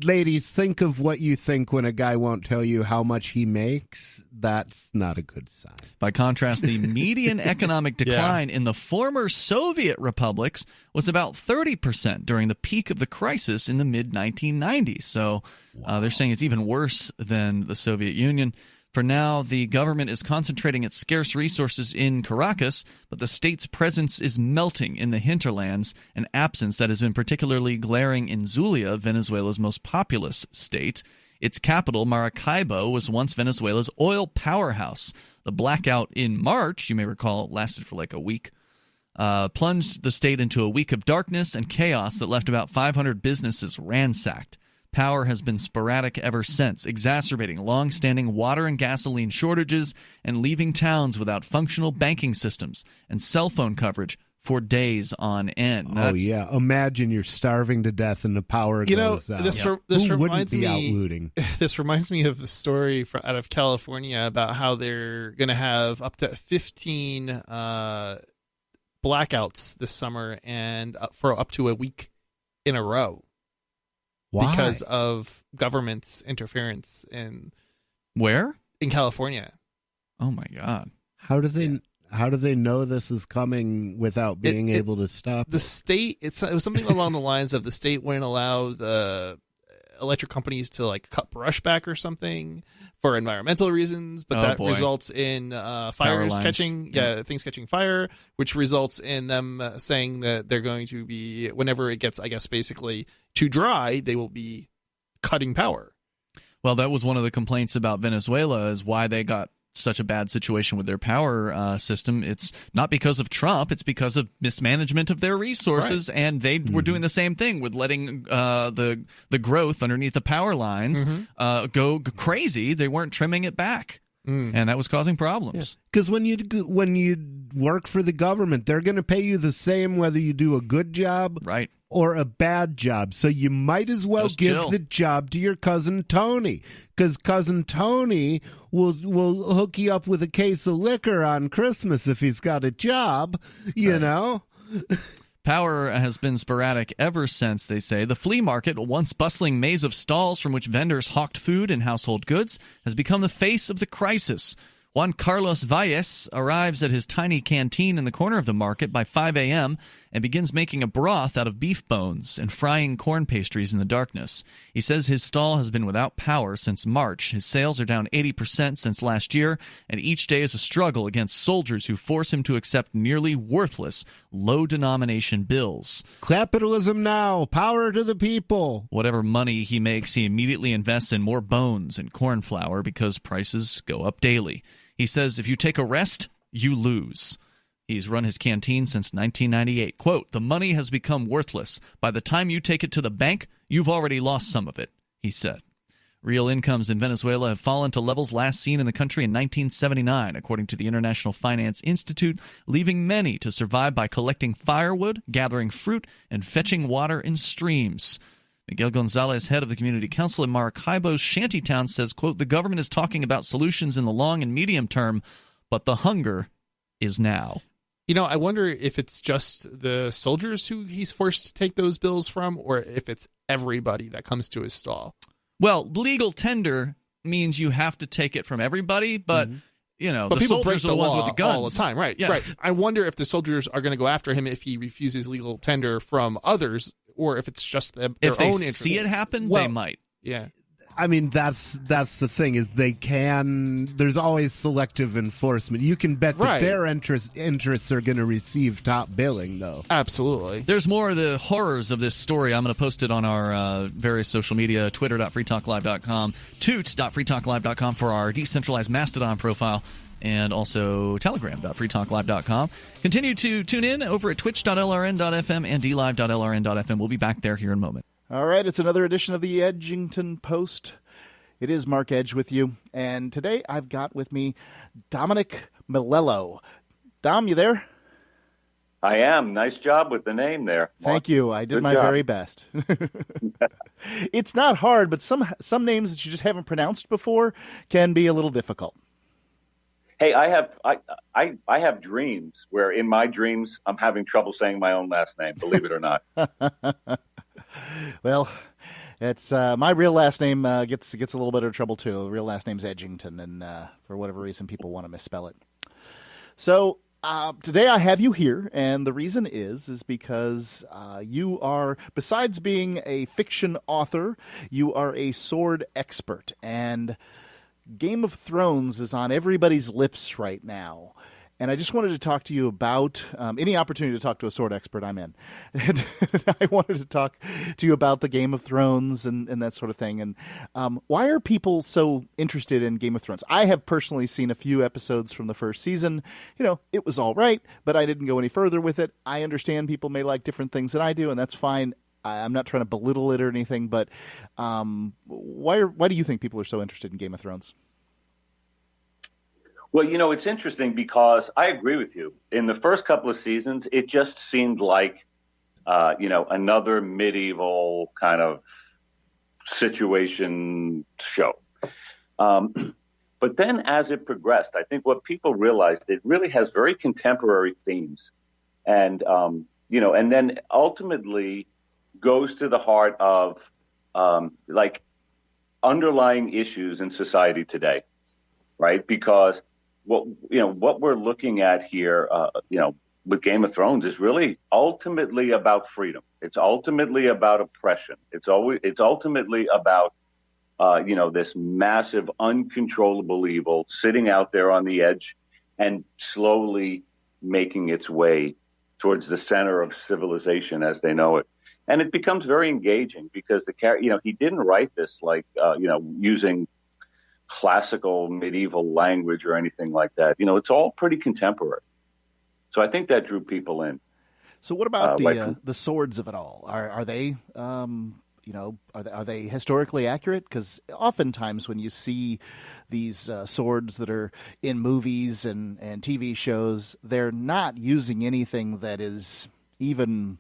ladies, think of what you think when a guy won't tell you how much he makes. That's not a good sign. By contrast, the median economic decline in the former Soviet republics was about 30% during the peak of the crisis in the mid-1990s. So they're saying it's even worse than the Soviet Union. For now, the government is concentrating its scarce resources in Caracas, but the state's presence is melting in the hinterlands, an absence that has been particularly glaring in Zulia, Venezuela's most populous state. Its capital, Maracaibo, was once Venezuela's oil powerhouse. The blackout in March, you may recall, lasted for like a week, plunged the state into a week of darkness and chaos that left about 500 businesses ransacked. Power has been sporadic ever since, exacerbating long-standing water and gasoline shortages and leaving towns without functional banking systems and cell phone coverage for days on end. Imagine you're starving to death and the power goes out. This Who reminds wouldn't be me, out looting? This reminds me of a story out of California about how they're going to have up to 15 blackouts this summer and for up to a week in a row. Why? Because of government's interference in where? In California. Oh my God! How do they? How do they know this is coming without being able to stop the state? It was something along the lines of the state wouldn't allow the electric companies to like cut brush back or something for environmental reasons, but results in fires catching things catching fire, which results in them saying that they're going to be, whenever it gets, I guess, basically too dry, they will be cutting power. Well, that was one of the complaints about Venezuela, is why they got such a bad situation with their power system. It's not because of Trump, it's because of mismanagement of their resources, and they were doing the same thing with letting the growth underneath the power lines go crazy. They weren't trimming it back, and that was causing problems. Because when you work for the government, they're going to pay you the same whether you do a good job or a bad job. So you might as well give the job to your cousin Tony, because cousin Tony will hook you up with a case of liquor on Christmas if he's got a job, you know? Power has been sporadic ever since, they say. The flea market, a once bustling maze of stalls from which vendors hawked food and household goods, has become the face of the crisis. Juan Carlos Valles arrives at his tiny canteen in the corner of the market by 5 a.m. and begins making a broth out of beef bones and frying corn pastries in the darkness. He says his stall has been without power since March. His sales are down 80% since last year, and each day is a struggle against soldiers who force him to accept nearly worthless, low-denomination bills. Capitalism now, power to the people. Whatever money he makes, he immediately invests in more bones and corn flour because prices go up daily. He says if you take a rest, you lose. He's run his canteen since 1998. Quote, "The money has become worthless. By the time you take it to the bank, you've already lost some of it," he said. Real incomes in Venezuela have fallen to levels last seen in the country in 1979, according to the International Finance Institute, leaving many to survive by collecting firewood, gathering fruit, and fetching water in streams. Miguel Gonzalez, head of the community council in Maracaibo's shantytown, says, quote, "The government is talking about solutions in the long and medium term, but the hunger is now." You know, I wonder if it's just the soldiers who he's forced to take those bills from, or if it's everybody that comes to his stall. Well, legal tender means you have to take it from everybody, but you know, but the people soldiers break are the ones law with the guns all the time, right? Yeah. Right. I wonder if the soldiers are going to go after him if he refuses legal tender from others, or if it's just their if they own interest. see it happen, they might. Yeah. I mean, that's the thing, is there's always selective enforcement. You can bet that their interests are going to receive top billing, though. Absolutely. There's more of the horrors of this story. I'm going to post it on our various social media, twitter.freetalklive.com, toot.freetalklive.com for our decentralized Mastodon profile, and also telegram.freetalklive.com. Continue to tune in over at twitch.lrn.fm and dlive.lrn.fm. We'll be back there here in a moment. All right, it's another edition of the Edgington Post. It is Mark Edge with you, and today I've got with me Domenic Melillo. Dom, you there? I am. Nice job with the name there, Mark. Thank you. I did my very best. It's not hard, but some names that you just haven't pronounced before can be a little difficult. Hey, I have dreams where in my dreams I'm having trouble saying my own last name, believe it or not. Well, it's my real last name gets a little bit of trouble too. The real last name's Edgington, and for whatever reason, people want to misspell it. So today I have you here, and the reason is because you are, besides being a fiction author, you are a sword expert, and Game of Thrones is on everybody's lips right now. And I just wanted to talk to you about any opportunity to talk to a sword expert, I'm in. And I wanted to talk to you about the Game of Thrones and that sort of thing. And why are people so interested in Game of Thrones? I have personally seen a few episodes from the first season. You know, it was all right, but I didn't go any further with it. I understand people may like different things than I do, and that's fine. I'm not trying to belittle it or anything, but why do you think people are so interested in Game of Thrones? Well, you know, it's interesting because I agree with you. In the first couple of seasons, it just seemed like, another medieval kind of situation show. But then as it progressed, I think what people realized, it really has very contemporary themes. And, and then ultimately goes to the heart of underlying issues in society today, right? Because what we're looking at here, with Game of Thrones is really ultimately about freedom. It's ultimately about oppression. It's ultimately about, this massive, uncontrollable evil sitting out there on the edge and slowly making its way towards the center of civilization as they know it. And it becomes very engaging because he didn't write this using classical medieval language or anything like that. It's all pretty contemporary. So I think that drew people in. So what about the swords of it all? Are they are they historically accurate? Because oftentimes when you see these swords that are in movies and TV shows, they're not using anything that is even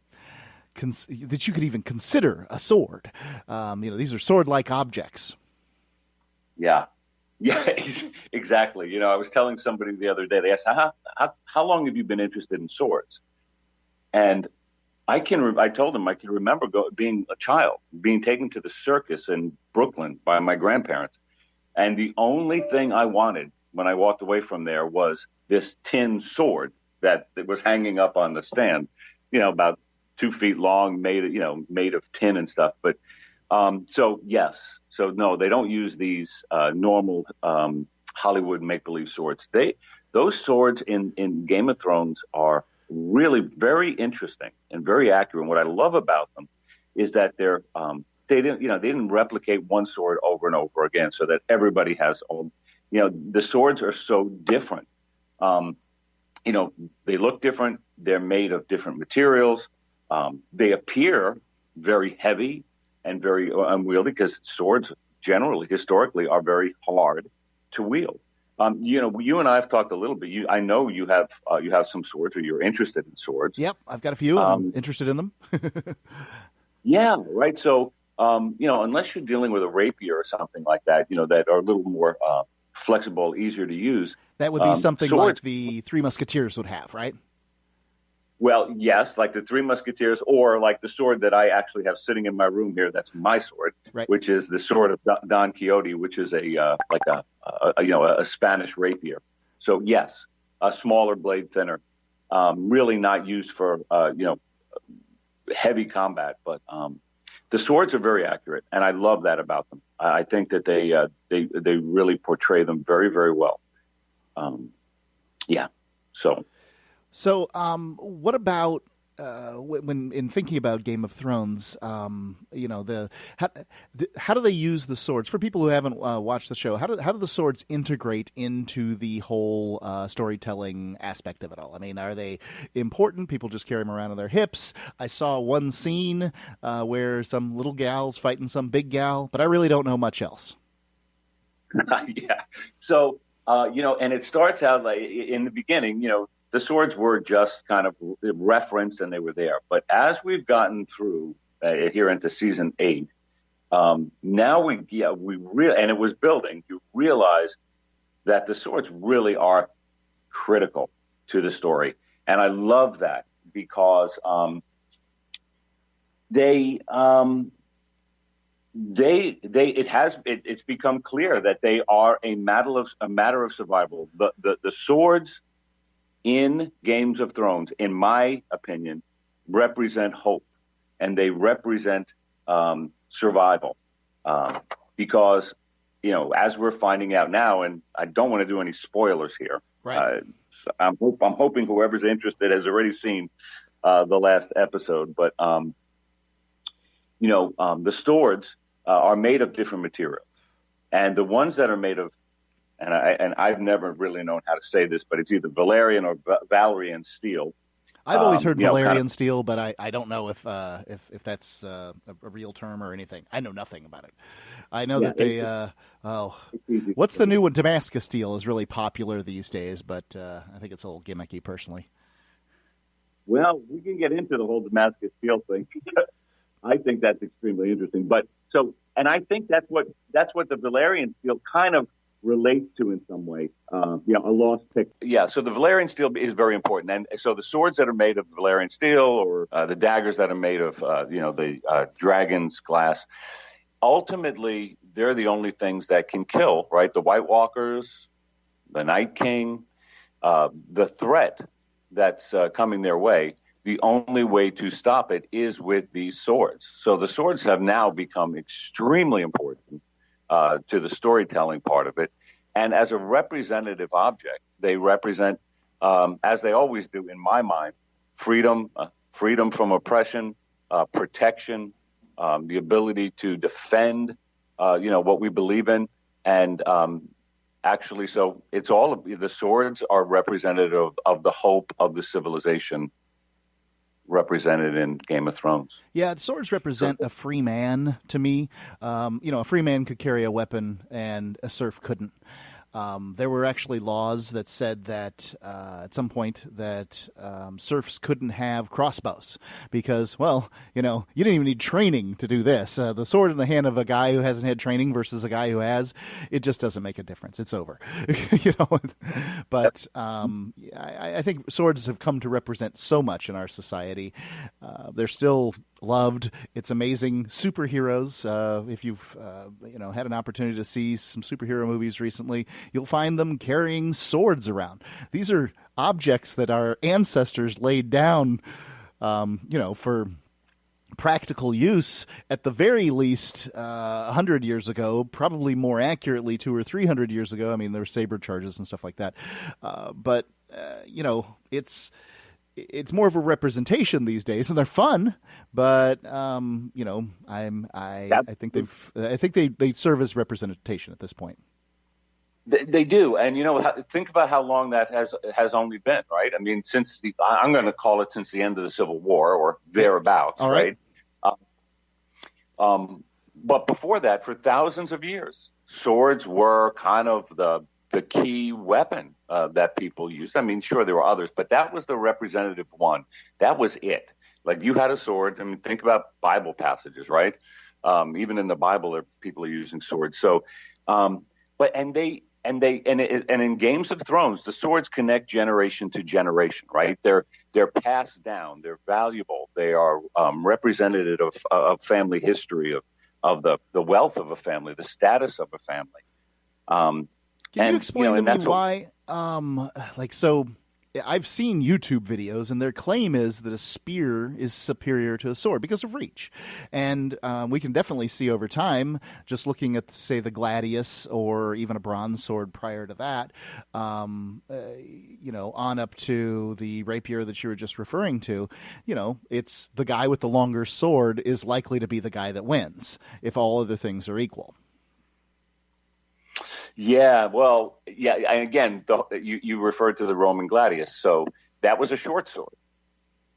that you could even consider a sword. These are sword-like objects. Yeah. Yeah, exactly. I was telling somebody the other day, they asked, how long have you been interested in swords? And I told them I can remember being a child, being taken to the circus in Brooklyn by my grandparents. And the only thing I wanted when I walked away from there was this tin sword that was hanging up on the stand, about 2 feet long, made of tin and stuff. But so, yes. So, no, they don't use these normal Hollywood make-believe swords. Those swords in Game of Thrones are really very interesting and very accurate. And what I love about them is that they didn't replicate one sword over and over again so that everybody has all. The swords are so different. They look different. They're made of different materials. They appear very heavy and very unwieldy because swords generally, historically, are very hard to wield. You and I have talked a little bit. I know you have some swords, or you're interested in swords. Yep, I've got a few. I'm interested in them. Yeah, right. So, unless you're dealing with a rapier or something like that, that are a little more flexible, easier to use. That would be something swords, like the Three Musketeers would have, right? Well, yes, like the Three Musketeers, or like the sword that I actually have sitting in my room here. That's my sword, right. Which is the sword of Don Quixote, which is a Spanish rapier. So yes, a smaller blade, thinner, really not used for heavy combat. But the swords are very accurate, and I love that about them. I think that they really portray them very, very well. Yeah, so. So, what about when in thinking about Game of Thrones? How do they use the swords? For people who haven't watched the show, how do the swords integrate into the whole storytelling aspect of it all? I mean, are they important? People just carry them around on their hips. I saw one scene where some little gal's fighting some big gal, but I really don't know much else. Yeah. So, and it starts out like in the beginning, the swords were just kind of referenced and they were there. But as we've gotten through here into season 8, now we really, and it was building, you realize that the swords really are critical to the story. And I love that because it's become clear that they are a matter of survival. The swords in Games of Thrones, in my opinion, represent hope, and they represent survival. Because, as we're finding out now, and I don't want to do any spoilers here. Right. I'm hoping whoever's interested has already seen the last episode. But, the swords are made of different materials. And the ones that are made of, and I've never really known how to say this, but it's either Valerian or Valerian steel. I've always heard Valerian steel, but I don't know if that's a real term or anything. I know nothing about it. I know that they what's the new one? Damascus steel is really popular these days, but I think it's a little gimmicky personally. Well, we can get into the whole Damascus steel thing. I think that's extremely interesting. But and I think that's what the Valerian steel kind of relates to in some way, a lost pick. Yeah, so the Valerian steel is very important. And so the swords that are made of Valerian steel or the daggers that are made of, the dragon's glass, ultimately, they're the only things that can kill, right? The White Walkers, the Night King, the threat that's coming their way, the only way to stop it is with these swords. So the swords have now become extremely important to the storytelling part of it. And as a representative object, they represent, as they always do in my mind, freedom, freedom from oppression, protection, the ability to defend, what we believe in. And actually, so it's all of the swords are representative of the hope of the civilization represented in Game of Thrones. Yeah, swords represent a free man to me. A free man could carry a weapon and a serf couldn't. There were actually laws that said that at some point that serfs couldn't have crossbows because, well, you didn't even need training to do this. The sword in the hand of a guy who hasn't had training versus a guy who has, it just doesn't make a difference. It's over. But I think swords have come to represent so much in our society. They're still loved. It's amazing. Superheroes. If you've had an opportunity to see some superhero movies recently, you'll find them carrying swords around. These are objects that our ancestors laid down, for practical use at the very least 100 years ago, probably more accurately 200 or 300 years ago. I mean, there were saber charges and stuff like that. But it's more of a representation these days, and they're fun. But I think they serve as representation at this point. They do, and think about how long that has only been, right? I mean, since I'm going to call it since the end of the Civil War or thereabouts, all right? But before that, for thousands of years, swords were kind of the key weapon that people used. I mean, sure, there were others, but that was the representative one. That was it. Like, you had a sword. I mean, think about Bible passages, right? Even in the Bible, people are using swords. So, and in Games of Thrones, the swords connect generation to generation, right? They're passed down. They're valuable. They are representative of family history, of the wealth of a family, the status of a family. Can you explain to me why? I've seen YouTube videos, and their claim is that a spear is superior to a sword because of reach. And we can definitely see over time, just looking at, say, the gladius or even a bronze sword prior to that, on up to the rapier that you were just referring to, it's the guy with the longer sword is likely to be the guy that wins if all other things are equal. Yeah, well, yeah, and again, you referred to the Roman gladius, so that was a short sword,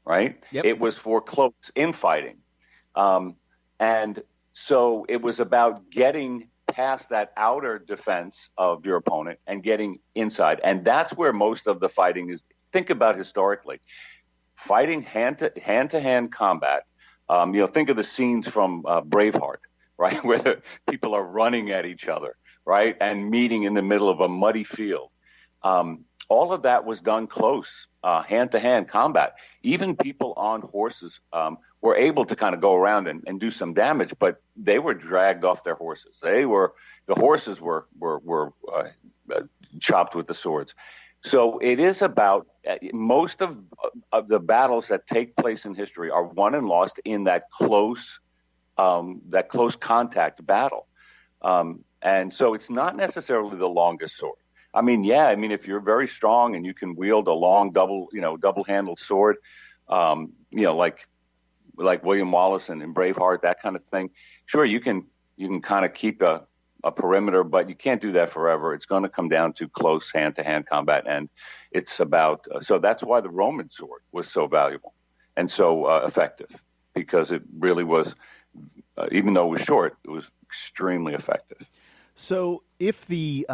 right? Yep. It was for close infighting. And so it was about getting past that outer defense of your opponent and getting inside. And that's where most of the fighting is. Think about historically. Fighting hand-to-hand combat, think of the scenes from Braveheart, right, where the people are running at each other, right, and meeting in the middle of a muddy field. All of that was done close, hand-to-hand combat. Even people on horses were able to kind of go around and do some damage, but they were dragged off their horses. The horses were chopped with the swords. So it is about most of the battles that take place in history are won and lost in that close contact battle. And so it's not necessarily the longest sword. I mean, if you're very strong and you can wield a long double-handled sword, like William Wallace and in Braveheart, that kind of thing. Sure, you can kind of keep a perimeter, but you can't do that forever. It's going to come down to close hand-to-hand combat, and it's about so that's why the Roman sword was so valuable and so effective, because it really was, even though it was short, it was extremely effective. So if the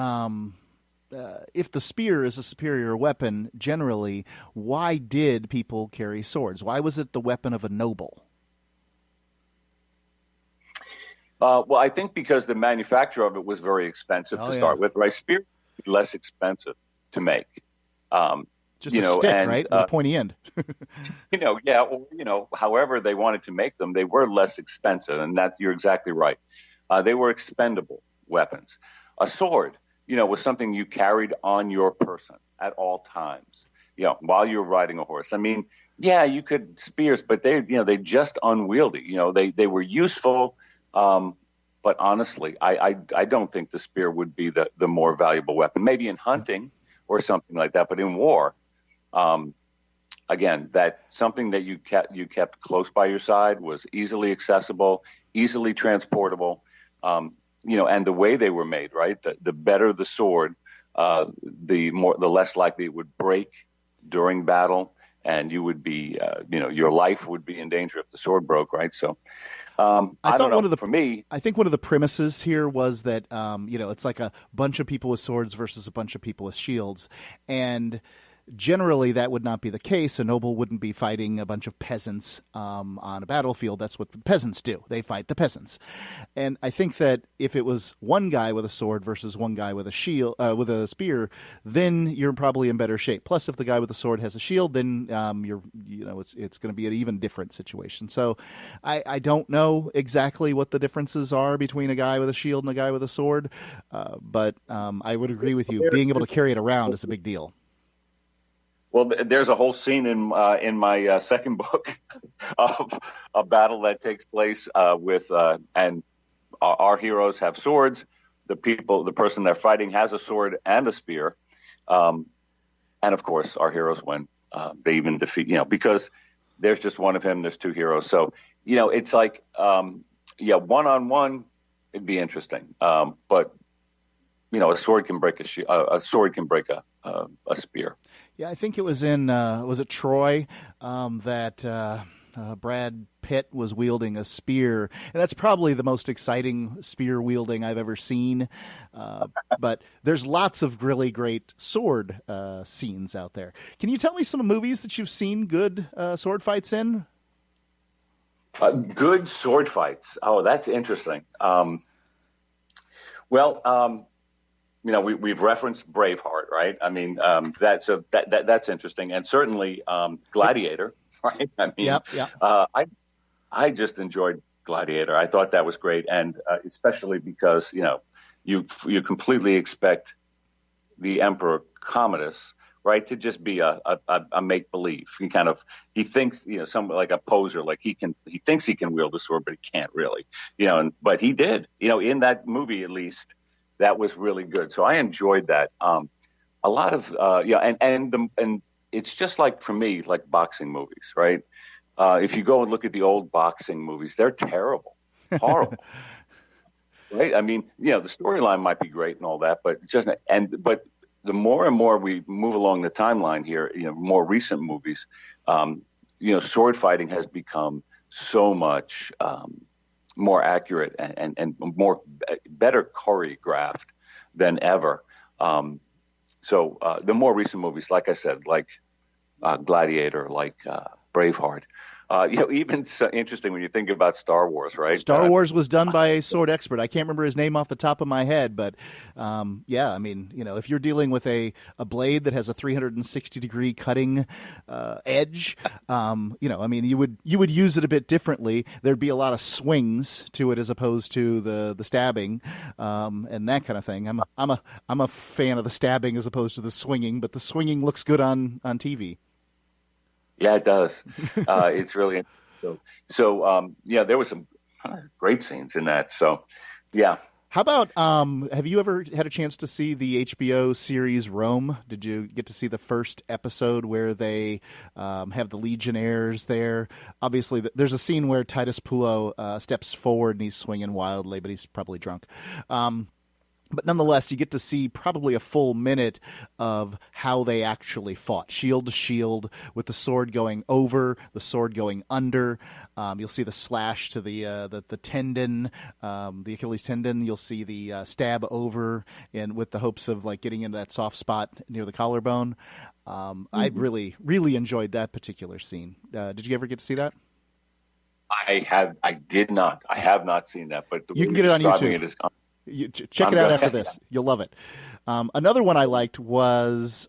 spear is a superior weapon, generally, why did people carry swords? Why was it the weapon of a noble? Well, I think because the manufacture of it was very expensive to start with, right? Spear was less expensive to make. Just a stick, right? With a pointy end. However they wanted to make them, they were less expensive, and that you're exactly right. They were expendable weapons. A sword, was something you carried on your person at all times, while you were riding a horse. I mean, yeah, you could spears, but they just unwieldy. They were useful, but honestly, I don't think the spear would be the more valuable weapon. Maybe in hunting or something like that, but in war, again, that something that you kept close by your side was easily accessible, easily transportable. And the way they were made, right? The better the sword, the less likely it would break during battle, and you would be, your life would be in danger if the sword broke, right? So, I don't know. For me, I think one of the premises here was that, it's like a bunch of people with swords versus a bunch of people with shields, and generally, that would not be the case. A noble wouldn't be fighting a bunch of peasants on a battlefield. That's what the peasants do. They fight the peasants. And I think that if it was one guy with a sword versus one guy with a shield, with a spear, then you're probably in better shape. Plus, if the guy with the sword has a shield, then it's going to be an even different situation. So, I don't know exactly what the differences are between a guy with a shield and a guy with a sword, but I would agree with you. Being able to carry it around is a big deal. Well, there's a whole scene in my second book of a battle that takes place and our heroes have swords. The person they're fighting has a sword and a spear, and of course our heroes win. They even defeat, because there's just one of him. There's two heroes, so it's like one-on-one, it'd be interesting. But a sword can break a sword can break a spear. Yeah, I think it was in was it Troy that Brad Pitt was wielding a spear, and that's probably the most exciting spear wielding I've ever seen. But there's lots of really great sword scenes out there. Can you tell me some movies that you've seen good sword fights in? Good sword fights. Oh, that's interesting. We've referenced Braveheart, right? I mean, that's interesting, and certainly Gladiator, right? I mean, I just enjoyed Gladiator. I thought that was great, and especially because you completely expect the Emperor Commodus, right, to just be a make believe. He thinks somewhat like a poser, like he thinks he can wield a sword, but he can't really, but he did, in that movie at least. That was really good. So I enjoyed that. A lot of and it's just like for me, like boxing movies, right? If you go and look at the old boxing movies, they're terrible, horrible, right? I mean, the storyline might be great and all that, but but the more and more we move along the timeline here, more recent movies, sword fighting has become so much. More accurate and better choreographed than ever. So the more recent movies, like I said, like Gladiator, like Braveheart, even so interesting when you think about Star Wars, right? Star Wars was done by a sword expert. I can't remember his name off the top of my head, but I mean, if you're dealing with a blade that has a 360-degree cutting edge, I mean, you would use it a bit differently. There'd be a lot of swings to it as opposed to the stabbing and that kind of thing. I'm a fan of the stabbing as opposed to the swinging, but the swinging looks good on TV. Yeah, it does. It's really interesting. So there was some great scenes in that. So, yeah. How about, have you ever had a chance to see the HBO series Rome? Did you get to see the first episode where they have the Legionnaires there? Obviously, there's a scene where Titus Pullo steps forward and he's swinging wildly, but he's probably drunk. But nonetheless, you get to see probably a full minute of how they actually fought, shield to shield, with the sword going over, the sword going under. You'll see the slash to the tendon, the Achilles tendon. You'll see the stab over, and with the hopes of like getting into that soft spot near the collarbone. I really, really enjoyed that particular scene. Did you ever get to see that? I did not. I have not seen that, but you can get it on YouTube. Check it out after this. You'll love it. Another one I liked was,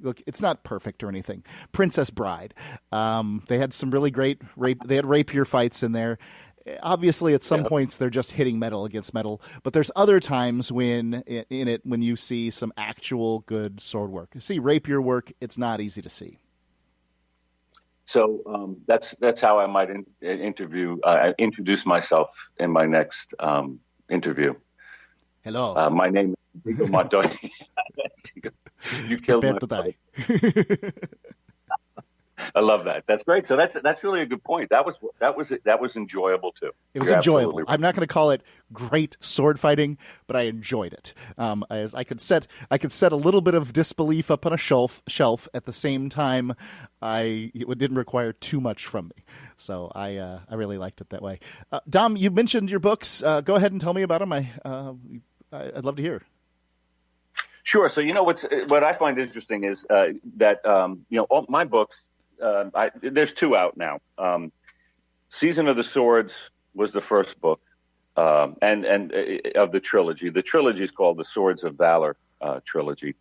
look, it's not perfect or anything, Princess Bride. They had some really great rapier fights in there. obviously at some points they're just hitting metal against metal, but there's other times when you see some actual good sword work. You see rapier work, it's not easy to see. So that's how I might introduce myself in my next interview. Hello. My name is Diego Montoya. You killed my I love that. That's great. So that's really a good point. That was enjoyable too. It was enjoyable. Right. I'm not going to call it great sword fighting, but I enjoyed it. As I could set a little bit of disbelief up on a shelf at the same time. It didn't require too much from me, so I really liked it that way. Dom, you mentioned your books. Go ahead and tell me about them. I'd love to hear. Sure. So what I find interesting is that all my books. There's 2 out now. Season of the Swords was the first book, and of the trilogy. The trilogy is called the Swords of Valor trilogy.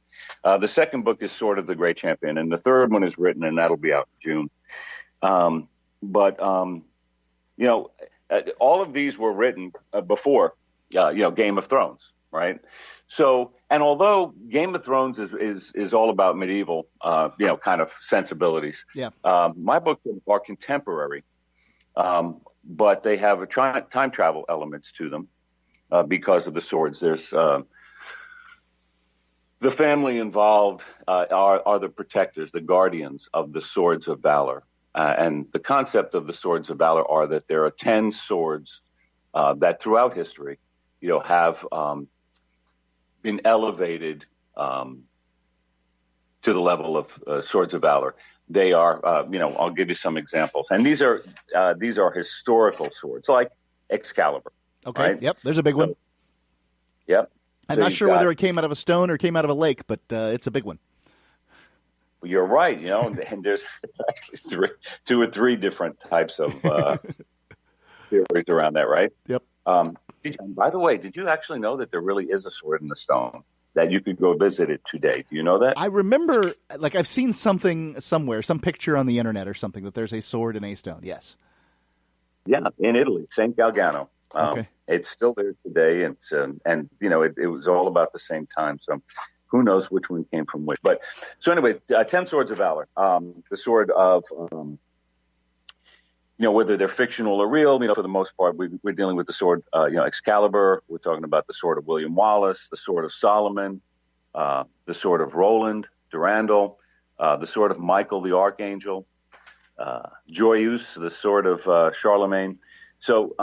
The second book is Sword of the Great Champion, and the third one is written, and that'll be out in June. But all of these were written before, Game of Thrones, right? So, and although Game of Thrones is all about medieval, kind of sensibilities, my books are contemporary, but they have time travel elements to them because of the swords. There's the family involved are the protectors, the guardians of the Swords of Valor, and the concept of the Swords of Valor are that there are 10 swords that throughout history, have been elevated to the level of Swords of Valor. They are, I'll give you some examples, and these are historical swords, like Excalibur. Okay. Right? Yep. There's a big one. Yep. I'm not sure whether it came out of a stone or came out of a lake, but it's a big one. You're right. And there's actually 2 or 3 different types of theories around that, right? Yep. By the way, did you actually know that there really is a sword in the stone that you could go visit it today? Do you know that? I remember, I've seen something somewhere, some picture on the internet or something, that there's a sword in a stone. Yes. Yeah, in Italy, St. Galgano. Okay. It's still there today, and it was all about the same time. So who knows which one came from which? But so anyway, 10 Swords of Valor. The sword of whether they're fictional or real, for the most part, we're dealing with the sword, Excalibur. We're talking about the sword of William Wallace, the sword of Solomon, the sword of Roland, Durandal, the sword of Michael the Archangel, Joyeuse, the sword of Charlemagne. So,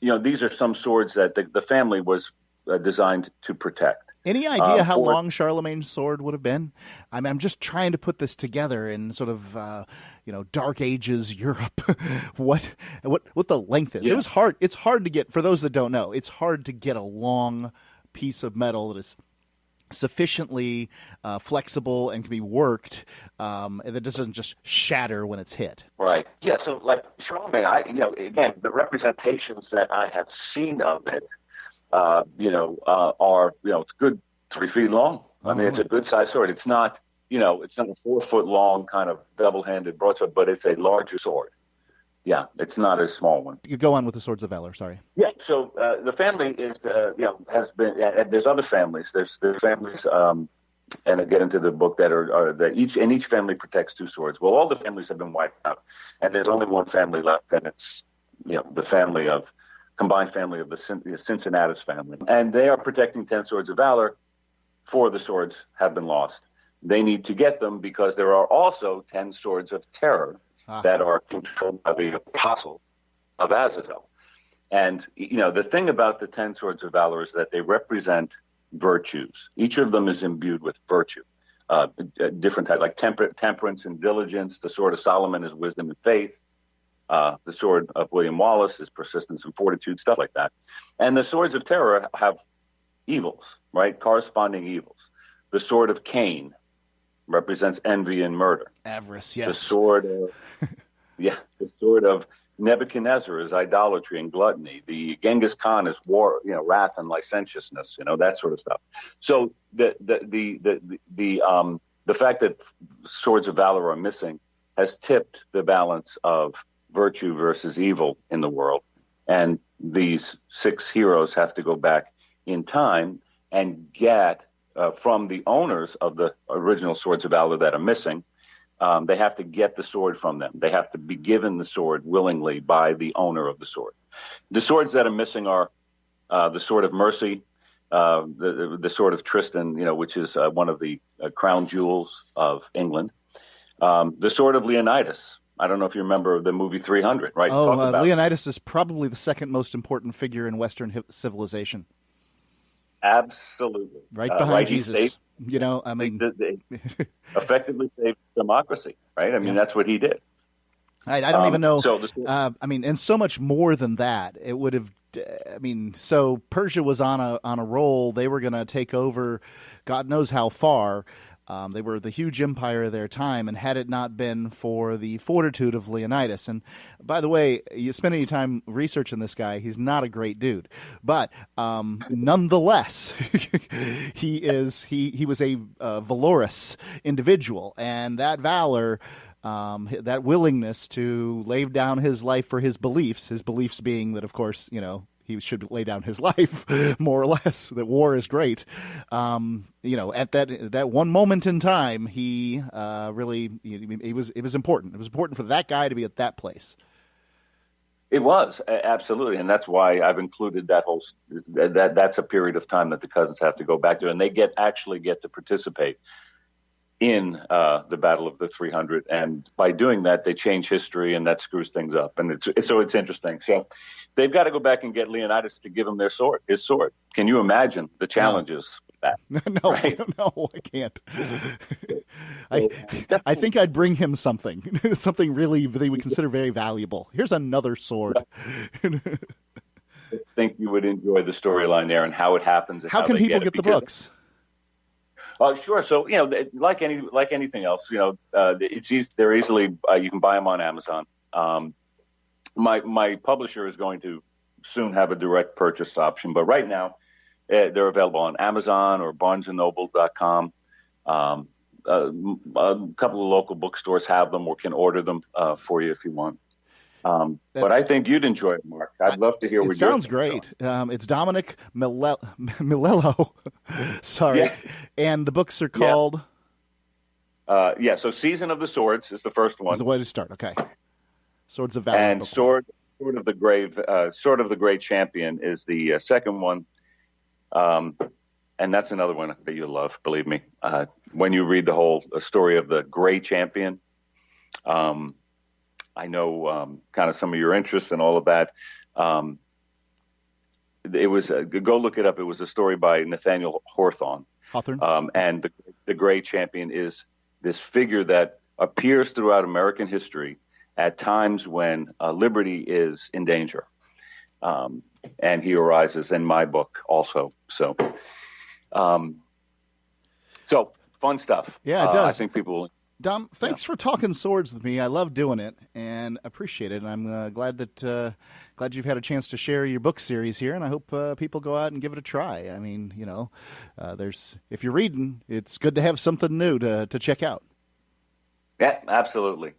these are some swords that the family was designed to protect. Any idea how long Charlemagne's sword would have been? I'm just trying to put this together in sort of, Dark Ages Europe. what the length is? Yeah. It was hard. It's hard to get, for those that don't know, it's hard to get a long piece of metal that is sufficiently flexible and can be worked, and that doesn't just shatter when it's hit. Right. Yeah. So, like Charlemagne, again, the representations that I have seen of it, are it's good 3 feet long. I mean, it's a good sized sword. It's not it's not a 4 foot long kind of double-handed broadsword, but it's a larger sword. Yeah, it's not a small one. You go on with the Swords of Valor. Sorry. Yeah. So the family is has been. And there's other families. There's families, and I get into the book that are that each family protects 2 swords. Well, all the families have been wiped out, and there's only one family left, and it's the combined family of the Cincinnatus family. And they are protecting 10 Swords of Valor, 4 of the swords have been lost. They need to get them because there are also 10 Swords of Terror that are controlled by the apostles of Azazel. And, the thing about the 10 Swords of Valor is that they represent virtues. Each of them is imbued with virtue, different types, like temperance and diligence. The Sword of Solomon is wisdom and faith. The sword of William Wallace is persistence and fortitude, stuff like that. And the Swords of Terror have evils, right? Corresponding evils. The sword of Cain represents envy and murder. Avarice, yes. The sword of Nebuchadnezzar is idolatry and gluttony. The Genghis Khan is war, wrath and licentiousness, that sort of stuff. So the fact that Swords of Valor are missing has tipped the balance of virtue versus evil in the world. And these 6 heroes have to go back in time and get from the owners of the original Swords of Valor that are missing. They have to get the sword from them. They have to be given the sword willingly by the owner of the sword. The swords that are missing are the Sword of Mercy, the Sword of Tristan, which is one of the crown jewels of England. The Sword of Leonidas. I don't know if you remember the movie 300, right? Oh, Leonidas is probably the second most important figure in Western civilization. Absolutely. Right behind Jesus. Effectively saved democracy, right? I mean, that's what he did. I don't even know. And so much more than that. It would have. So Persia was on a roll. They were going to take over, God knows how far. They were the huge empire of their time, and had it not been for the fortitude of Leonidas, and by the way, you spend any time researching this guy, he's not a great dude, but nonetheless, he was a valorous individual, and that valor, that willingness to lay down his life for his beliefs being that, of course, he should lay down his life, more or less, that war is great. At that one moment in time, he really, it was important. It was important for that guy to be at that place. It was, absolutely. And that's why I've included that's a period of time that the cousins have to go back to, and they actually get to participate in the Battle of the 300. And by doing that, they change history, and that screws things up. And it's interesting. So they've got to go back and get Leonidas to give him his sword. Can you imagine the challenges with that? No, right? No, I can't. I think I'd bring him something really they would consider very valuable. Here's another sword. I think you would enjoy the storyline there and how it happens. And how can people get the books? Sure. So, like anything else, it's easy. They're easily, you can buy them on Amazon. My publisher is going to soon have a direct purchase option, but right now they're available on Amazon or BarnesandNoble.com. A couple of local bookstores have them or can order them for you if you want. But I think you'd enjoy it, Mark. I'd love to hear what you sounds great. It's Domenic Melillo. Sorry. Yeah. And the books are called? So Season of the Swords is the first one. Is the way to start. Okay. Swords of Valor. And Sword of the Great Champion is the second one. And that's another one that you'll love, believe me. When you read the whole story of the Grey Champion, I know kind of some of your interests and all of that. It was go look it up. It was a story by Nathaniel Hawthorne. And the Grey Champion is this figure that appears throughout American history at times when liberty is in danger. And he arises in my book also. So fun stuff. Yeah, it does. I think people. Dom, thanks for talking swords with me. I love doing it and appreciate it. And I'm glad you've had a chance to share your book series here. And I hope people go out and give it a try. I mean, if you're reading, it's good to have something new to check out. Yeah, absolutely.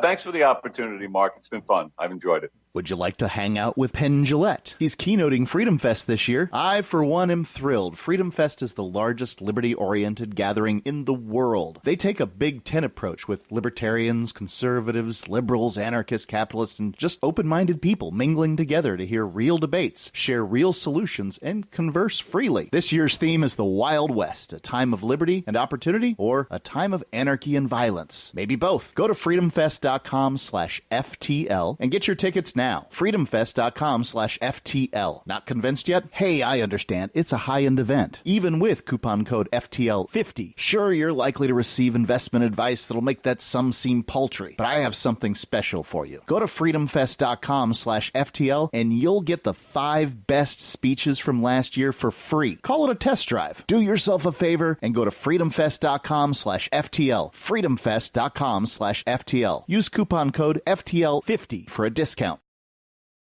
Thanks for the opportunity, Mark. It's been fun. I've enjoyed it. Would you like to hang out with Penn Jillette? He's keynoting Freedom Fest this year. I, for one, am thrilled. Freedom Fest is the largest liberty-oriented gathering in the world. They take a Big Ten approach with libertarians, conservatives, liberals, anarchists, capitalists, and just open-minded people mingling together to hear real debates, share real solutions, and converse freely. This year's theme is the Wild West, a time of liberty and opportunity, or a time of anarchy and violence. Maybe both. Go to freedomfest.com/FTL and get your tickets now. freedomfest.com/FTL. Not convinced yet? Hey, I understand. It's a high-end event. Even with coupon code FTL50. Sure, you're likely to receive investment advice that'll make that sum seem paltry, but I have something special for you. Go to freedomfest.com/FTL and you'll get the 5 best speeches from last year for free. Call it a test drive. Do yourself a favor and go to freedomfest.com/FTL. freedomfest.com/FTL. Use coupon code FTL50 for a discount.